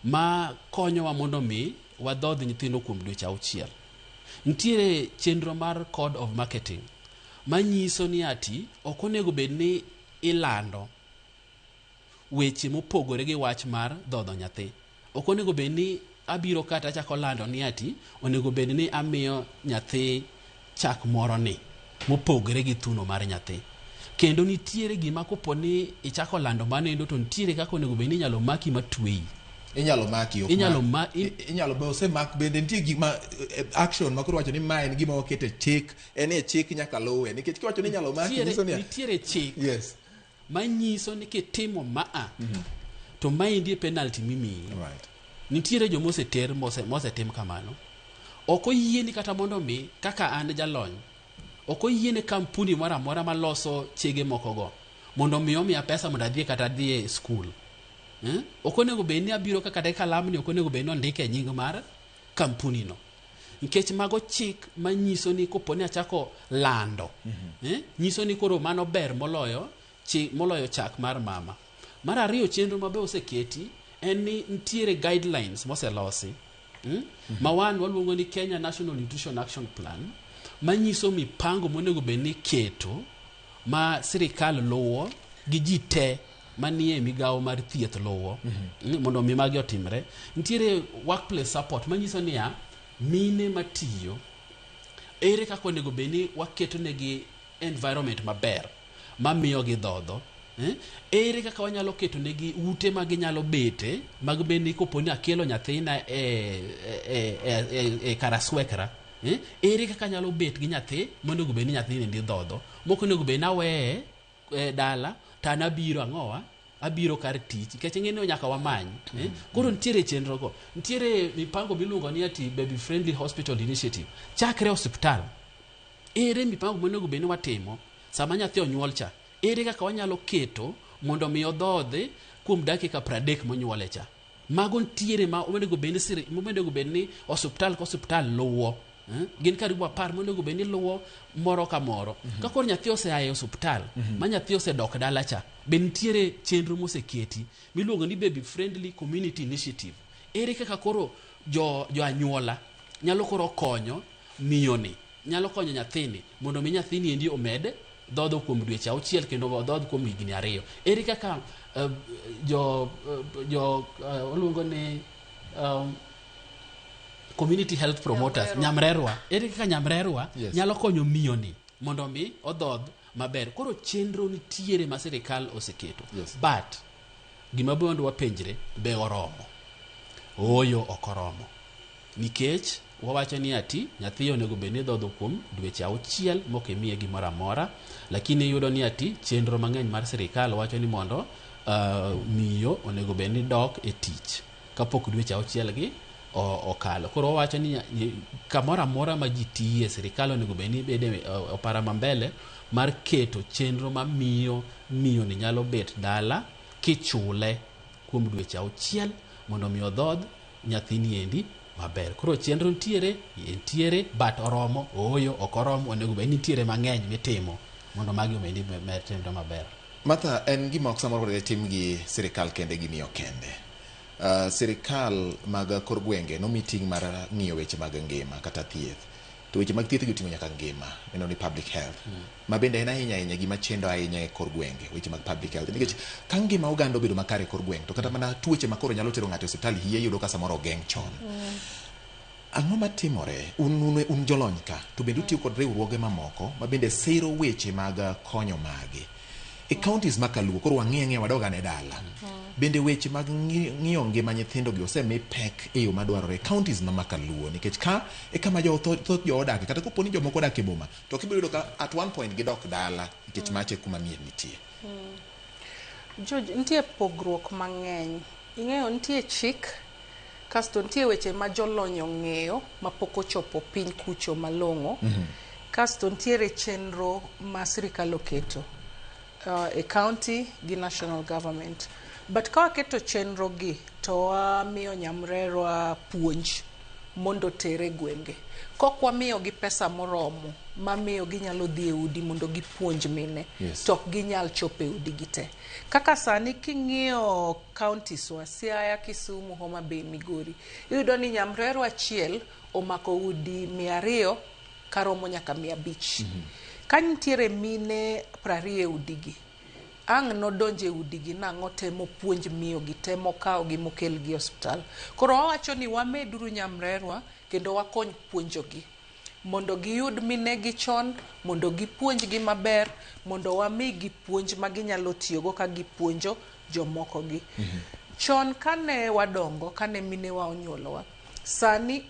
Speaker 3: ma konyowa mondo mi wadhodh nyithindo kuom dweche 6. Nitiere chenro mar code of marketing ma nyiso ni ati ok onego bed ni ilando weche mopogore gi wach mar dhodho nyathi. Ok onego bed ni abiro kata chako lando ni ati onego bed ni amiyo nyathi chak moro ni mopogore gi thuno mar nyathi. Kendo nitiere gima kopo ni ichako lando manendo to nitiere kaka onego bed ni inyalo maki matweyi.
Speaker 2: Inyalo maki inyalo be osemak bende nitie gima action makoro wacho ni ma en gima okete chik en e chik nyaka luwe nikech kiwacho ni inyalo maki nyiso ni
Speaker 3: nitiere chik.
Speaker 2: Yes.
Speaker 3: Manyiso ni kitimo maa to maendi penalty mimiyi.
Speaker 2: Right.
Speaker 3: Nitiere jo mosetim kamano. Ok oyieni kata mondo mi kaka an jalony. Ok oyiene kampuni moro amora maloso chege moko go mondo mi omiya pesa mondo adhi kata adhi e school. Ok onego bed ni abiro kaka de kalamni ok onego bed ni ondike nying mar kampuni no. Nikech mago chik manyiso ni kopo ni achako lando. Nyiso ni koro mano ber moloyo chak mar mama. Mar ariyo chenro mabe oseketi en ni nitiere guidelines moselosi. Ma waluongo ni Kenya National Nutrition Action Plan manyiso mipango monego bed ni keto ma sirikal luwo gi ji te manie migawo mar thieth luwo mondo mi magi otimre. Nitiere workplace support manyiso ni mine matiyo ere kaka onego bed ni waketo negi environment maber mamiyo gi dhodho. Ere kaka wanyalo keto negi ute ma ginyalo bete mag bed ni kopo ni akelo nyathina e karaswekra. Ere kaka nyalo bet gi nyathi mondo onego bed ni nyathini ndi dhodho moko onego bed na weye dala ta nabiro ang'owa abiro kar tich nikech ng'eni nyaka wamany koro nitiere chenro go, nitiere mipango miluongo ni ati baby friendly hospital initiative chakre osiptal. Ere mipango monego bed ni watimo sama nyathi onyuol cha, ere kaka wanyalo keto mondo mi odhodhe kuom dakika 30 monyuole cha. Mago ntiere ma omenego bed ni osiptal ka osiptal luwo. Gin karibu 10 monego bed ni luwo moro ka moro. Ka koro nyathi oseaye osiptal ma nyathi osedok dala cha, be ntiere chenro moseketi miluongo ni baby friendly community initiative. Ere kaka koro jo anyuola nyalo koro konyo miyoni, nyalo konyo nyathini mondo mi nyathini endi omed dhodho kuom dweche 6 kendo dhodho kuom higni 2. Ere kaka oluongo ni community health promoters nyamrerwa, ere kaka nyamrerwa nyalo konyo miyoni mondo mi odhodh maber. Koro chenro nitiere ma sirikal oseketo, but gima bondo wapenjre be oromo? Oyo okoromo, nikech wawacho ni ati nyathi onego bed ni dhodho kuom dweche 6 mokemiye gimoro amora, lakini yudo ni ati chenro mang'eny mar sirikal wacho ni mondo miyo onego bed ni dok e tich kapok dweche 6 gi okalo. Koro wacho ni kamoro amora ma ji tiye sirikal onego bed ni bede opara mambele mar keto chenro ma miyo ni nyalo bet dala kichule kuom dweche 6 mondo mi odhodh nyathini endi maber. Koro chenro ntiere but oromo? Oyo okoromo, onego bed ni nitiere mang'eny mitimo mondo magi omed ni metendo maber.
Speaker 2: Martha, en gima ok samoro tim gi sirikal kende gimiyo kende. Sirikal mag kor gwenge nomi ting' mar ng'iyo weche mag ngima kata thieth. To weche mag thieth giting'o nyaka ngima, ni public health. Ma bende en ahinya gima chendo ahinya e kor gwenge, weche mag public health. Nikech ka ngima oganda obedo makare e kor gwenge, to kata mana tuoche ma koro nyalo tero ng'ato e osiptal hiye yudo ka samoro ogeng' chon. Ang'o matimore? Un jolony ka, to bende utiyo kod riwruoge mamoko ma bende sero weche mag konyo magi. E counties makaluo, koro wang'e wadoga ne dala. Bende weche mag ng'iyo ngima nyithindo gi osemi pek e yo madwarore counties ma makaluo, nikech ka e kama thoth jo odak, kata koponi jomoko odak e boma, to kibiro yudo ka at one point gidok dala nikech mache kuma mier nitie.
Speaker 1: George, nitie pogruok mang'eny. Ing'eyo nitie chik, kasto nitie weche ma jolony ong'eyo ma pok ochopo piny kucho malong'o. Kasto nitiere chenro ma sirikal oketo e county gi national government. But ka waketo chenro gi to wamiyo nyamrerwa puonj mondo tere gwenge. Kok wamiyo gi pesa moromo mamiyo ginyalo dhi e udi mondo gipuonj mine, to ok ginyal chopo e udi gite. Kaka sani king'iyo counties wa Siaya, Kisumu, Homa Bay, Migori, iyudo ni nyamrerwa achiel omako udi 200 karomo nyaka 500. Ka nitiere mine 20 e udigi, ang' nodonje udigi nang'o temo puonj miyo gi, temo kawo gi mokel gi hospital. Koro wawacho ni wameduru nyamrerwa kendo wakony puonjogi mondo giyud mine gi chon, mondo gipuonj gi maber, mondo wami gi puonj ma ginyalo tiyogo ka gipuonjo jomoko gi. Chon kane wadongo, kane mine wa onyuolowa, sani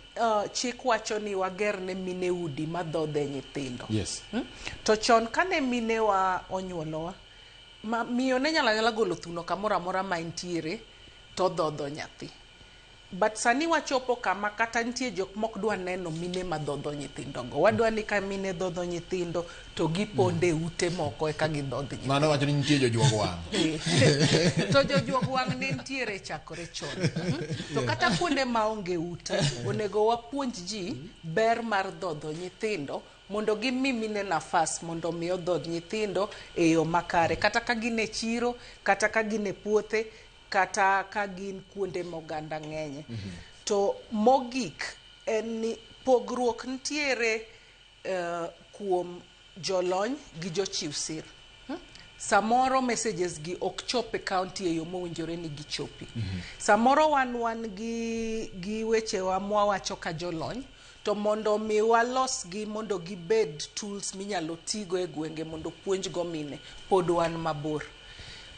Speaker 1: chik wacho ni wager ne mine udi madhodhe nyithindo. To chon kane mine wa onyuolowa, miyo ne nyala golo thuno kamoro amora ma intiere to dhodho nyathi. But sani wachopo kama kata nitie jok mok dwa neno mine madhodho nyithindo go. Wadwa ni ka mine dhodho nyithindo to giponde ute moko eka gidhodh nyithindo.
Speaker 2: Mano wacho ni nitie jojuog wang'.
Speaker 1: To jojuog wang' ne nitiere chakore chon. To kata kuonde maonge ute, onego wapuonj ji ber mar dhodho nyithindo mondo gimi mine nafas mondo mi odhodh nyithindo e yo makare. Kata ka gine chiro, kata ka gine puothe, kata ka gin kuonde moganda ng'enye. To mogik en ni pogruok nitiere kuom jolony gi jochiw sir. Samoro messages gi ok chop e county e yo mowinjore ni gichopi. Samoro wan gi weche wa mwawacho ka jolony, to mondo mi walos gi mondo gibed tools minyalo tigo e gwenge mondo puonj go mine, pod wan mabor.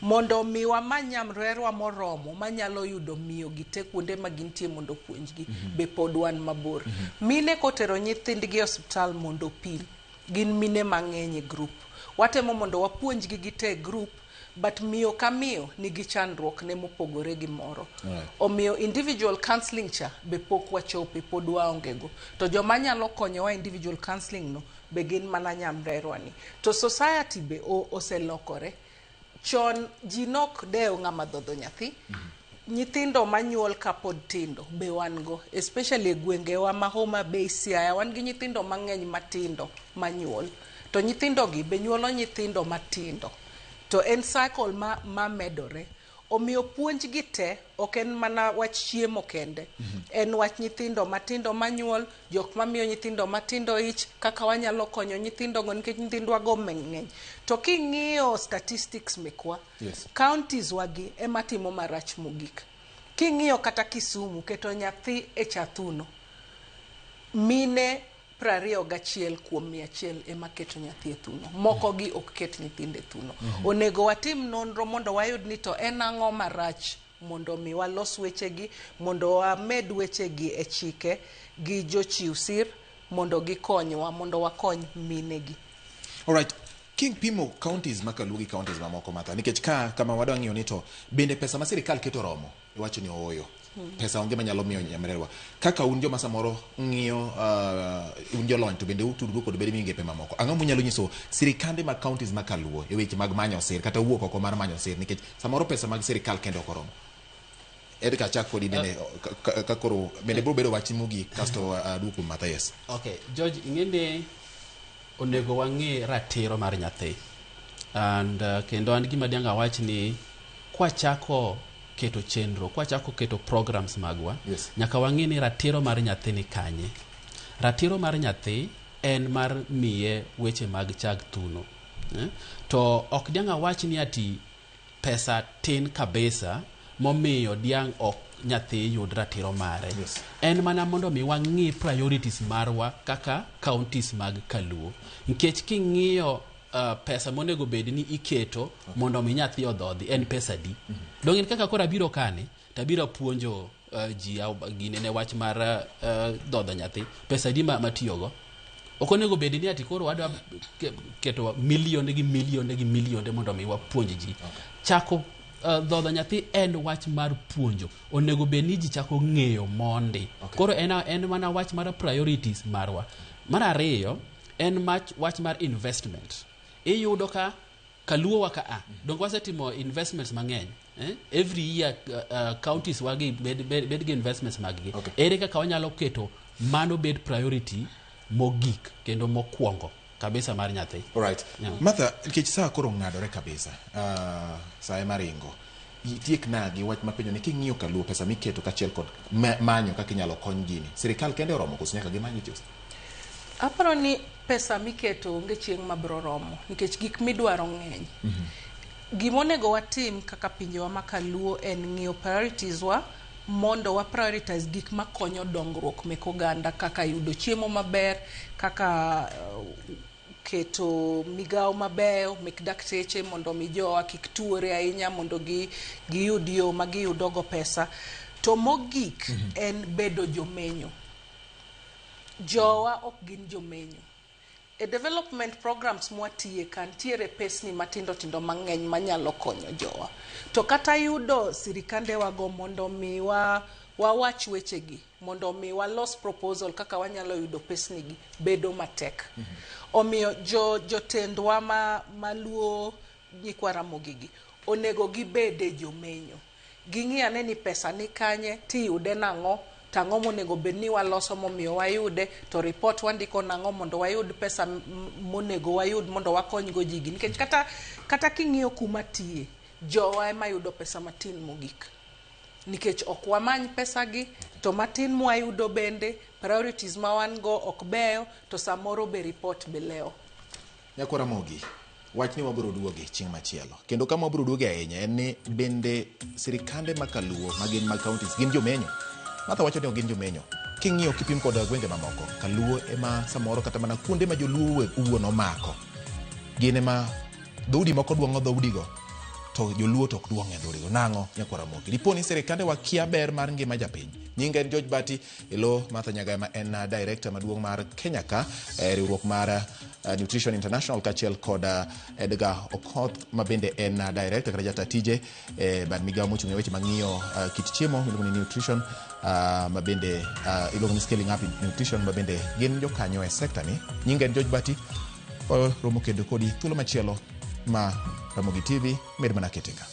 Speaker 1: Mondo mi wamany nyamrerwa moromo manyalo yudo miyo gite kuonde ma gintie mondo puonjgi, be pod wan mabor. Mine kotero nyithindgi e hospital mondo pim, gin mine mang'eny e group. Watemo mondo wapuonjgi gite e group but miyo ka miyo nigi chandruok ne mopogore gi moro.
Speaker 2: Right.
Speaker 1: Omiyo individual counseling cha be pok wachope pod waongego. To joma nyalo konyowa individual counseling no be gin mana nyamrerwani. To society be oselokore. Chon ji nok dewo ng'ama dhodho nyathi. Nyithindo manyuol kapod tindo be wan go, especially e gwengewa ma Homa Bay, Siaya, wan gi nyithindo mang'eny matindo manyuol. To nyithindo gi be nyuolo nyithindo matindo. To en cycle ma medore. Omiyo puonj gi te ok en mana wach chiemo kende. En wach nyithindo matindo manyuol, jok mamiyo nyithindo matindo ich, kaka wanyalo konyo nyithindo go nikech nyithindwa go mang'eny. To king'iyo statistics mekwa,
Speaker 2: Yes.
Speaker 1: counties wagi ema timo marach mogik. King'iyo kata Kisumu keto nyathi e chathuno, mine 21 kuom 100 ema keto nyathi e thuno. Moko gi ok ket nyithinde thuno. Onego watim nonro mondo wayud ni to en ang'o marach mondo mi walos wechegi, mondo wamed wechegi e chike gi jochiw sir mondo gikonywa, mondo wakony minegi.
Speaker 2: Alright. King pimo counties makaluwo gi counties mamoko matha nikech kama wadwa ng'iyo ni to bende pesa ma sirikal keto romo iwacho ni ooyo. Pesa onge manyalo miyo nyamrerwa. Kaka un joma samoro ng'iyo un jolony to bende utudruok kod bede migepe mamoko. Ang'o munyalo nyiso sirikande mag counties makaluwo e weche mag manyo sir kata wuok oko mar manyo sir nikech samoro pesa mag sirikal kende ok oromo. Edka chak kodi bende kakoro bende bro bedo wach mogik kasto aduoko Mathias.
Speaker 3: Okay, George, ing'ende onego wang'e ratiro mar nyathi. And kendo an gima dianga wach ni kwachako keto chenro, kwachako keto programs magwa,
Speaker 2: Yes.
Speaker 3: nyaka wang'e ni ratiro mar nyathi ni kanye. Ratiro mar nyathi en mar miye weche mag chag thuno. To ok dianga wach ni ati pesa tin kabisa momiyo diang' ok nyathi yud ratiro mare.
Speaker 2: Yes.
Speaker 3: En mana mondo mi wang'i priorities marwa kaka counties mag Kaluo. Nikech king'iyo pesa monego bed ni iketo mondo mi nyathi odhodhi en pesa di. Dong'en kaka kora biro kane tabiro puonjo ji gine ne wach mar dhodho nyathi. Pesa di matiyogo. Ok onego bed ni ati koro wadwa keto milionde gi milionde gi milionde mondo mi wapuonj ji. Chako dhodho nyathi en wach mar puonjo. Onego bed ni ji chako ng'eyo mondi. Koro en mana wach mar priorities marwa. Mar ariyo en wach mar investment. Iyudo ka Kaluo waka dongo wasetimo investments mang'eny. Every year counties wagi bed gi investments maggi. Ere kaka wanyalo keto mano bed priority mogik kendo mokwongo kabisa mar nyathi.
Speaker 2: Alright. Yeah. Martha, nikech saa koro ng'adore kabisa. Saa maringo. Tiek nagi wach mapenjo ni king'iyo Kaluo pesa miketo kachiel kod manyo kaka inyalo kony gini. Sirikal kende oromo koso nyaka gimanyo just.
Speaker 1: Aparo ni pesa miketo onge chieng' mabro romo nikech gik midwaro ng'eny. Gimonego watim kaka pinjewa ma Kaluo en ng'iyo priorities wa mondo wa prioritize gik makonyo dongruok mek oganda kaka yudo chiemo maber, kaka keto migao mabeyo mek dakteche mondo mi jowa kik tuore ahinya mondo giyud yo ma giyudogo pesa. To mogik en bedo jomenyo. Jowa ok gin jomenyo. E development programs mwatiye kantiere pesni matindo tindo mang'eny manyalo konyo jowa. To kata yudo sirikande wago mondo mi wawach wechegi, mondo mi walos proposal kaka wanyalo yudo pesni gi bedo matek. Omiyo jotendwa maluo nyikwa Ramogi gi onego gibede jomenyo. Ging'iyane ni pesa ni kanye tiyude nang'o, tang'o monego bed ni waloso momiyo wayude, to report wandiko nang'o mondo wayud pesa monego wayud mondo wakonygo jigi. Nikech kata king'iyo kuma tiye, jowa ema yudo pesa matin mogik. Nikech ok wamany pesa gi, to matin mwayudo bende, priorities ma wan go ok beyo, to samoro be report be leo.
Speaker 2: Nyakwa Ramogi, wach ni wabiro duoge chieng' machielo. Kendo kama wabiro duoge ahinya en ni bende sirikande ma Kaluo magin mag counties gin jomenyo. Martha wacho ni gin jomenyo. King'iyo kipim kod gwenge mamoko, Kaluo ema samoro kata mana kuonde ma joluo uwuon omako. Gin ema dhoudi moko duong'o dhoudigo to joluo to ok duong' e dhorigo nang'o nyakwara Mogi. Dipo ni sirikande wakia ber mar ngima japiny. Nyinga en George Bati, ilo Martha Nyagama en director maduong' mar Kenya ka riwruok mar Nutrition International kachiel kod Edgar Okoth mabende en director kata jata tije bad migawo mochung' e weche mang'iyo kit chiemo miluongo ni nutrition mabende iluongo ni scaling up nutrition mabende gin jokanyo e sekta ni. Nyinga en George Bati, romo kendo kodi thuolo machielo ma Ramogi TV med mana ketika.